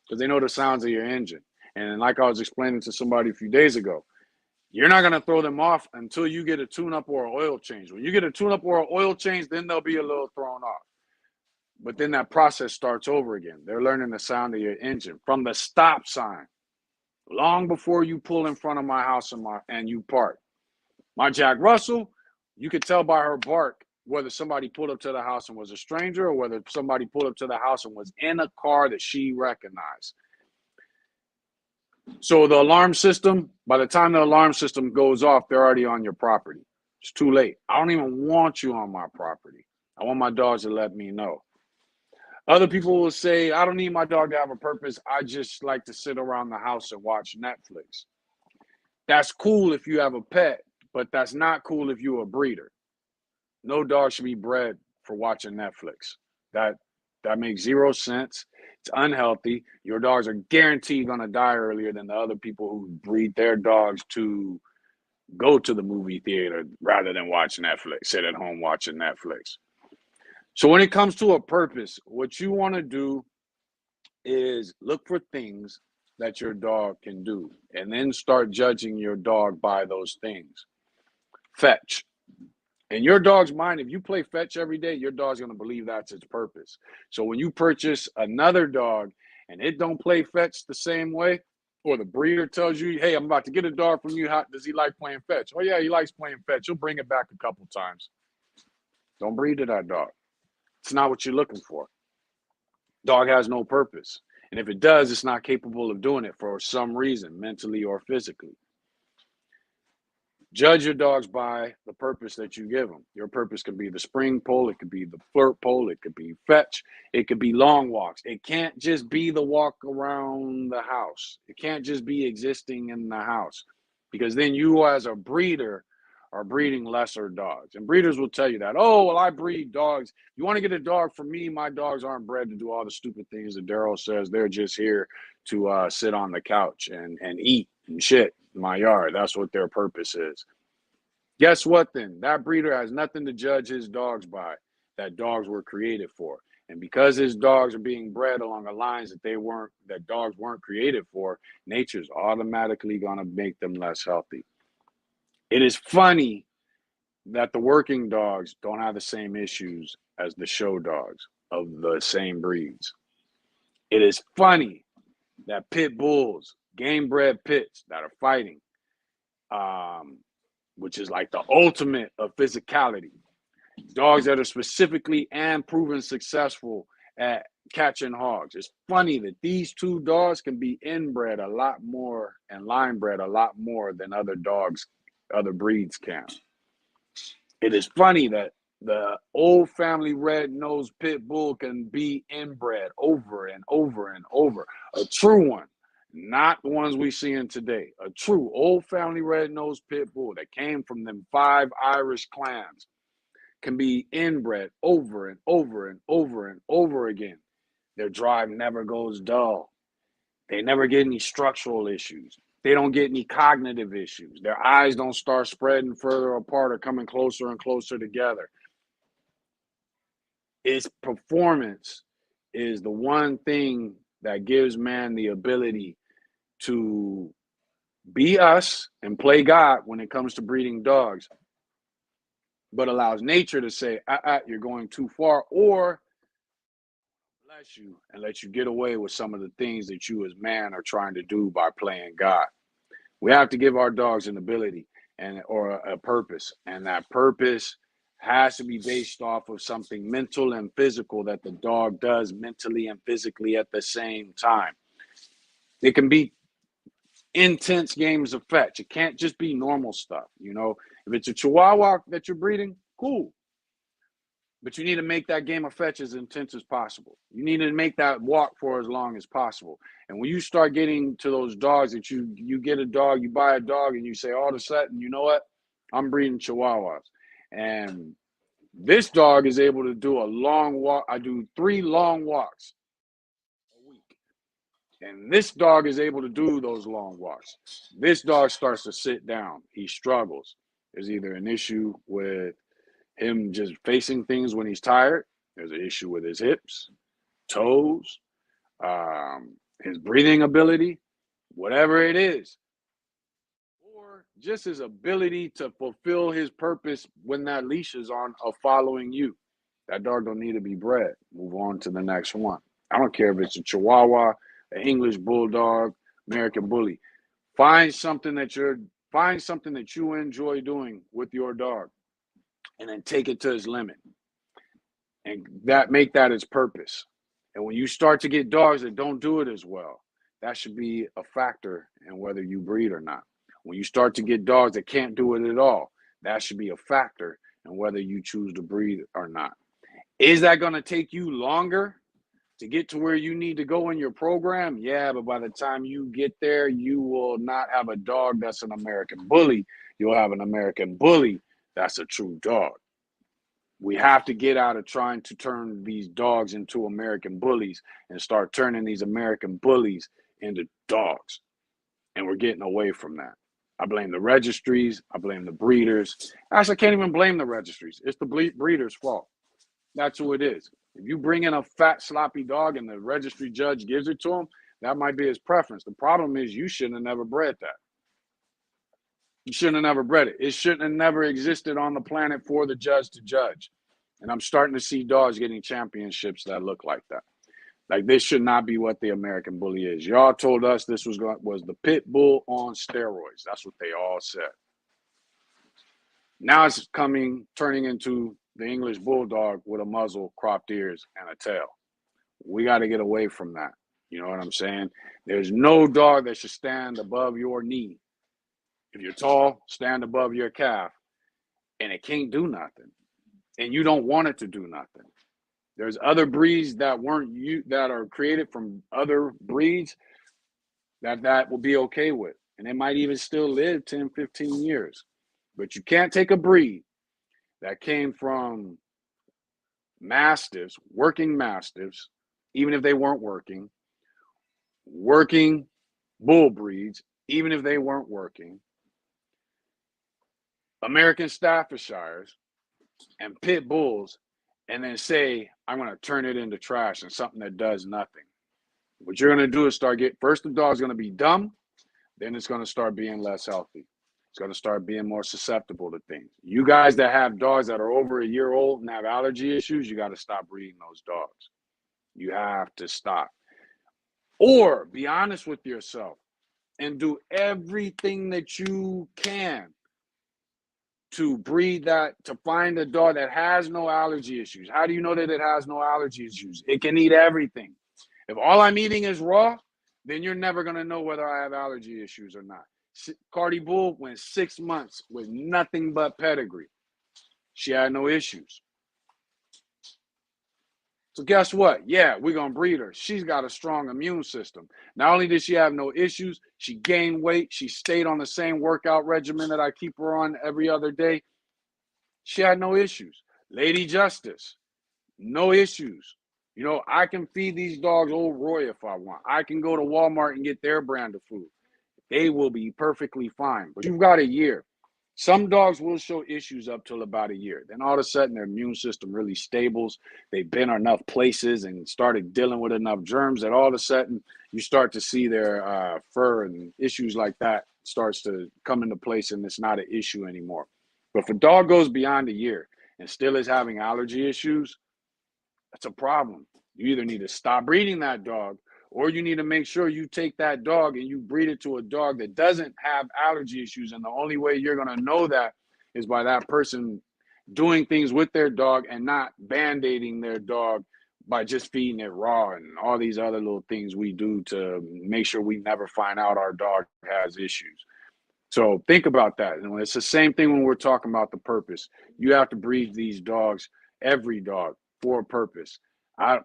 because they know the sounds of your engine. And like I was explaining to somebody a few days ago, you're not going to throw them off until you get a tune-up or an oil change. When you get a tune-up or an oil change, then they'll be a little thrown off. But then that process starts over again. They're learning the sound of your engine from the stop sign long before you pull in front of my house and you park. My Jack Russell, you could tell by her bark whether somebody pulled up to the house and was a stranger or whether somebody pulled up to the house and was in a car that she recognized. So the alarm system, by the time the alarm system goes off, they're already on your property. It's too late. I don't even want you on my property. I want my dogs to let me know. Other people will say, I don't need my dog to have a purpose. I just like to sit around the house and watch Netflix. That's cool if you have a pet, but that's not cool if you're a breeder. No dog should be bred for watching Netflix. That makes zero sense. It's unhealthy. Your dogs are guaranteed going to die earlier than the other people who breed their dogs to go to the movie theater rather than watch Netflix, sit at home watching Netflix. So when it comes to a purpose, what you want to do is look for things that your dog can do and then start judging your dog by those things. Fetch. In your dog's mind, if you play fetch every day, your dog's going to believe that's its purpose. So when you purchase another dog and it don't play fetch the same way, or the breeder tells you, hey, I'm about to get a dog from you. How does he like playing fetch? Oh, yeah, he likes playing fetch. He'll bring it back a couple times. Don't breed to that dog. It's not what you're looking for. Dog has no purpose. And if it does, it's not capable of doing it for some reason, mentally or physically. Judge your dogs by the purpose that you give them. Your purpose could be the spring pole. It could be the flirt pole. It could be fetch. It could be long walks. It can't just be the walk around the house. It can't just be existing in the house, because then you as a breeder are breeding lesser dogs. And breeders will tell you that, oh, well, I breed dogs. You want to get a dog from me? My dogs aren't bred to do all the stupid things that Daryl says. They're just here to sit on the couch and eat and shit in my yard. That's what their purpose is. Guess what then? That breeder has nothing to judge his dogs by. That dogs were created for. And because his dogs are being bred along the lines that dogs weren't created for, nature's automatically going to make them less healthy. It is funny that the working dogs don't have the same issues as the show dogs of the same breeds. It is funny that pit bulls, game bred pits that are fighting, which is like the ultimate of physicality, dogs that are specifically and proven successful at catching hogs. It's funny that these two dogs can be inbred a lot more and line bred a lot more than other dogs, other breeds can. It is funny that The old family red-nosed pit bull can be inbred over and over and over. A true one, not the ones we see in today. A true old family red-nosed pit bull that came from them 5 Irish clans can be inbred over and over and over and over again. Their drive never goes dull. They never get any structural issues. They don't get any cognitive issues. Their eyes don't start spreading further apart or coming closer and closer together. Its performance is the one thing that gives man the ability to be us and play God when it comes to breeding dogs, but allows nature to say, you're going too far, or bless you and let you get away with some of the things that you as man are trying to do by playing God. We have to give our dogs an ability or a purpose, and that purpose has to be based off of something mental and physical that the dog does mentally and physically at the same time. It can be intense games of fetch. It can't just be normal stuff. If it's a Chihuahua that you're breeding, cool. But you need to make that game of fetch as intense as possible. You need to make that walk for as long as possible. And when you start getting to those dogs that you get a dog, you buy a dog and you say all of a sudden, you know what? I'm breeding Chihuahuas. And this dog is able to do a long walk. I do 3 long walks a week. And this dog is able to do those long walks. This dog starts to sit down. He struggles. There's either an issue with him just facing things when he's tired. There's an issue with his hips, toes, his breathing ability, whatever it is. Or just his ability to fulfill his purpose when that leash is on of following you. That dog don't need to be bred. Move on to the next one. I don't care if it's a Chihuahua, an English Bulldog, American Bully. Find something that you enjoy doing with your dog, and then take it to its limit, and make that its purpose. And when you start to get dogs that don't do it as well, that should be a factor in whether you breed or not. When you start to get dogs that can't do it at all, that should be a factor in whether you choose to breed or not. Is that going to take you longer to get to where you need to go in your program? Yeah, but by the time you get there, you will not have a dog that's an American Bully. You'll have an American Bully that's a true dog. We have to get out of trying to turn these dogs into American Bullies and start turning these American Bullies into dogs. And we're getting away from that. I blame the registries. I blame the breeders. Actually, I can't even blame the registries. It's the breeders' fault. That's who it is. If you bring in a fat, sloppy dog and the registry judge gives it to him, that might be his preference. The problem is you shouldn't have never bred that. You shouldn't have never bred it. It shouldn't have never existed on the planet for the judge to judge. And I'm starting to see dogs getting championships that look like that. Like, this should not be what the American Bully is. Y'all told us this was the pit bull on steroids. That's what they all said. Now it's turning into the English Bulldog with a muzzle, cropped ears, and a tail. We got to get away from that. You know what I'm saying? There's no dog that should stand above your knee. If you're tall, stand above your calf, and it can't do nothing. And you don't want it to do nothing. There's other breeds that are created from other breeds that will be okay with. And they might even still live 10, 15 years. But you can't take a breed that came from mastiffs, working mastiffs, even if they weren't working bull breeds, even if they weren't working, American Staffordshires, and pit bulls, and then say, I'm going to turn it into trash and something that does nothing. What you're going to do is first the dog's going to be dumb, then it's going to start being less healthy. It's going to start being more susceptible to things. You guys that have dogs that are over a year old and have allergy issues, you got to stop breeding those dogs. You have to stop. Or be honest with yourself and do everything that you can to breed to find a dog that has no allergy issues. How do you know that it has no allergy issues? It can eat everything. If all I'm eating is raw, then you're never going to know whether I have allergy issues or not. Cardi Bull went 6 months with nothing but pedigree. She had no issues. So guess what? Yeah, we're going to breed her. She's got a strong immune system. Not only did she have no issues, she gained weight. She stayed on the same workout regimen that I keep her on every other day. She had no issues. Lady Justice, no issues. You know, I can feed these dogs Old Roy if I want. I can go to Walmart and get their brand of food. They will be perfectly fine. But you've got a year. Some dogs will show issues up till about a year. Then all of a sudden their immune system really stables. They've been enough places and started dealing with enough germs that all of a sudden you start to see their fur and issues like that starts to come into place, and it's not an issue anymore. But if a dog goes beyond a year and still is having allergy issues, that's a problem. You either need to stop breeding that dog, or you need to make sure you take that dog and you breed it to a dog that doesn't have allergy issues. And the only way you're going to know that is by that person doing things with their dog and not band-aiding their dog by just feeding it raw and all these other little things we do to make sure we never find out our dog has issues. So think about that. And it's the same thing when we're talking about the purpose. You have to breed these dogs, every dog, for a purpose.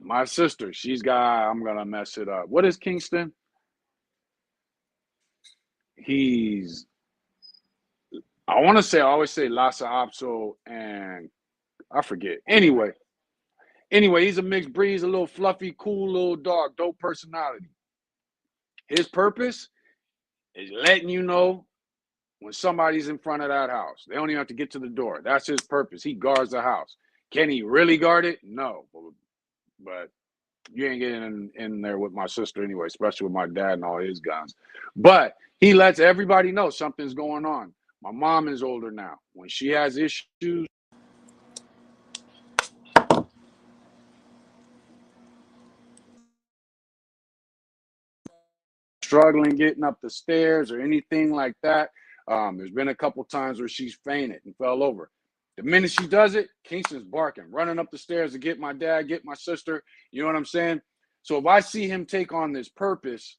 My sister, I'm gonna mess it up. What is Kingston? He's I always say Lhasa Apso, and I forget. Anyway, he's a mixed breed. He's a little fluffy, cool little dog, dope personality. His purpose is letting you know when somebody's in front of that house. They don't even have to get to the door. That's his purpose. He guards the house. Can he really guard it? No. But you ain't getting in there with my sister anyway, especially with my dad and all his guns. But he lets everybody know something's going on. My mom is older now. When she has issues, struggling getting up the stairs or anything like that, there's been a couple times where she's fainted and fell over. The minute she does it, Kingston's barking, running up the stairs to get my dad, get my sister. You know what I'm saying? So if I see him take on this purpose,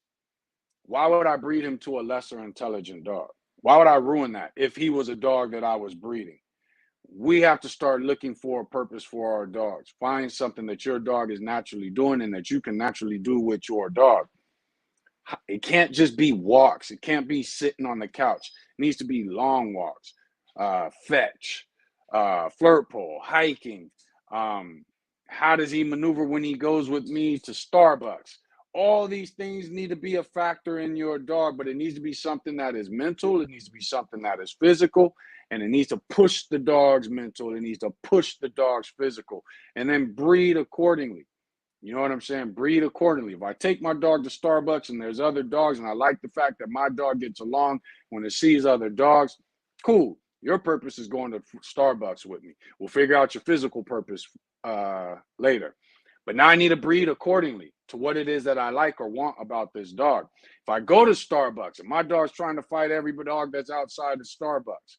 why would I breed him to a lesser intelligent dog? Why would I ruin that if he was a dog that I was breeding? We have to start looking for a purpose for our dogs. Find something that your dog is naturally doing and that you can naturally do with your dog. It can't just be walks. It can't be sitting on the couch. It needs to be long walks, fetch, flirt pole, hiking. How does he maneuver when he goes with me to Starbucks? All these things need to be a factor in your dog, but it needs to be something that is mental. It needs to be something that is physical, and it needs to push the dog's mental. It needs to push the dog's physical, and then breed accordingly. You know what I'm saying? Breed accordingly. If I take my dog to Starbucks and there's other dogs and I like the fact that my dog gets along when it sees other dogs, cool. Your purpose is going to Starbucks with me. We'll figure out your physical purpose later. But now I need to breed accordingly to what it is that I like or want about this dog. If I go to Starbucks and my dog's trying to fight every dog that's outside of Starbucks,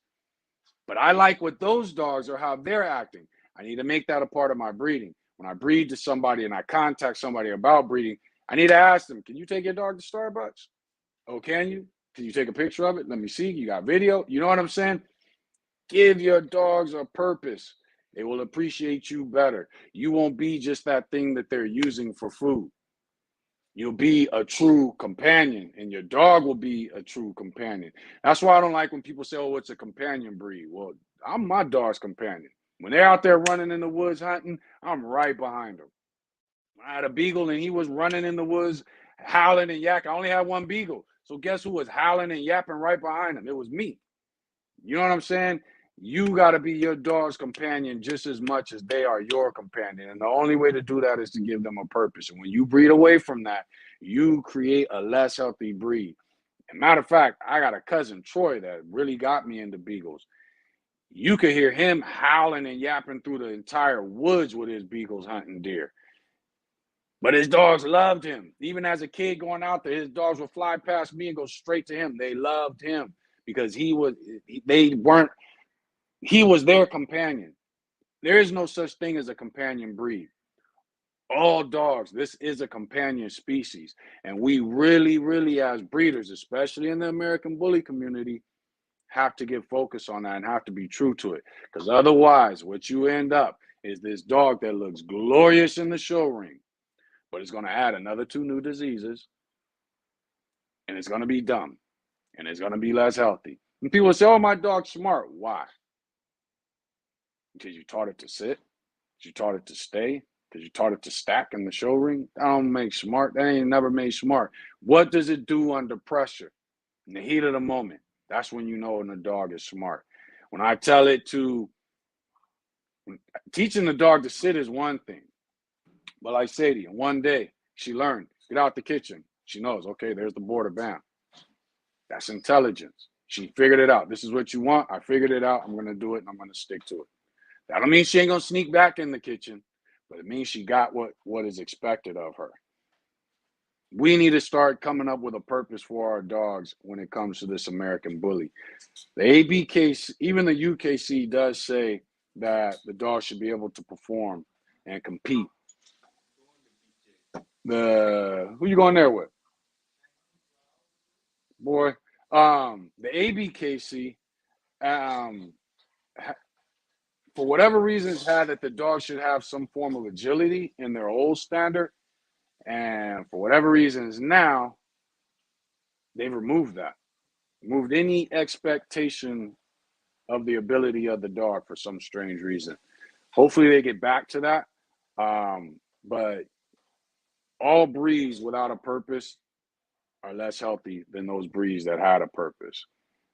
but I like what those dogs are, how they're acting, I need to make that a part of my breeding. When I breed to somebody and I contact somebody about breeding, I need to ask them, can you take your dog to Starbucks? Oh, can you? Can you take a picture of it? Let me see. You got video? You know what I'm saying? Give your dogs a purpose. They will appreciate you better. You won't be just that thing that they're using for food. You'll be a true companion, and your dog will be a true companion. That's why I don't like when people say, oh, it's a companion breed. Well, I'm my dog's companion. When they're out there running in the woods hunting, I'm right behind them. I had a beagle and he was running in the woods, howling and yakking. I only had one beagle. So guess who was howling and yapping right behind him? It was me. You know what I'm saying? You got to be your dog's companion just as much as they are your companion. And the only way to do that is to give them a purpose. And when you breed away from that, you create a less healthy breed. And matter of fact, I got a cousin, Troy, that really got me into beagles. You could hear him howling and yapping through the entire woods with his beagles hunting deer. But his dogs loved him. Even as a kid going out there, his dogs would fly past me and go straight to him. They loved him because he was their companion. There is no such thing as a companion breed. All dogs, this is a companion species. And we really, really, as breeders, especially in the American bully community, have to get focused on that and have to be true to it. Because otherwise, what you end up is this dog that looks glorious in the show ring, but it's going to add another 2 new diseases, and it's going to be dumb, and it's going to be less healthy. And people say, oh, my dog's smart. Why? Because you taught it to sit, because you taught it to stay, because you taught it to stack in the show ring. That don't make smart. That ain't never made smart. What does it do under pressure? In the heat of the moment, that's when you know when a dog is smart. When I tell it to, teaching the dog to sit is one thing. But like Sadie, one day she learned, get out the kitchen. She knows, okay, there's the border, bam. That's intelligence. She figured it out. This is what you want. I figured it out. I'm going to do it, and I'm going to stick to it. That don't mean she ain't going to sneak back in the kitchen, but it means she got what is expected of her. We need to start coming up with a purpose for our dogs when it comes to this American bully. The ABK, even the UKC does say that the dog should be able to perform and compete. Who you going there with? Boy, the ABKC, for whatever reasons, had that the dog should have some form of agility in their old standard. And for whatever reasons now, they've removed that. Removed any expectation of the ability of the dog for some strange reason. Hopefully they get back to that. But all breeds without a purpose are less healthy than those breeds that had a purpose.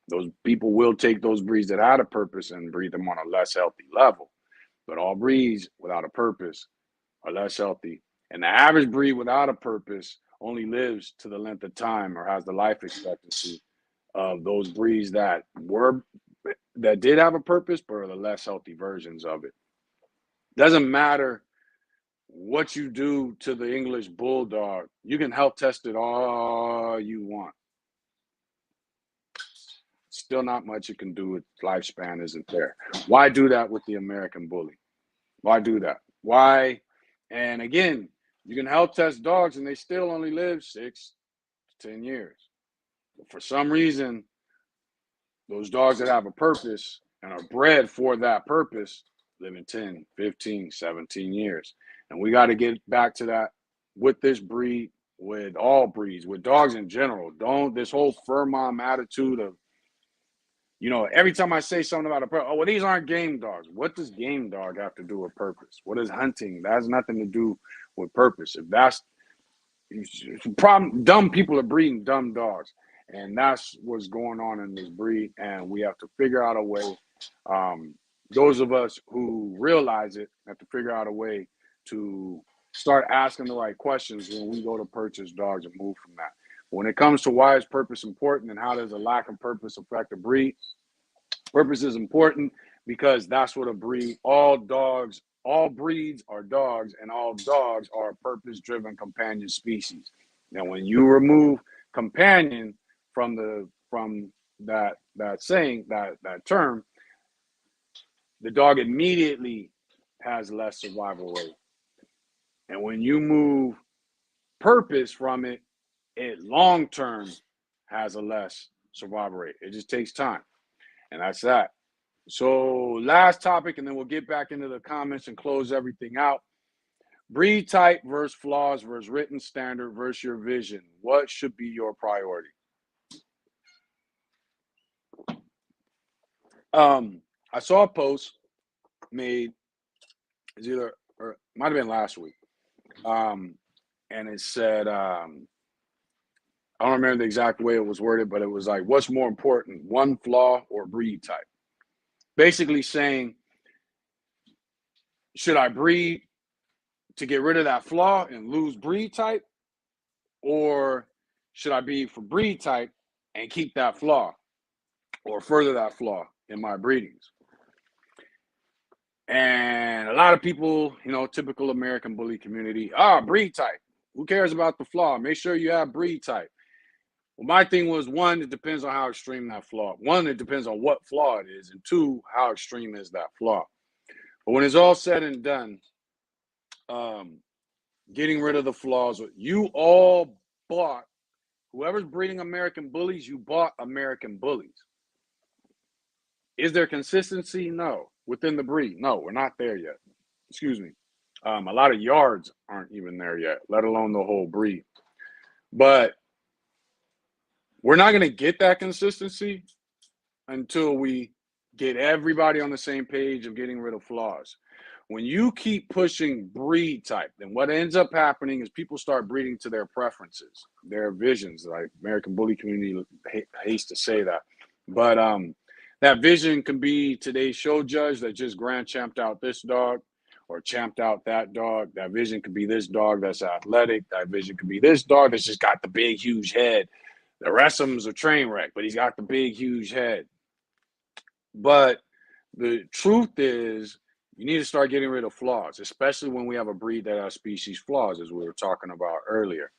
Those people will take those breeds that had a purpose and breed them on a less healthy level. But all breeds without a purpose are less healthy. And the average breed without a purpose only lives to the length of time or has the life expectancy of those breeds that did have a purpose, but are the less healthy versions of it. Doesn't matter what you do to the English bulldog. You can health test it all you want. Still not much you can do. Its lifespan isn't there. Why do that with the American bully? Why do that? Why? And again, you can health test dogs and they still only live 6 to 10 years. But for some reason, those dogs that have a purpose and are bred for that purpose live in 10, 15, 17 years. And we got to get back to that with this breed, with all breeds, with dogs in general. Don't this whole fur mom attitude of, every time I say something about a purpose, oh, well, these aren't game dogs. What does game dog have to do with purpose? What is hunting? That has nothing to do with purpose. If that's problem, dumb people are breeding dumb dogs. And that's what's going on in this breed. And we have to figure out a way. Those of us who realize it have to figure out a way to start asking the right questions when we go to purchase dogs and move from that. When it comes to why is purpose important and how does a lack of purpose affect a breed, purpose is important because that's what a breed, all breeds are dogs, and all dogs are purpose-driven companion species. Now, when you remove companion from that saying, that term, the dog immediately has less survival rate. And when you move purpose from it, it long term has a less survival rate. It just takes time. And that's that. So last topic, and then we'll get back into the comments and close everything out. Breed type versus flaws versus written standard versus your vision. What should be your priority? I saw a post made, or it might have been last week. And it said, I don't remember the exact way it was worded, but it was like, what's more important, one flaw or breed type? Basically saying, should I breed to get rid of that flaw and lose breed type? Or should I be for breed type and keep that flaw or further that flaw in my breedings? And a lot of people, typical American bully community, breed type. Who cares about the flaw? Make sure you have breed type. Well, my thing was, one, it depends on how extreme that flaw. One, it depends on what flaw it is. And two, how extreme is that flaw? But when it's all said and done, getting rid of the flaws, you all bought, whoever's breeding American bullies, you bought American bullies. Is there consistency? No. Within the breed? No, we're not there yet. Excuse me. A lot of yards aren't even there yet, let alone the whole breed. But we're not going to get that consistency until we get everybody on the same page of getting rid of flaws. When you keep pushing breed type, then what ends up happening is people start breeding to their preferences, their visions. Like American bully community hates to say that, but that vision can be today's show judge that just grand champed out this dog or champed out that dog. That vision could be this dog that's athletic. That vision could be this dog that's just got the big, huge head. The rest of them's a train wreck, but he's got the big, huge head. But the truth is, you need to start getting rid of flaws, especially when we have a breed that has species flaws, as we were talking about earlier.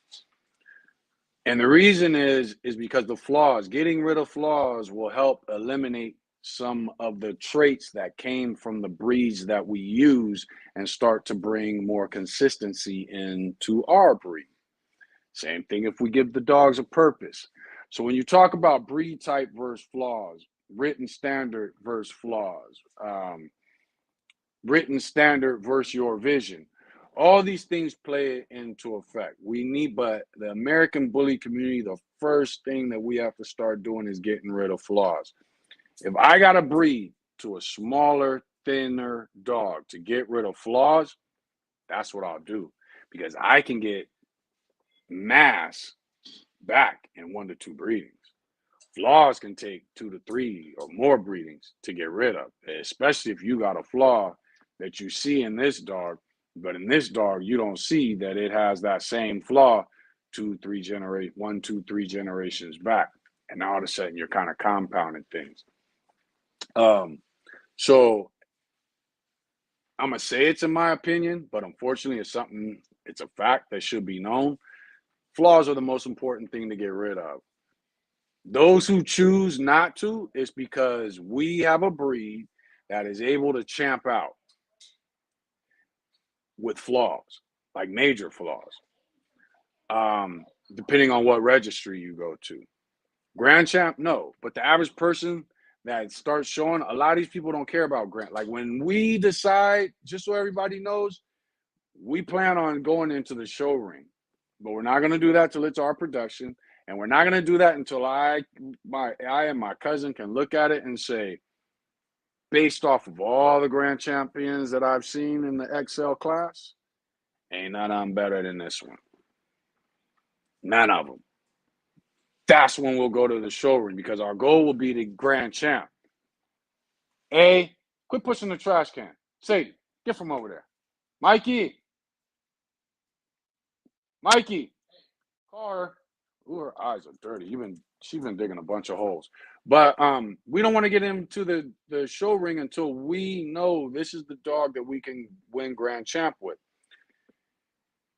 And the reason is because the flaws, getting rid of flaws will help eliminate some of the traits that came from the breeds that we use and start to bring more consistency into our breed. Same thing if we give the dogs a purpose. So when you talk about breed type versus flaws, written standard versus flaws, written standard versus your vision, all these things play into effect. But the American bully community, the first thing that we have to start doing is getting rid of flaws. If I got to breed to a smaller, thinner dog to get rid of flaws, that's what I'll do, because I can get mass back in 1 to 2 breedings. Flaws can take 2 to 3 or more breedings to get rid of, especially if you got a flaw that you see in this dog, but in this dog you don't see that it has that same flaw 1, 2, 3 generations back, and now all of a sudden you're kind of compounding things. So I'm gonna say it's in my opinion, but unfortunately it's a fact that should be known. Flaws are the most important thing to get rid of. Those who choose not to, it's because we have a breed that is able to champ out with flaws, like major flaws, depending on what registry you go to. Grand champ, no. But the average person that starts showing, a lot of these people don't care about grand. Like when we decide, just so everybody knows, we plan on going into the show ring. But we're not going to do that till it's our production. And we're not going to do that until I and my cousin can look at it and say, based off of all the grand champions that I've seen in the XL class, ain't none of them better than this one. None of them. That's when we'll go to the showroom, because our goal will be the grand champ. Quit pushing the trash can. Sadie, get from over there. Mikey, call her. Ooh, her eyes are dirty. She's been digging a bunch of holes. But we don't want to get into the show ring until we know this is the dog that we can win grand champ with.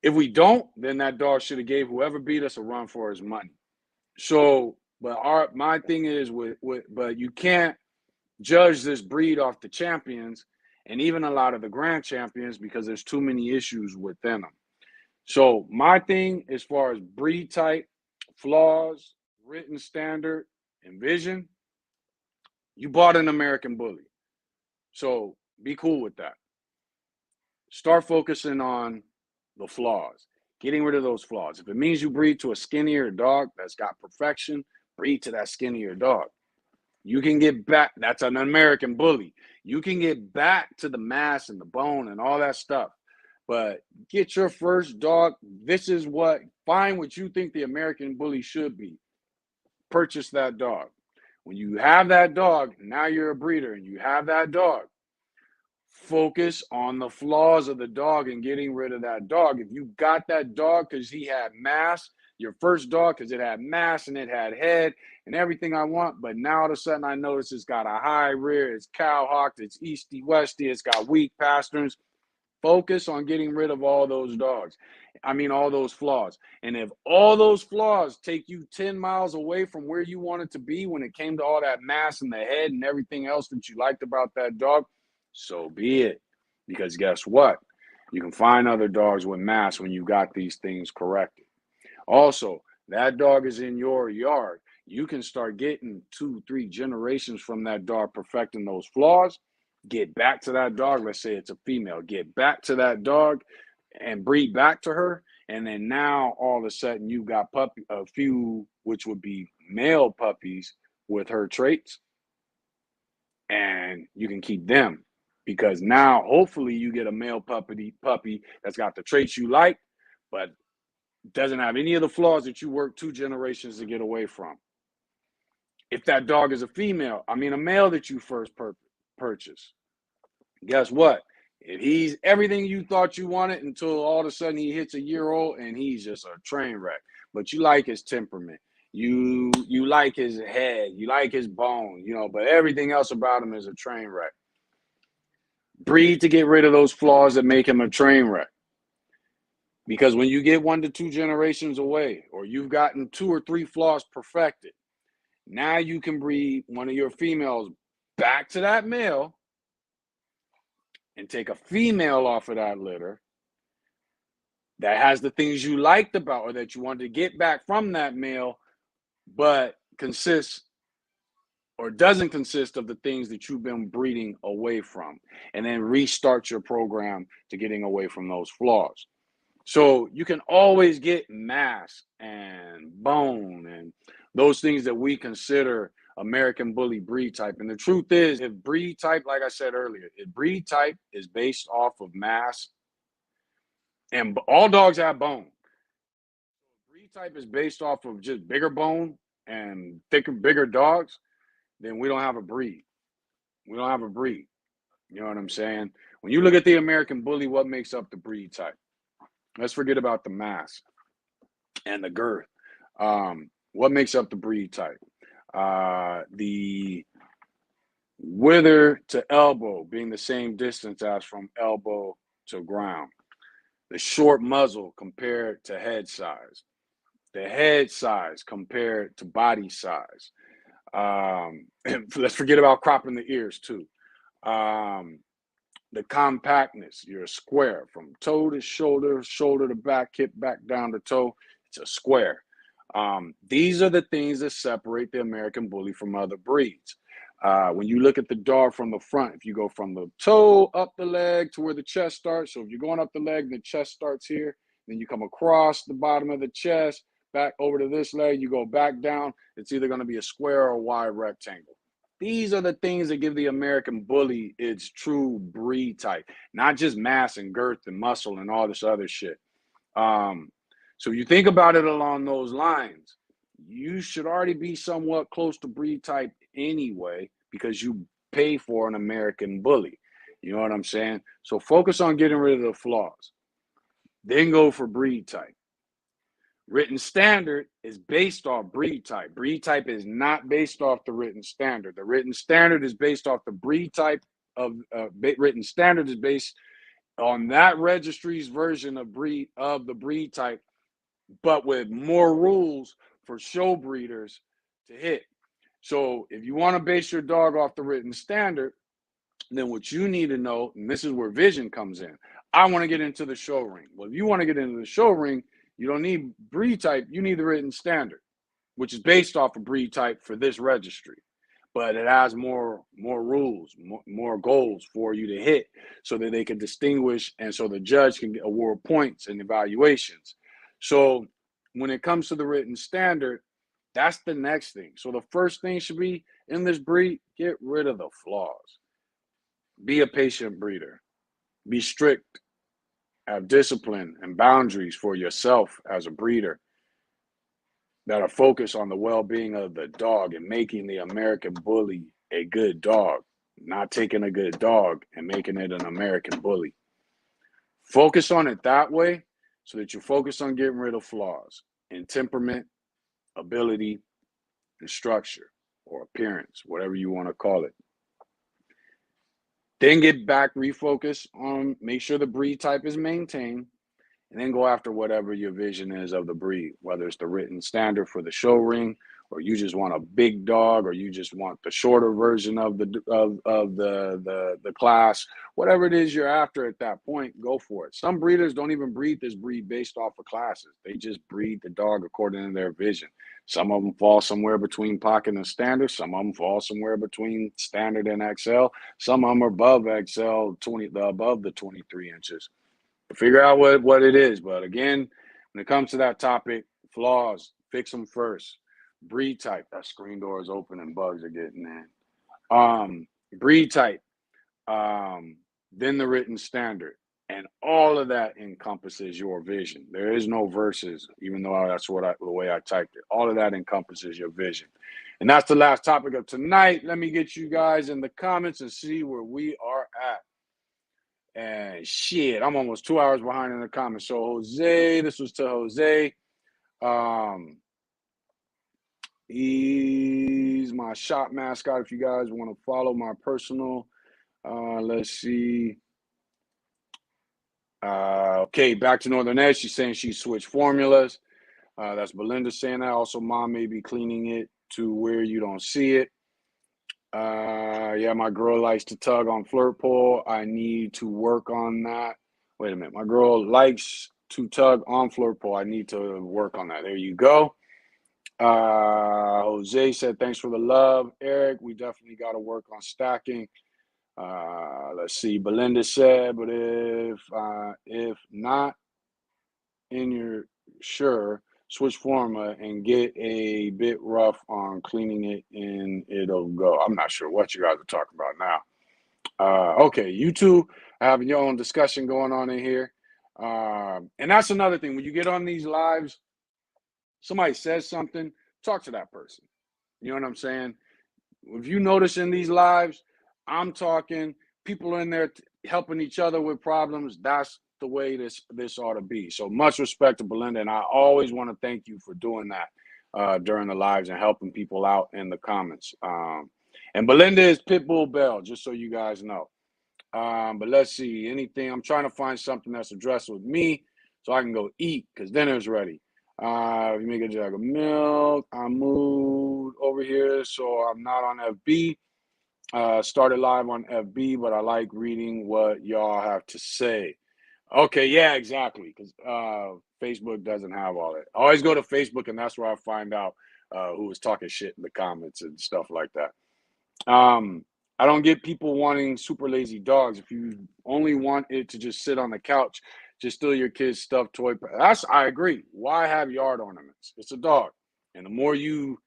If we don't, then that dog should have gave whoever beat us a run for his money. So, but my thing is but you can't judge this breed off the champions and even a lot of the grand champions, because there's too many issues within them. So my thing, as far as breed type, flaws, written standard, and vision, you bought an American bully. So be cool with that. Start focusing on the flaws, getting rid of those flaws. If it means you breed to a skinnier dog that's got perfection, breed to that skinnier dog. You can get back. That's an American bully. You can get back to the mass and the bone and all that stuff. But get your first dog. Find what you think the American bully should be. Purchase that dog. When you have that dog, now you're a breeder and you have that dog. Focus on the flaws of the dog and getting rid of that dog. If you got that dog because he had mass, your first dog because it had mass and it had head and everything I want, but now all of a sudden I notice it's got a high rear, it's cow-hawked, it's easty-westy, it's got weak pasterns. Focus on getting rid of all those all those flaws. And if all those flaws take you 10 miles away from where you wanted to be when it came to all that mass in the head and everything else that you liked about that dog, so be it. Because guess what? You can find other dogs with mass when you got these things corrected. Also, that dog is in your yard. You can start getting 2, 3 generations from that dog perfecting those flaws. get back to that dog. Let's say it's a female, get back to that dog and breed back to her. And then now all of a sudden you got a few, which would be male puppies with her traits, and you can keep them because now hopefully you get a male puppy that's got the traits you like, but doesn't have any of the flaws that you worked 2 generations to get away from. If that dog is a male that you first purchased, guess what? If he's everything you thought you wanted until all of a sudden he hits a year old and he's just a train wreck, but you like his temperament, you like his head, you like his bone, but everything else about him is a train wreck. Breed to get rid of those flaws that make him a train wreck. Because when you get 1 to 2 generations away, or you've gotten 2 or 3 flaws perfected, now you can breed one of your females back to that male and take a female off of that litter that has the things you liked about or that you wanted to get back from that male, but consists or doesn't consist of the things that you've been breeding away from, and then restart your program to getting away from those flaws. So you can always get mass and bone and those things that we consider American Bully breed type. And the truth is, if breed type, like I said earlier, if breed type is based off of mass, and all dogs have bone. Breed type is based off of just bigger bone and thicker, bigger dogs, then we don't have a breed. We don't have a breed. You know what I'm saying? When you look at the American Bully, what makes up the breed type? Let's forget about the mass and the girth. What makes up the breed type? The wither to elbow being the same distance as from elbow to ground. The short muzzle compared to head size. The head size compared to body size. Let's forget about cropping the ears too. The compactness, you're a square from toe to shoulder, shoulder to back, hip back down to toe. It's a square. These are the things that separate the American Bully from other breeds. When you look at the dog from the front, if you go from the toe up the leg to where the chest starts, so if you're going up the leg, the chest starts here, then you come across the bottom of the chest, back over to this leg, you go back down, it's either going to be a square or a wide rectangle. These are the things that give the American Bully its true breed type, not just mass and girth and muscle and all this other shit. So you think about it along those lines, you should already be somewhat close to breed type anyway, because you pay for an American Bully. You know what I'm saying? So focus on getting rid of the flaws. Then go for breed type. Written standard is based off breed type. Breed type is not based off the written standard. The written standard is based off the breed type of written standard is based on that registry's version of the breed type, but with more rules for show breeders to hit. So if you want to base your dog off the written standard, then what you need to know, and this is where vision comes in. I want to get into the show ring. Well, if you want to get into the show ring, you don't need breed type, you need the written standard, which is based off of breed type for this registry. But it has more rules, more goals for you to hit so that they can distinguish and so the judge can award points and evaluations. So when it comes to the written standard, that's the next thing. So the first thing should be in this breed, get rid of the flaws. Be a patient breeder. Be strict. Have discipline and boundaries for yourself as a breeder that are focused on the well-being of the dog and making the American Bully a good dog, not taking a good dog and making it an American Bully. Focus on it that way so that you focus on getting rid of flaws in temperament, ability, and structure or appearance, whatever you want to call it. Then get back, refocus on, make sure the breed type is maintained, and then go after whatever your vision is of the breed, whether it's the written standard for the show ring or you just want a big dog, or you just want the shorter version of the class, whatever it is you're after at that point, go for it. Some breeders don't even breed this breed based off of classes. They just breed the dog according to their vision. Some of them fall somewhere between pocket and standard. Some of them fall somewhere between standard and XL. Some of them are above XL, above the 23 inches. Figure out what it is. But again, when it comes to that topic, flaws, fix them first. Breed type. That screen door is open and bugs are getting in. Breed type. Then the written standard. And all of that encompasses your vision. There is no verses, even though that's the way I typed it. All of that encompasses your vision. And that's the last topic of tonight. Let me get you guys in the comments and see where we are at. And shit, I'm almost 2 hours behind in the comments. So Jose, this was to Jose. He's my shop mascot. If you guys want to follow my personal, let's see. Okay, back to Northern Edge. She's saying she switched formulas. That's Belinda saying that. Also, mom may be cleaning it to where you don't see it. Yeah, my girl likes to tug on flirt pole. I need to work on that. Wait a minute. My girl likes to tug on flirt pole. I need to work on that. There you go. Jose said, thanks for the love, Eric. We definitely got to work on stacking. Let's see. Belinda said, but if not in your sure, switch formula and get a bit rough on cleaning it and it'll go. I'm not sure what you guys are talking about now. Okay, you two are having your own discussion going on in here. And that's another thing. When you get on these lives, somebody says something, talk to that person. You know what I'm saying? If you notice in these lives, I'm talking, people are in there helping each other with problems. That's the way this ought to be. So much respect to Belinda, and I always want to thank you for doing that during the lives and helping people out in the comments. And Belinda is Pitbull Bell, just so you guys know. But let's see, anything. I'm trying to find something that's addressed with me so I can go eat because dinner's ready. You make a jug of milk. I moved over here, so I'm not on FB. Started live on FB, but I like reading what y'all have to say. Okay, yeah, exactly. Because Facebook doesn't have all that. I always go to Facebook, and that's where I find out who was talking shit in the comments and stuff like that. I don't get people wanting super lazy dogs. If you only want it to just sit on the couch, just steal your kid's stuffed toy. I agree. Why have yard ornaments? It's a dog. And the more you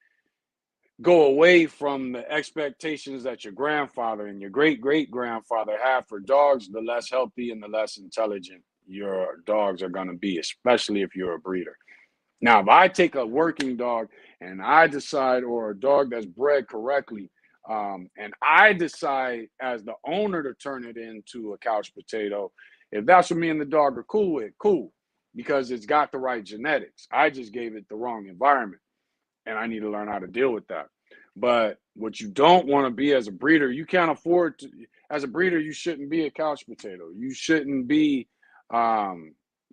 go away from the expectations that your grandfather and your great-great-grandfather had for dogs, the less healthy and the less intelligent your dogs are going to be, especially if you're a breeder. Now, if I take a working dog and I decide, or a dog that's bred correctly, and I decide as the owner to turn it into a couch potato, if that's what me and the dog are cool with, cool, because it's got the right genetics. I just gave it the wrong environment, and I need to learn how to deal with that. But what you don't want to be as a breeder, you can't afford to. As a breeder, you shouldn't be a couch potato. You shouldn't be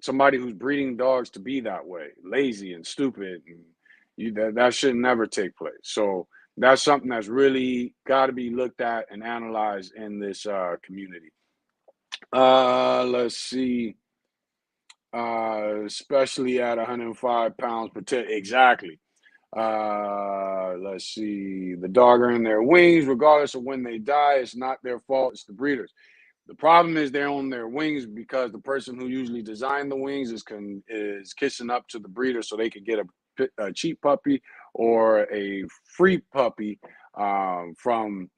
somebody who's breeding dogs to be that way, lazy and stupid, and that should never take place. So that's something that's really got to be looked at and analyzed in this community. Let's see. Especially at 105 pounds per exactly. Let's see. The dog are in their wings, regardless of when they die. It's not their fault. It's the breeders. The problem is they're on their wings because the person who usually designed the wings is kissing up to the breeder so they could get a cheap puppy or a free puppy from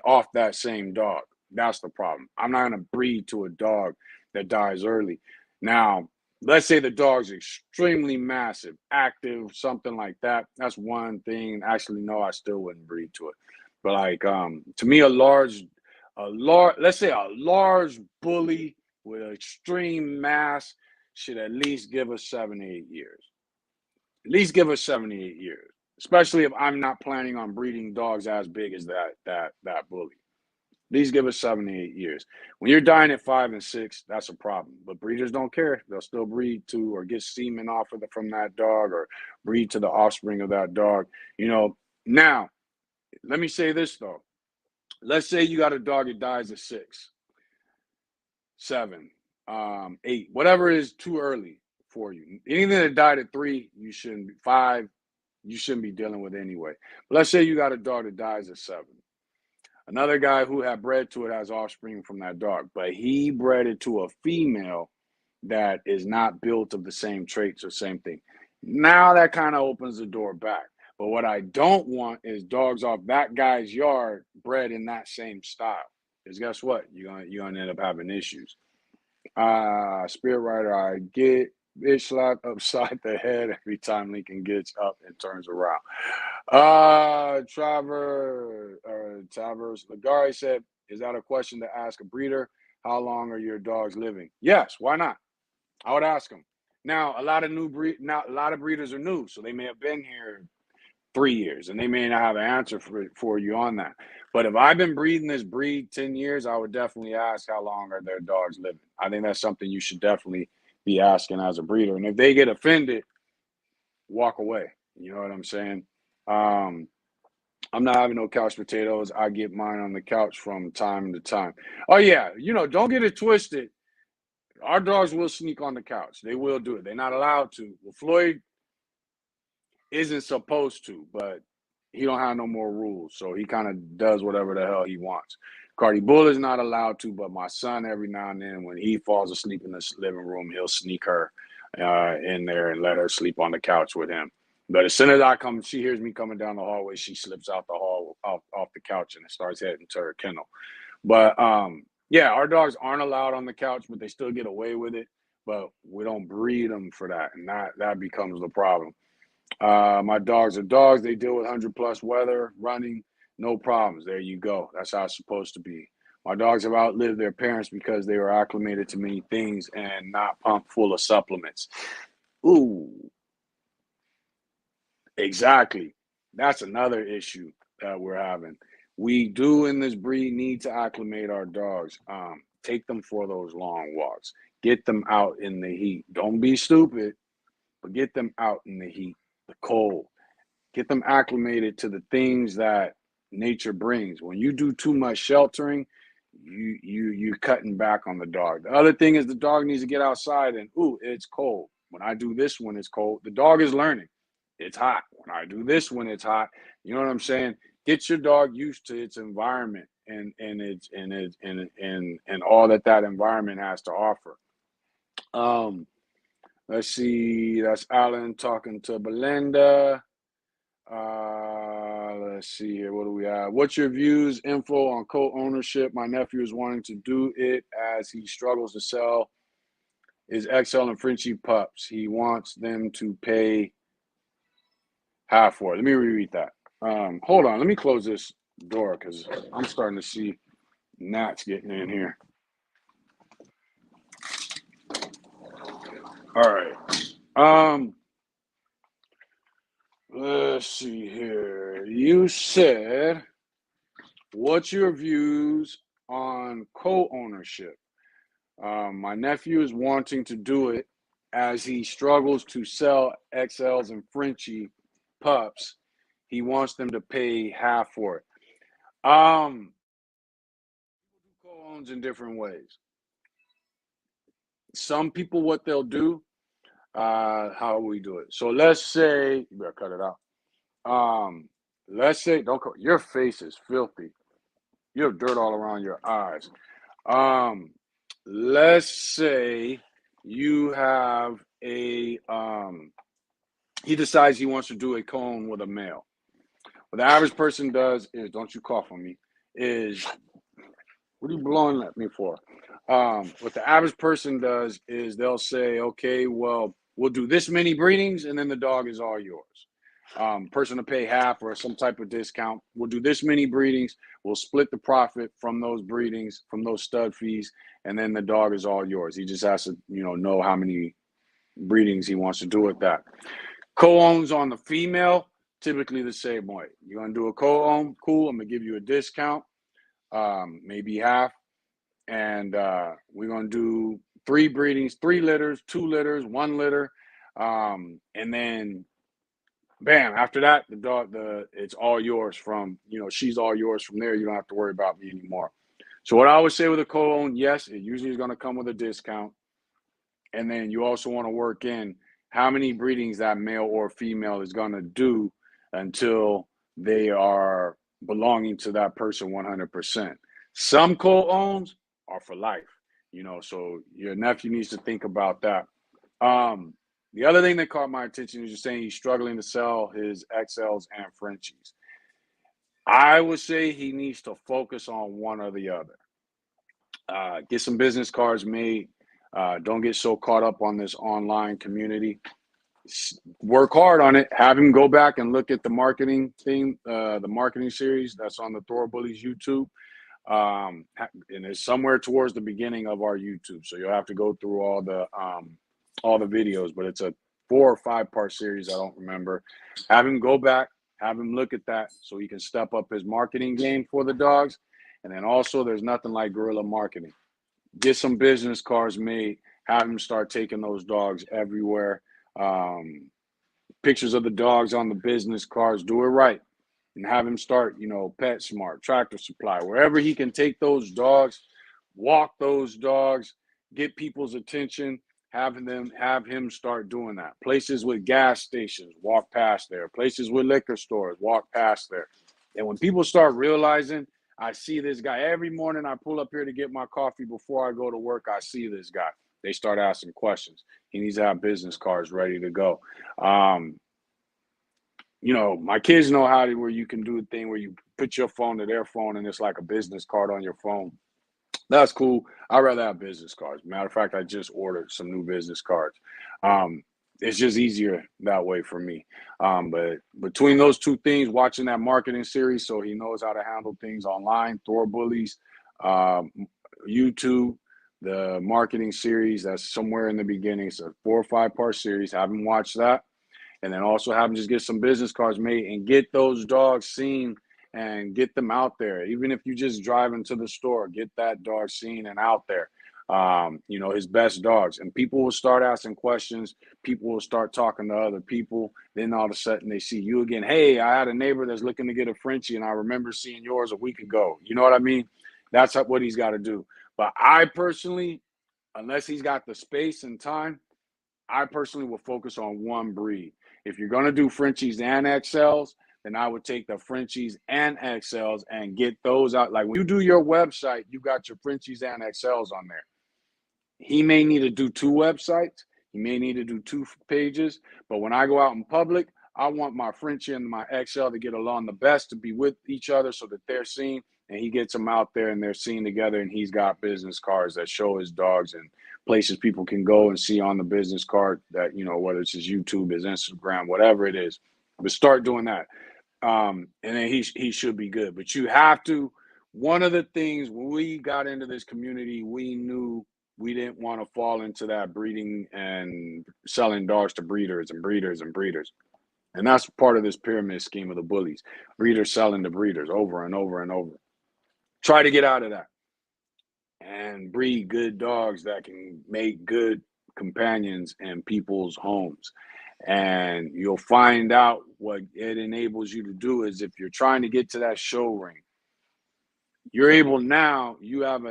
off that same dog. That's the problem. I'm not going to breed to a dog that dies early. Now, let's say the dog's extremely massive, active, something like that. That's one thing. Actually, no, I still wouldn't breed to it. But like to me, let's say a large bully with extreme mass should at least give us 7 to 8 years. At least give us 7 to 8 years, especially if I'm not planning on breeding dogs as big as that bully. least give us 7 to 8 years. When you're dying at 5 and 6, that's a problem. But breeders don't care. They'll still breed to or get semen off of from that dog or breed to the offspring of that dog. Now, let me say this, though. Let's say you got a dog that dies at 6, 7, 8, whatever is too early for you. Anything that died at 3, you shouldn't be 5, you shouldn't be dealing with anyway. But let's say you got a dog that dies at 7. Another guy who had bred to it has offspring from that dog, but he bred it to a female that is not built of the same traits or same thing. Now that kind of opens the door back. But what I don't want is dogs off that guy's yard bred in that same style. Because guess what? You're gonna end up having issues. Spirit Rider, I get it slapped upside the head every time Lincoln gets up and turns around. Travers Lagari said, is that a question to ask a breeder? How long are your dogs living? Yes, why not? I would ask them. Now, a lot of breeders are new, so they may have been here 3 years, and they may not have an answer for you on that. But if I've been breeding this breed 10 years, I would definitely ask how long are their dogs living. I think that's something you should definitely be asking as a breeder. And if they get offended, walk away. You know what I'm saying? I'm not having no couch potatoes. I get mine on the couch from time to time. Oh, yeah. Don't get it twisted. Our dogs will sneak on the couch. They will do it. They're not allowed to. Well, Floyd isn't supposed to, but he don't have no more rules, so he kind of does whatever the hell he wants. Cardi Bull is not allowed to, but my son, every now and then, when he falls asleep in the living room, he'll sneak her in there and let her sleep on the couch with him. But as soon as she hears me coming down the hallway, she slips out the hall off the couch and starts heading to her kennel. But yeah, our dogs aren't allowed on the couch, but they still get away with it. But we don't breed them for that, and that becomes the problem. My dogs are dogs. They deal with 100+ weather, running, no problems. There you go. That's how it's supposed to be. My dogs have outlived their parents because they were acclimated to many things and not pumped full of supplements. Ooh, exactly. That's another issue that we're having. We do in this breed need to acclimate our dogs. Take them for those long walks. Get them out in the heat. Don't be stupid, but get them out in the heat, the cold. Get them acclimated to the things that nature brings. When you do too much sheltering, you cutting back on the dog. The other thing is the dog needs to get outside and it's cold. When I do this when it's cold, the dog is learning. It's hot. When I do this when it's hot, you know what I'm saying? Get your dog used to its environment and all that environment has to offer. Let's see. That's Alan talking to Belinda. Let's see here. What do we have? What's your views, info on co-ownership? My nephew is wanting to do it as he struggles to sell his XL and Frenchie pups. He wants them to pay half for it. Let me reread that. Hold on. Let me close this door because I'm starting to see gnats getting in here. All right. Let's see here. You said, what's your views on co-ownership? My nephew is wanting to do it as he struggles to sell XLs and Frenchie pups. He wants them to pay half for it. People do co-owns in different ways. Some people, what they'll do, how we do it. So let's say, you better cut it out. Let's say, your face is filthy. You have dirt all around your eyes. Let's say you have he decides he wants to do a cone with a male. What the average person does is, don't you cough on me, is, what are you blowing at me for? What the average person does is they'll say, okay, well, we'll do this many breedings and then the dog is all yours. Person to pay half or some type of discount. We'll do this many breedings. We'll split the profit from those breedings, from those stud fees, and then the dog is all yours. He just has to, know how many breedings he wants to do with that. Co-owns on the female, typically the same way. You're going to do a co-own, cool, I'm going to give you a discount. maybe half. And we're going to do 3 breedings, 3 litters, 2 litters, 1 litter. And then bam, after that, it's all yours from, she's all yours from there. You don't have to worry about me anymore. So what I would say with a co-own, yes, it usually is going to come with a discount. And then you also want to work in how many breedings that male or female is going to do until they are belonging to that person 100%. Some co-owns are for life, so your nephew needs to think about that. The other thing that caught my attention is you're saying he's struggling to sell his XLs and Frenchies. I would say he needs to focus on one or the other. Get some business cards made. Don't get so caught up on this online community. Work hard on it. Have him go back and look at the marketing thing, the marketing series that's on the Thor Bullies YouTube. And it's somewhere towards the beginning of our YouTube. So you'll have to go through all the videos, but it's a 4 or 5 part series. I don't remember. Have him go back, have him look at that so he can step up his marketing game for the dogs. And then also there's nothing like guerrilla marketing. Get some business cards made, have him start taking those dogs everywhere. Pictures of the dogs on the business cards, do it right. And have him start, PetSmart, Tractor Supply, wherever he can take those dogs, walk those dogs, get people's attention, have him start doing that. Places with gas stations, walk past there. Places with liquor stores, walk past there. And when people start realizing, I see this guy every morning, I pull up here to get my coffee before I go to work, I see this guy. They start asking questions. He needs to have business cards ready to go. My kids know how to, where you can do a thing where you put your phone to their phone and it's like a business card on your phone. That's cool. I'd rather have business cards. Matter of fact, I just ordered some new business cards. It's just easier that way for me. But between those two things, watching that marketing series so he knows how to handle things online, Thor Bullies, YouTube, the marketing series, that's somewhere in the beginning. It's a 4 or 5 part series. Have him watch that. And then also have them just get some business cards made and get those dogs seen and get them out there. Even if you just drive into the store, get that dog seen and out there. His best dogs. And people will start asking questions. People will start talking to other people. Then all of a sudden they see you again. Hey, I had a neighbor that's looking to get a Frenchie and I remember seeing yours a week ago. You know what I mean? That's what he's got to do. But I personally, unless he's got the space and time, I personally will focus on one breed. If you're going to do Frenchies and XLs, then I would take the Frenchies and XLs and get those out. Like when you do your website, you got your Frenchies and XLs on there. He may need to do 2 websites. He may need to do 2 pages. But when I go out in public, I want my Frenchie and my XL to get along the best, to be with each other so that they're seen. And he gets them out there and they're seen together. And he's got business cards that show his dogs and places people can go and see on the business card that, whether it's his YouTube, his Instagram, whatever it is. But start doing that. And then he should be good. But you have to, one of the things when we got into this community, we knew we didn't want to fall into that breeding and selling dogs to breeders and breeders and breeders. And that's part of this pyramid scheme of the bullies. Breeders selling to breeders over and over and over. Try to get out of that and breed good dogs that can make good companions in people's homes. And you'll find out what it enables you to do is if you're trying to get to that show ring, you're able now, you have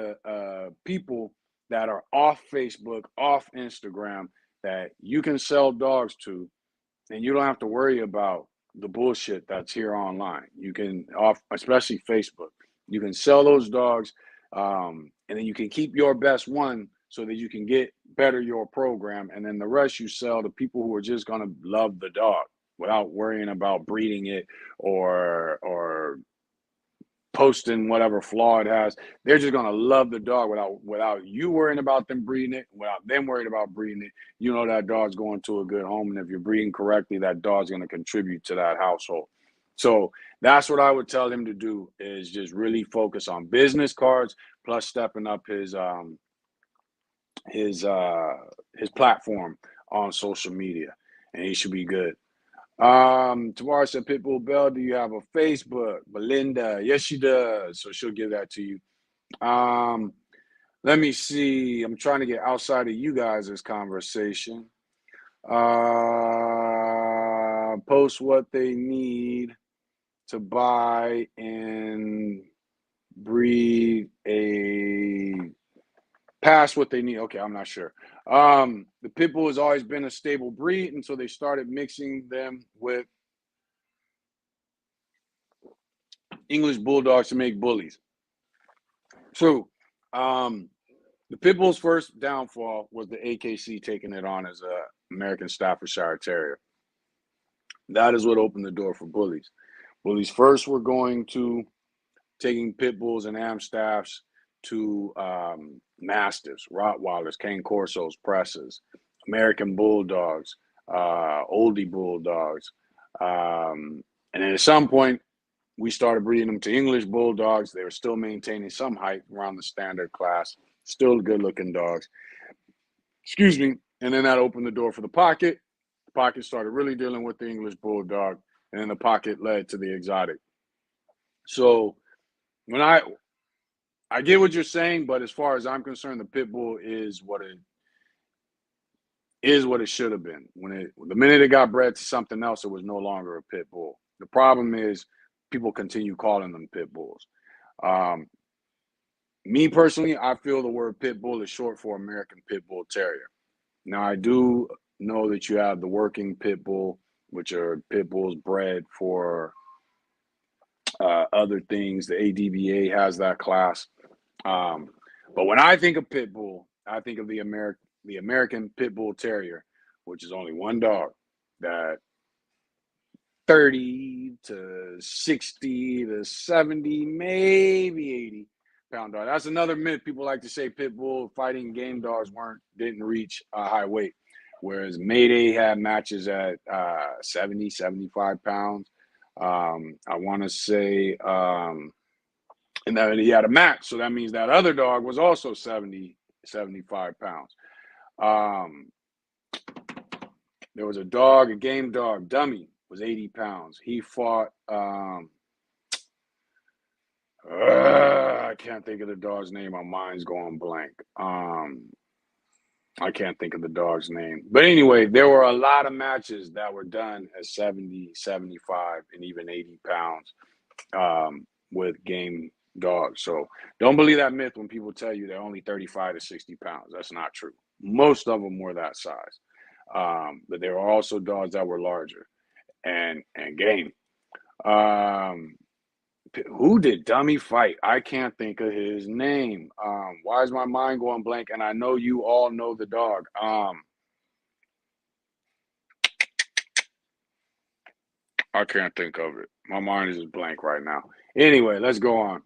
people that are off Facebook, off Instagram, that you can sell dogs to, and you don't have to worry about the bullshit that's here online. You can, especially Facebook, you can sell those dogs, and then you can keep your best one so that you can get better your program, and then the rest you sell to people who are just going to love the dog without worrying about breeding it or posting whatever flaw it has. They're just gonna love the dog without you worrying about them breeding it, without them worried about breeding it. That dog's going to a good home, and if you're breeding correctly, that dog's gonna contribute to that household. So that's what I would tell him to do, is just really focus on business cards plus stepping up his platform on social media, and he should be good. Tamara said, Pitbull Bell, do you have a Facebook? Belinda, yes, she does. So she'll give that to you. Let me see. I'm trying to get outside of you guys' conversation. Post what they need to buy and breed a past what they need. Okay, I'm not sure. The pit bull has always been a stable breed, and so they started mixing them with English bulldogs to make bullies. So, the pit bull's first downfall was the AKC taking it on as a American Staffordshire Terrier. That is what opened the door for bullies. Bullies first were going to taking pit bulls and Amstaffs to Mastiffs, Rottweilers, Cane Corsos, Presses, American Bulldogs, Oldie Bulldogs. And then at some point, we started breeding them to English Bulldogs. They were still maintaining some height around the standard class, still good-looking dogs. Excuse me. And then that opened the door for the pocket. The pocket started really dealing with the English Bulldog, and then the pocket led to the exotic. So when I get what you're saying, but as far as I'm concerned, the pit bull is what it should have been. The minute it got bred to something else, it was no longer a pit bull. The problem is people continue calling them pit bulls. Me personally, I feel the word pit bull is short for American Pit Bull Terrier. Now, I do know that you have the working pit bull, which are pit bulls bred for other things. The ADBA has that class. But when I think of pit bull, I think of the American Pit Bull Terrier, which is only one dog, that 30 to 60 to 70, maybe 80 pound dog. That's another myth. People like to say pit bull fighting game dogs didn't reach a high weight, whereas Mayday had matches at 70, 75 pounds. I want to say, and then he had a match, so that means that other dog was also 70, 75 pounds. There was a game dog, Dummy, was 80 pounds. He fought, I can't think of the dog's name. My mind's going blank. I can't think of the dog's name. But anyway, there were a lot of matches that were done at 70, 75, and even 80 pounds with game dogs. So don't believe that myth when people tell you they're only 35 to 60 pounds. That's not true. Most of them were that size. But there were also dogs that were larger and game. Who did Dummy fight? I can't think of his name. Why is my mind going blank? And I know you all know the dog. I can't think of it. My mind is just blank right now. Anyway, let's go on.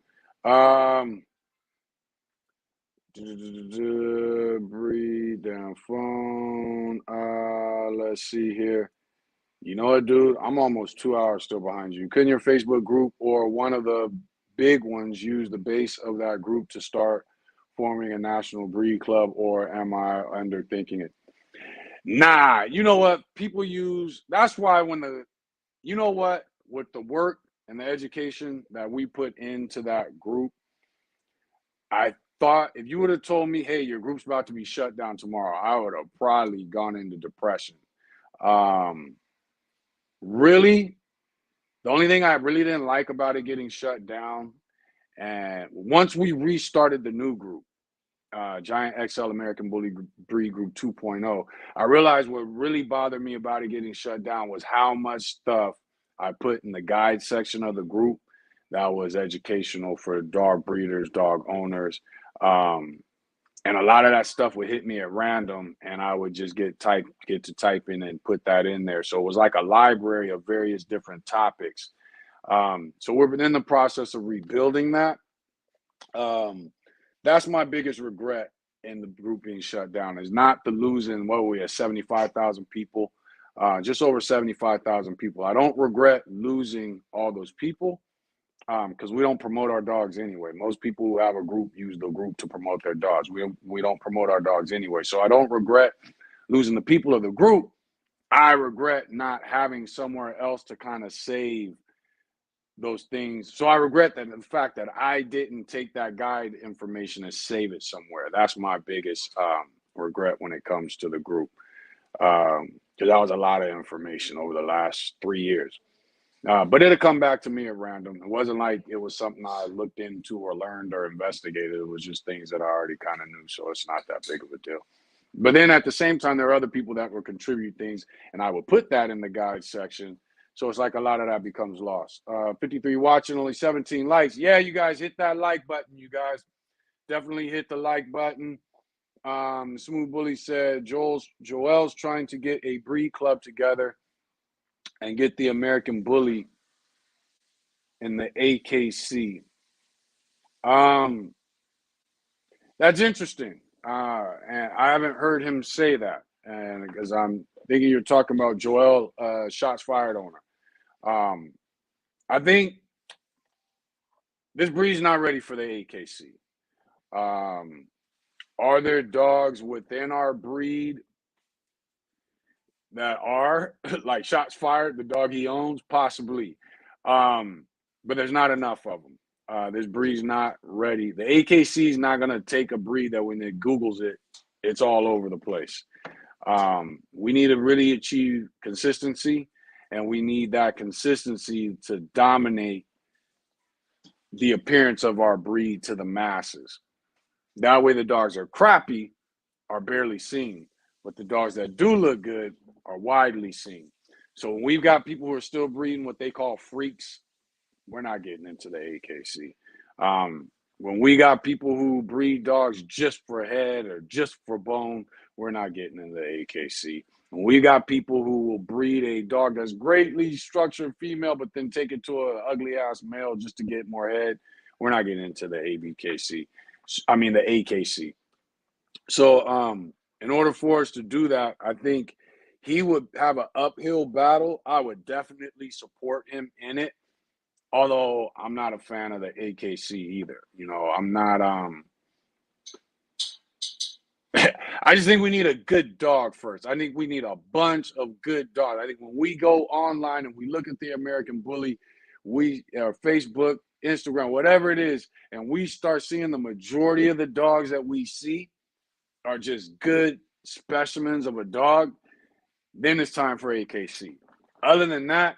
Breathe down phone. Let's see here. You know what, dude? I'm almost 2 hours still behind you. Couldn't your Facebook group or one of the big ones use the base of that group to start forming a national breed club, or am I underthinking it? Nah, you know what? People use, that's why with the work and the education that we put into that group, I thought if you would have told me, hey, your group's about to be shut down tomorrow, I would have probably gone into depression. Really, the only thing I really didn't like about it getting shut down, and once we restarted the new group, Giant XL American Bully Breed Group 2.0, I realized what really bothered me about it getting shut down was how much stuff I put in the guide section of the group that was educational for dog breeders, dog owners. And a lot of that stuff would hit me at random, and I would just get to typing and put that in there. So it was like a library of various different topics. So we're in the process of rebuilding that. That's my biggest regret in the group being shut down, is not the losing, what were we at, 75,000 people, just over 75,000 people. I don't regret losing all those people, because we don't promote our dogs anyway. Most people who have a group use the group to promote their dogs. We don't promote our dogs anyway. So I don't regret losing the people of the group. I regret not having somewhere else to kind of save those things. So I regret that the fact that I didn't take that guide information and save it somewhere. That's my biggest regret when it comes to the group. Because that was a lot of information over the last 3 years. But it'll come back to me at random. It wasn't like it was something I looked into or learned or investigated. It was just things that I already kind of knew. So it's not that big of a deal. But then at the same time, there are other people that will contribute things, and I will put that in the guide section. So it's like a lot of that becomes lost. 53 watching, only 17 likes. Yeah, you guys hit that like button. You guys definitely hit the like button. Smooth Bully said Joel's trying to get a breed club together and get the American Bully in the AKC. That's interesting. And I haven't heard him say that. And because I'm thinking you're talking about Joel, shots fired owner. I think this breed's not ready for the AKC. Are there dogs within our breed that are like shots fired, the dog he owns? Possibly. But there's not enough of them. This breed's not ready. The AKC is not going to take a breed that when it Googles it, it's all over the place. We need to really achieve consistency, and we need that consistency to dominate the appearance of our breed to the masses. That way the dogs are crappy are barely seen, but the dogs that do look good are widely seen. So when we've got people who are still breeding what they call freaks, we're not getting into the AKC. When we got people who breed dogs just for head or just for bone, we're not getting into the AKC. When we got people who will breed a dog that's greatly structured female, but then take it to an ugly ass male just to get more head, we're not getting into the ABKC. I mean the AKC. So in order for us to do that, I think he would have an uphill battle. I would definitely support him in it. Although I'm not a fan of the AKC either. You know, I'm not I just think we need a good dog first. I think we need a bunch of good dogs. I think when we go online and we look at the American Bully, we Facebook, Instagram, whatever it is, and we start seeing the majority of the dogs that we see are just good specimens of a dog, then it's time for AKC. Other than that,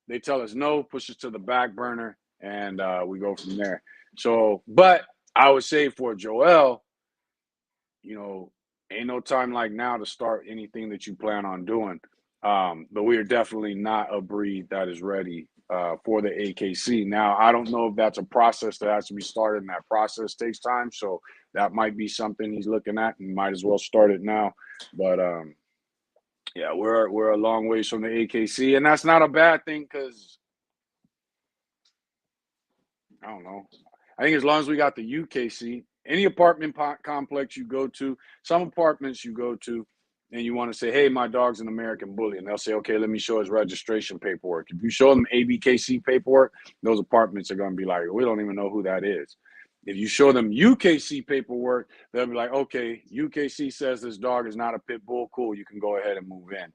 they tell us no, push us to the back burner, and we go from there. So, but I would say for Joel, you know, ain't no time like now to start anything that you plan on doing. But we are definitely not a breed that is ready for the AKC. Now, I don't know if that's a process that has to be started, and that process takes time. So that might be something he's looking at, and might as well start it now. But yeah, we're a long ways from the AKC, and that's not a bad thing because I don't know. I think as long as we got the UKC, any apartment complex you go to, some apartments you go to, and you want to say, hey, my dog's an American Bully, and they'll say, okay, let me show his registration paperwork. If you show them ABKC paperwork, those apartments are going to be like, we don't even know who that is. If you show them UKC paperwork, they'll be like, okay, UKC says this dog is not a pit bull. Cool, you can go ahead and move in.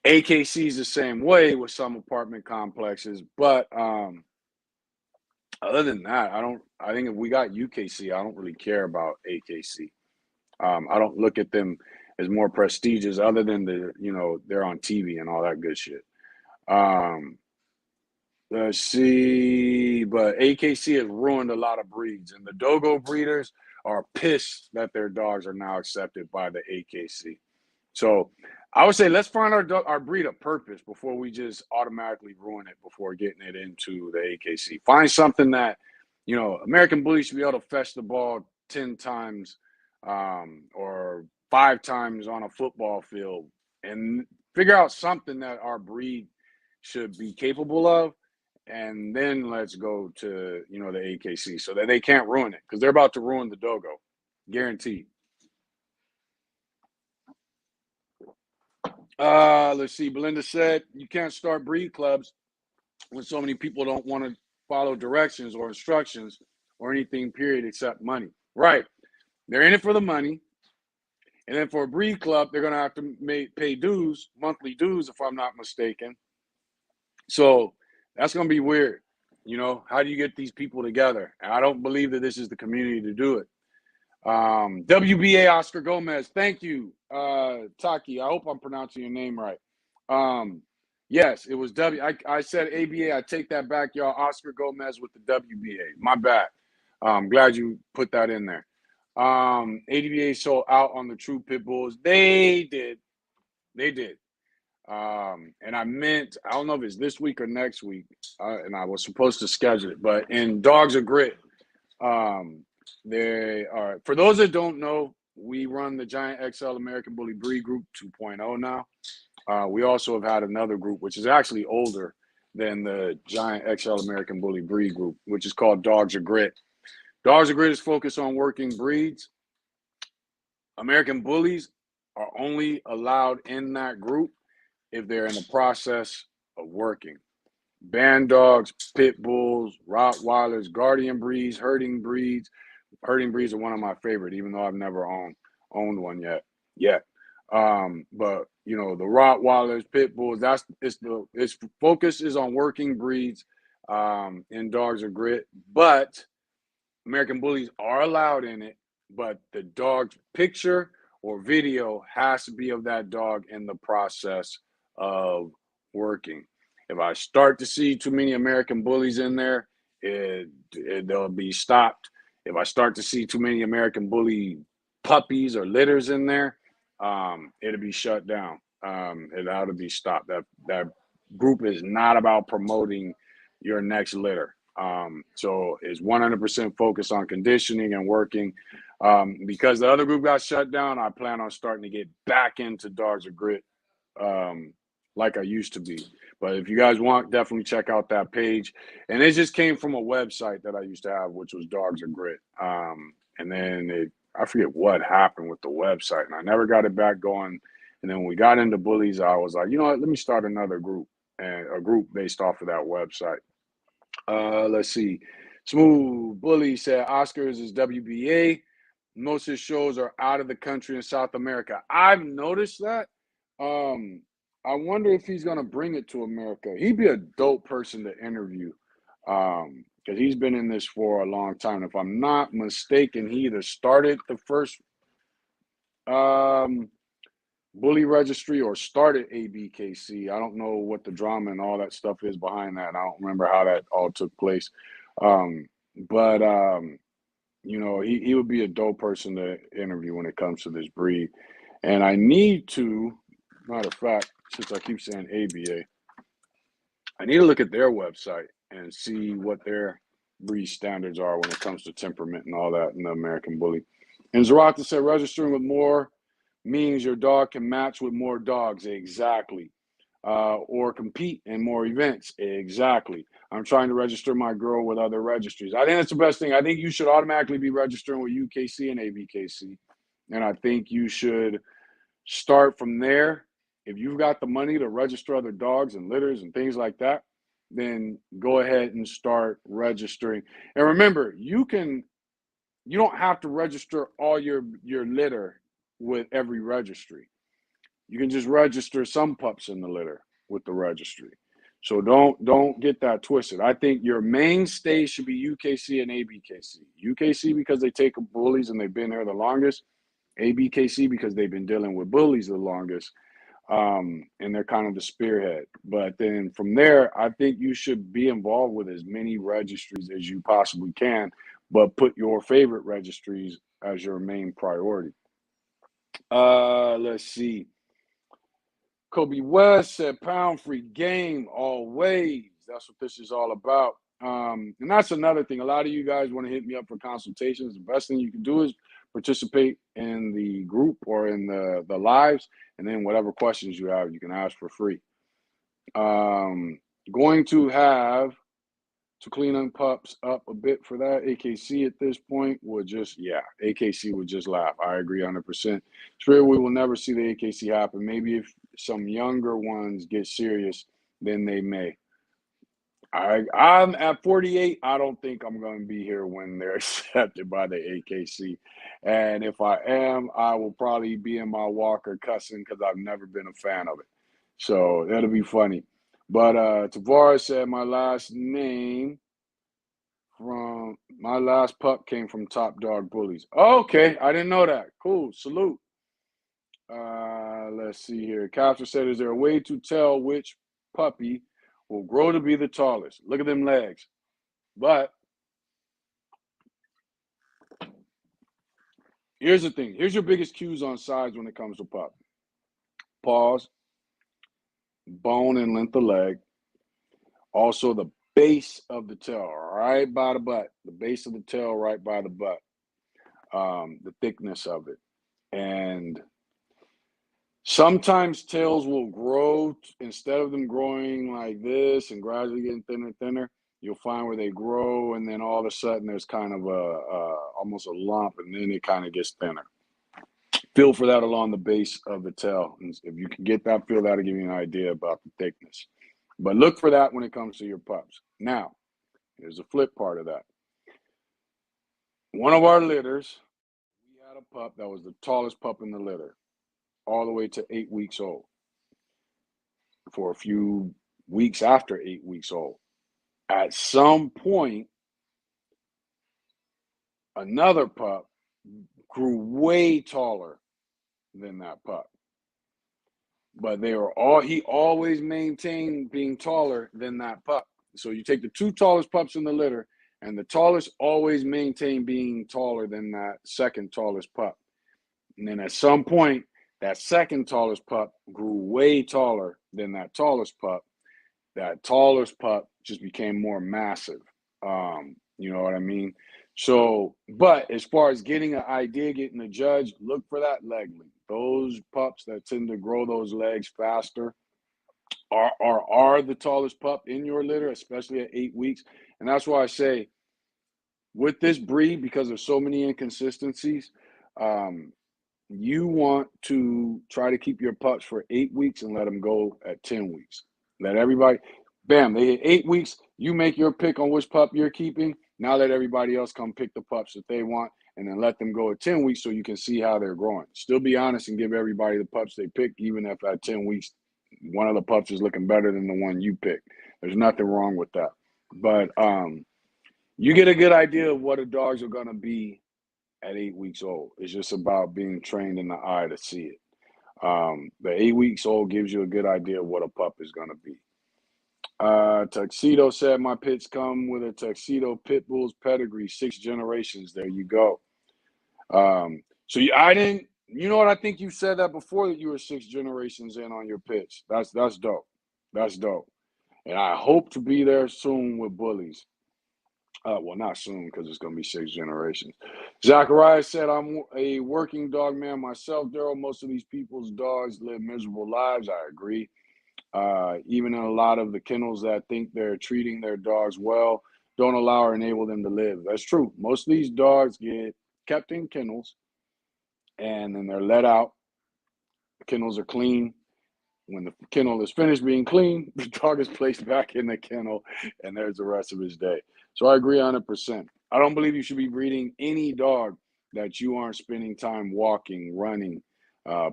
AKC is the same way with some apartment complexes, but other than that, I think if we got UKC, I don't really care about AKC. I don't look at them as more prestigious other than they're on TV and all that good shit. Let's see, but AKC has ruined a lot of breeds, and the Dogo breeders are pissed that their dogs are now accepted by the AKC. So I would say let's find our breed of purpose before we just automatically ruin it before getting it into the AKC. Find something that, American Bullies should be able to fetch the ball 10 times or 5 times on a football field, and figure out something that our breed should be capable of. And then let's go to, the AKC so that they can't ruin it, because they're about to ruin the Dogo. Guaranteed. Let's see. Belinda said you can't start breed clubs when so many people don't want to follow directions or instructions or anything, period, except money. Right. They're in it for the money. And then for a breed club, they're going to have to pay dues, monthly dues, if I'm not mistaken. So that's going to be weird. You know, how do you get these people together? And I don't believe that this is the community to do it. WBA Oscar Gomez, thank you, Taki. I hope I'm pronouncing your name right. Yes, it was I said ABA. I take that back, y'all. Oscar Gomez with the WBA. My bad. Glad you put that in there. ADBA sold out on the true pit bulls. They did. And I don't know if it's this week or next week, and I was supposed to schedule it, but in Dogs of Grit, they are, for those that don't know, we run the Giant XL American Bully Breed Group 2.0 now. We also have had another group, which is actually older than the Giant XL American Bully Breed Group, which is called Dogs of Grit. Dogs of Grit is focused on working breeds. American Bullies are only allowed in that group if they're in the process of working. Band dogs, pit bulls, Rottweilers, guardian breeds, herding breeds. Herding breeds are one of my favorite, even though I've never owned one yet. But you know, the Rottweilers, pit bulls, its focus is on working breeds in Dogs of Grit, but American Bullies are allowed in it, but the dog's picture or video has to be of that dog in the process of working. If I start to see too many American Bullies in there, they'll be stopped. If I start to see too many American Bully puppies or litters in there, it'll be shut down. It ought to be stopped. That group is not about promoting your next litter. So it's 100% focused on conditioning and working. Because the other group got shut down, I plan on starting to get back into Dogs of Grit like I used to be. But if you guys want, definitely check out that page. And it just came from a website that I used to have, which was Dogs of Grit. And then I forget what happened with the website, and I never got it back going. And then when we got into Bullies, I was like, you know what, let me start another group, and a group based off of that website. Let's see. Smooth Bully said Oscars is WBA. Most of his shows are out of the country in South America. I've noticed that. I wonder if he's going to bring it to America. He'd be a dope person to interview because he's been in this for a long time. If I'm not mistaken, he either started the first Bully registry or started ABKC. I don't know what the drama and all that stuff is behind that. I don't remember how that all took place. But you know, he would be a dope person to interview when it comes to this breed. And I need to, matter of fact, since I keep saying ABA, I need to look at their website and see what their breed standards are when it comes to temperament and all that in the American Bully. And Zarata said registering with more means your dog can match with more dogs. Exactly. Or compete in more events. Exactly. I'm trying to register my girl with other registries. I think that's the best thing. I think you should automatically be registering with UKC and ABKC. And I think you should start from there. If you've got the money to register other dogs and litters and things like that, then go ahead and start registering. And remember, you don't have to register all your litter with every registry. You can just register some pups in the litter with the registry. So don't get that twisted. I think your mainstay should be UKC and ABKC. UKC because they take bullies and they've been there the longest. ABKC because they've been dealing with bullies the longest. And they're kind of the spearhead. But then from there, I think you should be involved with as many registries as you possibly can, but put your favorite registries as your main priority. Let's see. Kobe West said pound free game always. That's what this is all about. And that's another thing. A lot of you guys want to hit me up for consultations. The best thing you can do is participate in the group or in the lives, and then whatever questions you have, you can ask for free. Going to have to clean up pups up a bit for that. AKC at this point would just, AKC would just laugh. I agree 100%. Sure, we will never see the AKC happen. Maybe if some younger ones get serious, then they may. I'm at 48. I don't think I'm going to be here when they're accepted by the AKC. And if I am, I will probably be in my walker cussing because I've never been a fan of it. So that'll be funny. But Tavares said my last name from my last pup came from Top Dog Bullies. Oh, okay, I didn't know that. Cool. Salute. Let's see here. Captain said, is there a way to tell which puppy will grow to be the tallest? Look at them legs. But here's the thing. Here's your biggest cues on size when it comes to pup. Paws, bone and length of leg. Also the base of the tail, right by the butt. The base of the tail right by the butt. The thickness of it. And sometimes tails will grow, instead of them growing like this and gradually getting thinner and thinner, you'll find where they grow and then all of a sudden there's kind of almost a lump and then it kind of gets thinner. Feel for that along the base of the tail. And if you can get that feel, that'll give you an idea about the thickness. But look for that when it comes to your pups. Now, here's the flip part of that. One of our litters, we had a pup that was the tallest pup in the litter, all the way to 8 weeks old. For a few weeks after 8 weeks old. At some point, another pup grew way taller than that pup. But he always maintained being taller than that pup. So you take the two tallest pups in the litter, and the tallest always maintained being taller than that second tallest pup. And then at some point, that second tallest pup grew way taller than that tallest pup. That tallest pup just became more massive. You know what I mean? So, but as far as getting an idea, getting a judge, look for that leg length. Those pups that tend to grow those legs faster are the tallest pup in your litter, especially at 8 weeks. And that's why I say with this breed, because there's so many inconsistencies, you want to try to keep your pups for 8 weeks and let them go at 10 weeks. Let everybody, bam, they hit 8 weeks. You make your pick on which pup you're keeping. Now let everybody else come pick the pups that they want and then let them go at 10 weeks so you can see how they're growing. Still be honest and give everybody the pups they pick, even if at 10 weeks, one of the pups is looking better than the one you picked. There's nothing wrong with that. But you get a good idea of what the dogs are going to be at 8 weeks old. It's just about being trained in the eye to see it. The 8 weeks old gives you a good idea of what a pup is going to be. Tuxedo said my pits come with a Tuxedo Pit Bulls pedigree, 6 generations. There you go. I didn't, you know what? I think you said that before, that you were 6 generations in on your pits. That's dope. That's dope. And I hope to be there soon with Bullies. Well, not soon because it's going to be 6 generations. Zachariah said, I'm a working dog man myself, Daryl. Most of these people's dogs live miserable lives. I agree. Even in a lot of the kennels that think they're treating their dogs well, don't allow or enable them to live. That's true. Most of these dogs get kept in kennels and then they're let out. The kennels are clean. When the kennel is finished being clean, the dog is placed back in the kennel and there's the rest of his day. So I agree 100%. I don't believe you should be breeding any dog that you aren't spending time walking, running,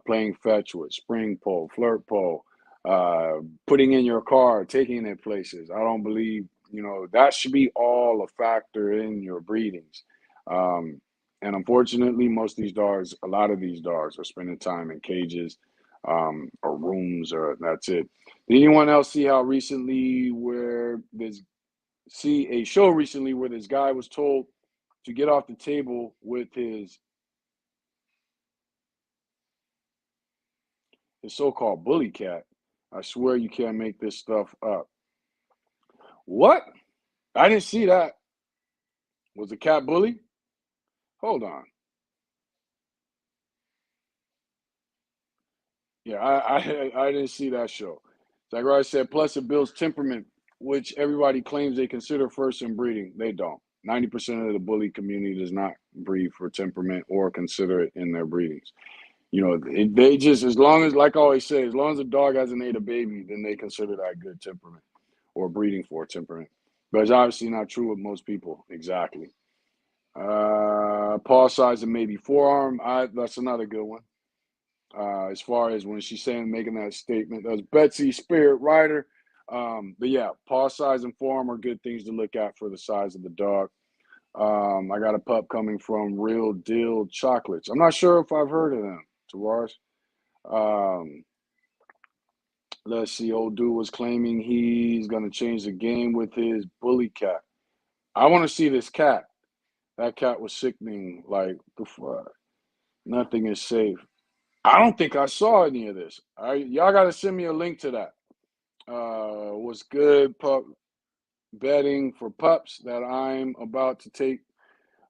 playing fetch with, spring pole, flirt pole, putting in your car, taking it places. I don't believe, that should be all a factor in your breedings. And unfortunately, a lot of these dogs are spending time in cages, or rooms, or that's it. Did anyone else see a show recently where this guy was told to get off the table with his so-called bully cat? I swear you can't make this stuff up. What? I didn't see that. Was the cat bully? Hold on. Yeah, I didn't see that show. Zachariah said, plus it builds temperament, which everybody claims they consider first in breeding. They don't. 90% of the bully community does not breed for temperament or consider it in their breedings. They just, as long as, like I always say, as long as the dog hasn't ate a baby, then they consider that good temperament. or breeding for temperament. But it's obviously not true with most people. Exactly. Paw size and maybe forearm. That's another good one. As far as when she's saying making that statement, that's Betsy Spirit Rider. But yeah, paw size and forearm are good things to look at for the size of the dog. I got a pup coming from Real Deal Chocolates. I'm not sure if I've heard of them, Tavares. Um, let's see. Old dude was claiming he's gonna change the game with his bully cat. I want to see this cat. That cat was sickening. Like the fuck. Nothing is safe. I don't think I saw any of this. Y'all got to send me a link to that. What's good, pup betting for pups that I'm about to take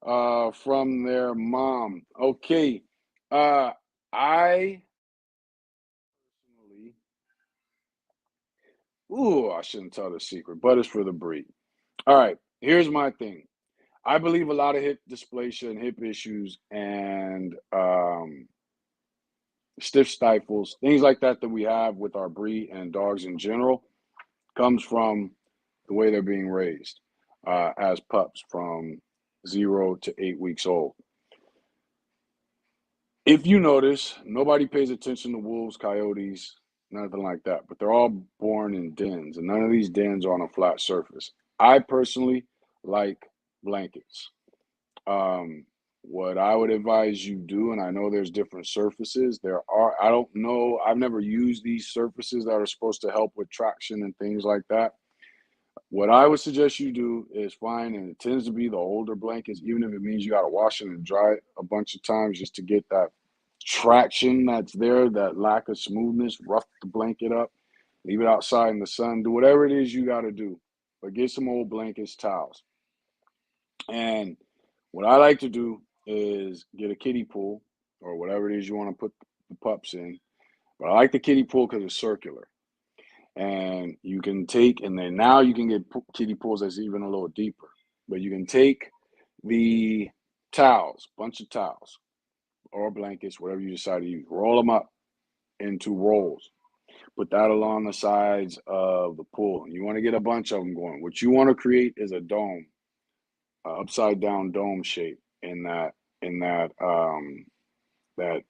from their mom. Okay. I personally, I shouldn't tell the secret, but it's for the breed. All right. Here's my thing. I believe a lot of hip dysplasia and hip issues and stiff stifles, things like that we have with our breed and dogs in general, comes from the way they're being raised as pups from 0 to 8 weeks old. If you notice, nobody pays attention to wolves, coyotes, nothing like that, but they're all born in dens, and none of these dens are on a flat surface. I personally like blankets. Um, what I would advise you do, and I know there's different surfaces. I don't know, I've never used these surfaces that are supposed to help with traction and things like that. What I would suggest you do is find, and it tends to be the older blankets, even if it means you got to wash it and dry it a bunch of times just to get that traction that's there, that lack of smoothness, rough the blanket up, leave it outside in the sun, do whatever it is you got to do. But get some old blankets, towels. And what I like to do is get a kiddie pool or whatever it is you want to put the pups in. But I like the kiddie pool because it's circular. And you can take, and then now you can get kiddie pools that's even a little deeper. But you can take the towels, bunch of towels or blankets, whatever you decide to use, roll them up into rolls. Put that along the sides of the pool. And you want to get a bunch of them going. What you want to create is a dome, upside down dome shape in that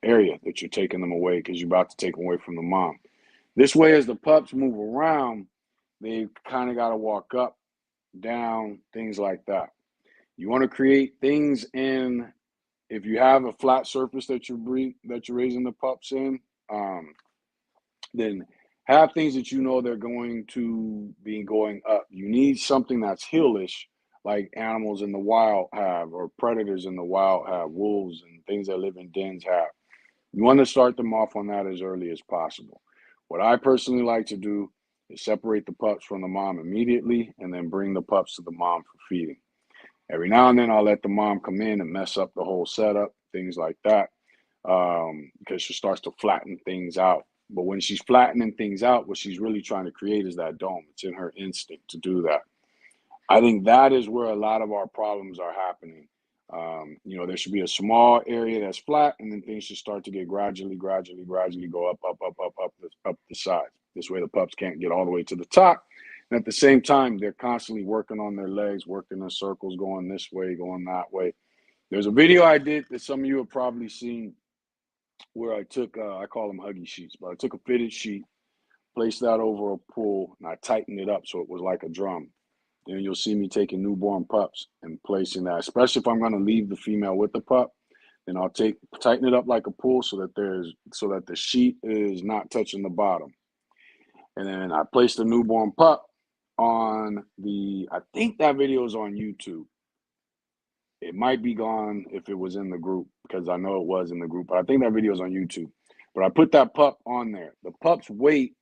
area that you're taking them away because you're about to take them away from the mom. This way, as the pups move around, they kind of got to walk up, down, things like that. You want to create things in, if you have a flat surface that you're raising the pups in, then have things that you know they're going to be going up. You need something that's hillish, like animals in the wild have, or predators in the wild have, wolves and things that live in dens have. You want to start them off on that as early as possible. What I personally like to do is separate the pups from the mom immediately and then bring the pups to the mom for feeding. Every now and then I'll let the mom come in and mess up the whole setup, things like that, because she starts to flatten things out. But when she's flattening things out, what she's really trying to create is that dome. It's in her instinct to do that. I think that is where a lot of our problems are happening. There should be a small area that's flat, and then things should start to get gradually go up the sides. This way, the pups can't get all the way to the top. And at the same time, they're constantly working on their legs, working in circles, going this way, going that way. There's a video I did that some of you have probably seen where I took, I call them Huggy sheets, but I took a fitted sheet, placed that over a pool, and I tightened it up so it was like a drum. Then you'll see me taking newborn pups and placing that, especially if I'm going to leave the female with the pup, then I'll tighten it up like a pool so that the sheet is not touching the bottom. And then I place the newborn pup on I think that video is on YouTube. It might be gone if it was in the group because I know it was in the group, but I think that video is on YouTube. But I put that pup on there. The pup's weight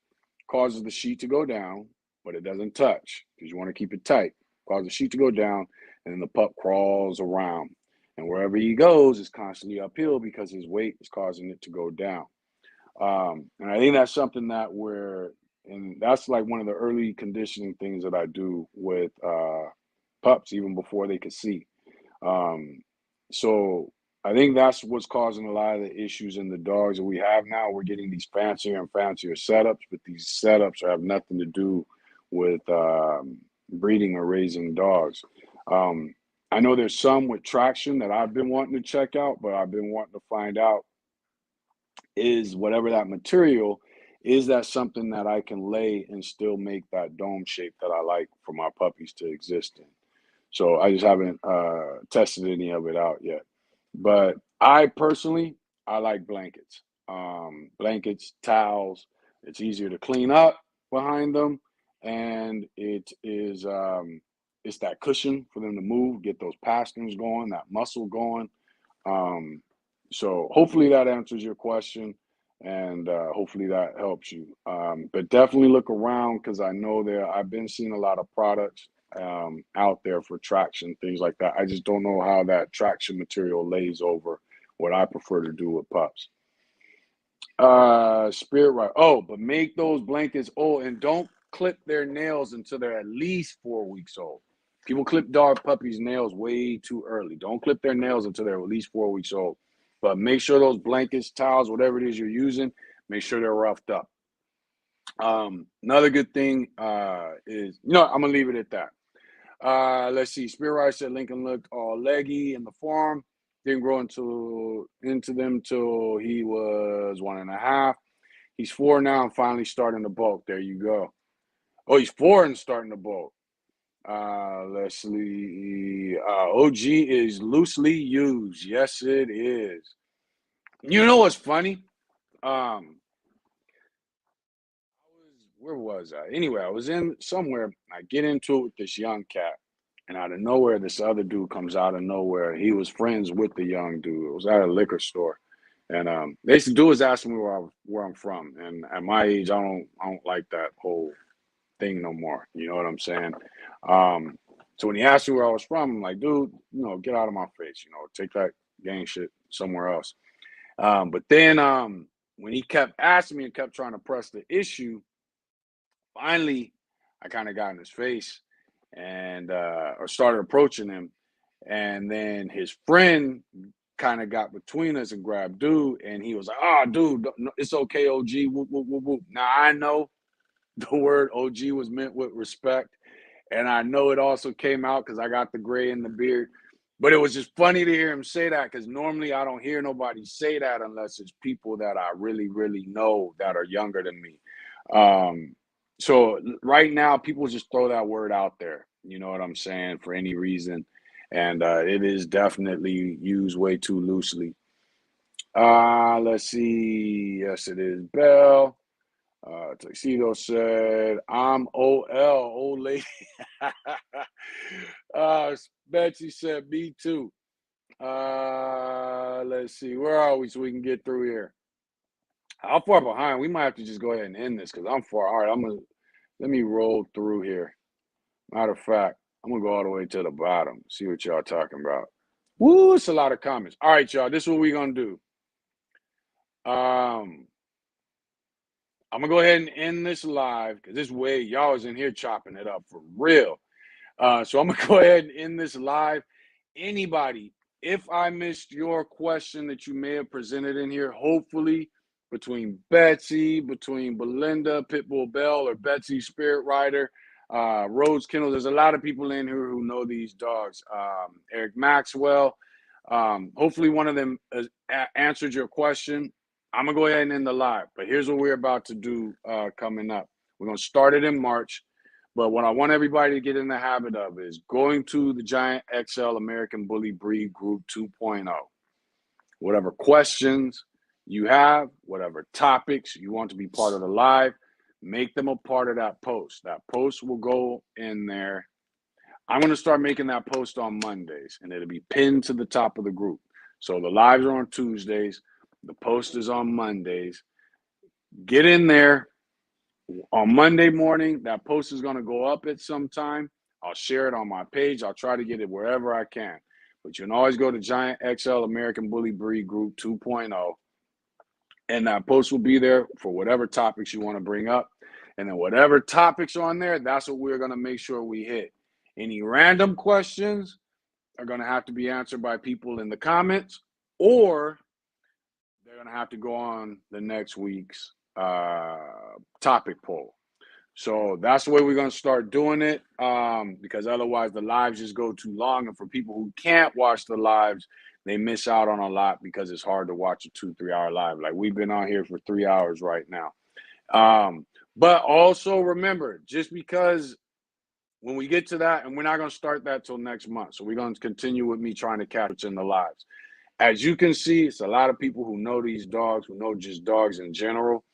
causes the sheet to go down, but it doesn't touch because you want to keep it tight. Cause the sheet to go down, and then the pup crawls around. And wherever he goes is constantly uphill because his weight is causing it to go down. And I think that's something and that's like one of the early conditioning things that I do with pups, even before they could see. So I think that's what's causing a lot of the issues in the dogs that we have now. We're getting these fancier and fancier setups, but these setups have nothing to do with breeding or raising dogs. I know there's some with traction that I've been wanting to check out, but I've been wanting to find out is whatever that material, is that something that I can lay and still make that dome shape that I like for my puppies to exist in. So I just haven't tested any of it out yet. But I personally, I like blankets. Blankets, towels. It's easier to clean up behind them, and it's that cushion for them to move, get those pasterns going, that muscle going. Um, so hopefully that answers your question, and hopefully that helps you. But definitely look around because I know I've been seeing a lot of products out there for traction, things like that. I just don't know how that traction material lays over what I prefer to do with pups. Spirit right. Oh, but make those blankets old and don't clip their nails until they're at least 4 weeks old. People clip dog puppies' nails way too early. Don't clip their nails until they're at least 4 weeks old. But make sure those blankets, towels, whatever it is you're using, make sure they're roughed up. Another good thing is, I'm gonna leave it at that. Let's see. Spirit Rider said Lincoln looked all leggy in the farm. Didn't grow into them till he was 1.5. He's 4 now and finally starting to bulk. There you go. Oh, he's 4 and starting to bulk. Leslie, OG is loosely used. Yes, it is. You know what's funny? Where was I? Anyway, I was in somewhere. I get into it with this young cat, and out of nowhere, this other dude comes out of nowhere. He was friends with the young dude. It was at a liquor store, and they used to do is ask me where I'm from. And at my age, I don't like that whole thing no more. You know what I'm saying? So when he asked me where I was from, I'm like, dude, get out of my face. Take that gang shit somewhere else. But then when he kept asking me and kept trying to press the issue, finally, I kind of got in his face and or started approaching him, and then his friend kind of got between us and grabbed dude, and he was like, "Oh, dude, it's okay, OG." Whoop, whoop, whoop, whoop. Now I know the word OG was meant with respect, and I know it also came out because I got the gray in the beard. But it was just funny to hear him say that because normally I don't hear nobody say that unless it's people that I really, really know that are younger than me. So right now, people just throw that word out there. You know what I'm saying? For any reason, and it is definitely used way too loosely. Let's see. Yes, it is. Bell. Tuxedo said, "I'm OL, old lady." Betsy said, "Me too." Let's see. Where are we so we can get through here? How far behind? We might have to just go ahead and end this because I'm far. All right, let me roll through here. Matter of fact, I'm gonna go all the way to the bottom, see what y'all talking about. Woo, it's a lot of comments. All right, y'all, this is what we're gonna do. I'm gonna go ahead and end this live because this way y'all is in here chopping it up for real. So I'm gonna go ahead and end this live. Anybody, if I missed your question that you may have presented in here, hopefully between Betsy, between Belinda, Pitbull Bell, or Betsy Spirit Rider, Rose Kendall, there's a lot of people in here who know these dogs. Eric Maxwell. Hopefully one of them answered your question. I'm gonna go ahead and end the live, but here's what we're about to do coming up. We're gonna start it in March, but what I want everybody to get in the habit of is going to the Giant XL American Bully Breed Group 2.0. Whatever questions you have, whatever topics you want to be part of the live, make them a part of that post. That post will go in there. I'm going to start making that post on Mondays, and it'll be pinned to the top of the group. So the lives are on Tuesdays. The post is on Mondays. Get in there. On Monday morning, that post is going to go up at some time. I'll share it on my page. I'll try to get it wherever I can. But you can always go to Giant XL American Bully Breed Group 2.0. And that post will be there for whatever topics you want to bring up. And then whatever topics are on there, that's what we're going to make sure we hit. Any random questions are going to have to be answered by people in the comments, or they're going to have to go on the next week's topic poll. So that's the way we're going to start doing it, because otherwise the lives just go too long. And for people who can't watch the lives, they miss out on a lot because it's hard to watch a 2-3 hour live. Like we've been on here for 3 hours right now. But also remember, just because when we get to that, and we're not going to start that till next month. So we're going to continue with me trying to catch what's in the lives. As you can see, it's a lot of people who know these dogs, who know just dogs in general.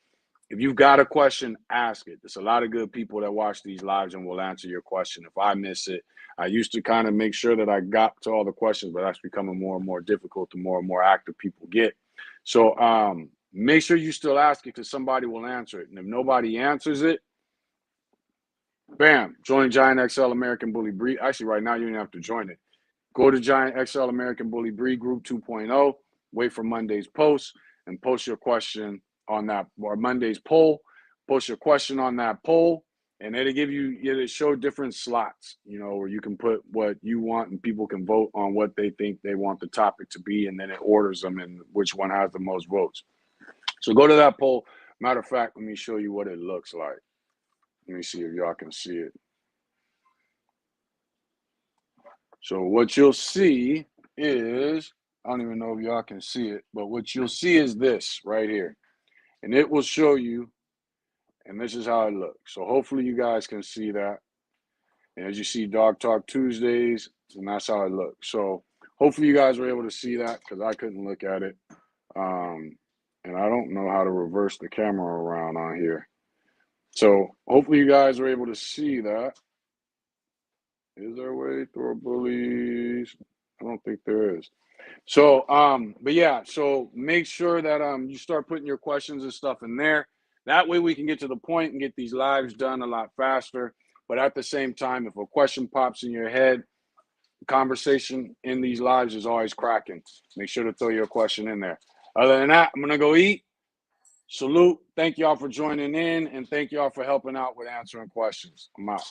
If you've got a question, ask it. There's a lot of good people that watch these lives and will answer your question. If I miss it, I used to kind of make sure that I got to all the questions, but that's becoming more and more difficult the more and more active people get. So make sure you still ask it because somebody will answer it. And if nobody answers it, bam, join Giant XL American Bully Breed. Actually, right now, you don't have to join it. Go to Giant XL American Bully Breed Group 2.0, wait for Monday's post, and post your question on that, or Monday's poll. Post your question on that poll, and it'll give you, it'll show different slots, you know, where you can put what you want and people can vote on what they think they want the topic to be, and then it orders them and which one has the most votes. So go to that poll. Matter of fact, let me show you what it looks like. Let me see if y'all can see it. So what you'll see is, I don't even know if y'all can see it, but what you'll see is this right here. And it will show you, and this is how it looks. So hopefully you guys can see that. And as you see, Dog Talk Tuesdays, and that's how it looks. So hopefully you guys were able to see that because I couldn't look at it. And I don't know how to reverse the camera around on here. So hopefully you guys were able to see that. Is there a way through Bullies? I don't think there is. So, but yeah, so make sure that you start putting your questions and stuff in there. That way we can get to the point and get these lives done a lot faster. But at the same time, if a question pops in your head, conversation in these lives is always cracking. Make sure to throw your question in there. Other than that, I'm gonna go eat. Salute. Thank y'all for joining in, and thank y'all for helping out with answering questions. I'm out.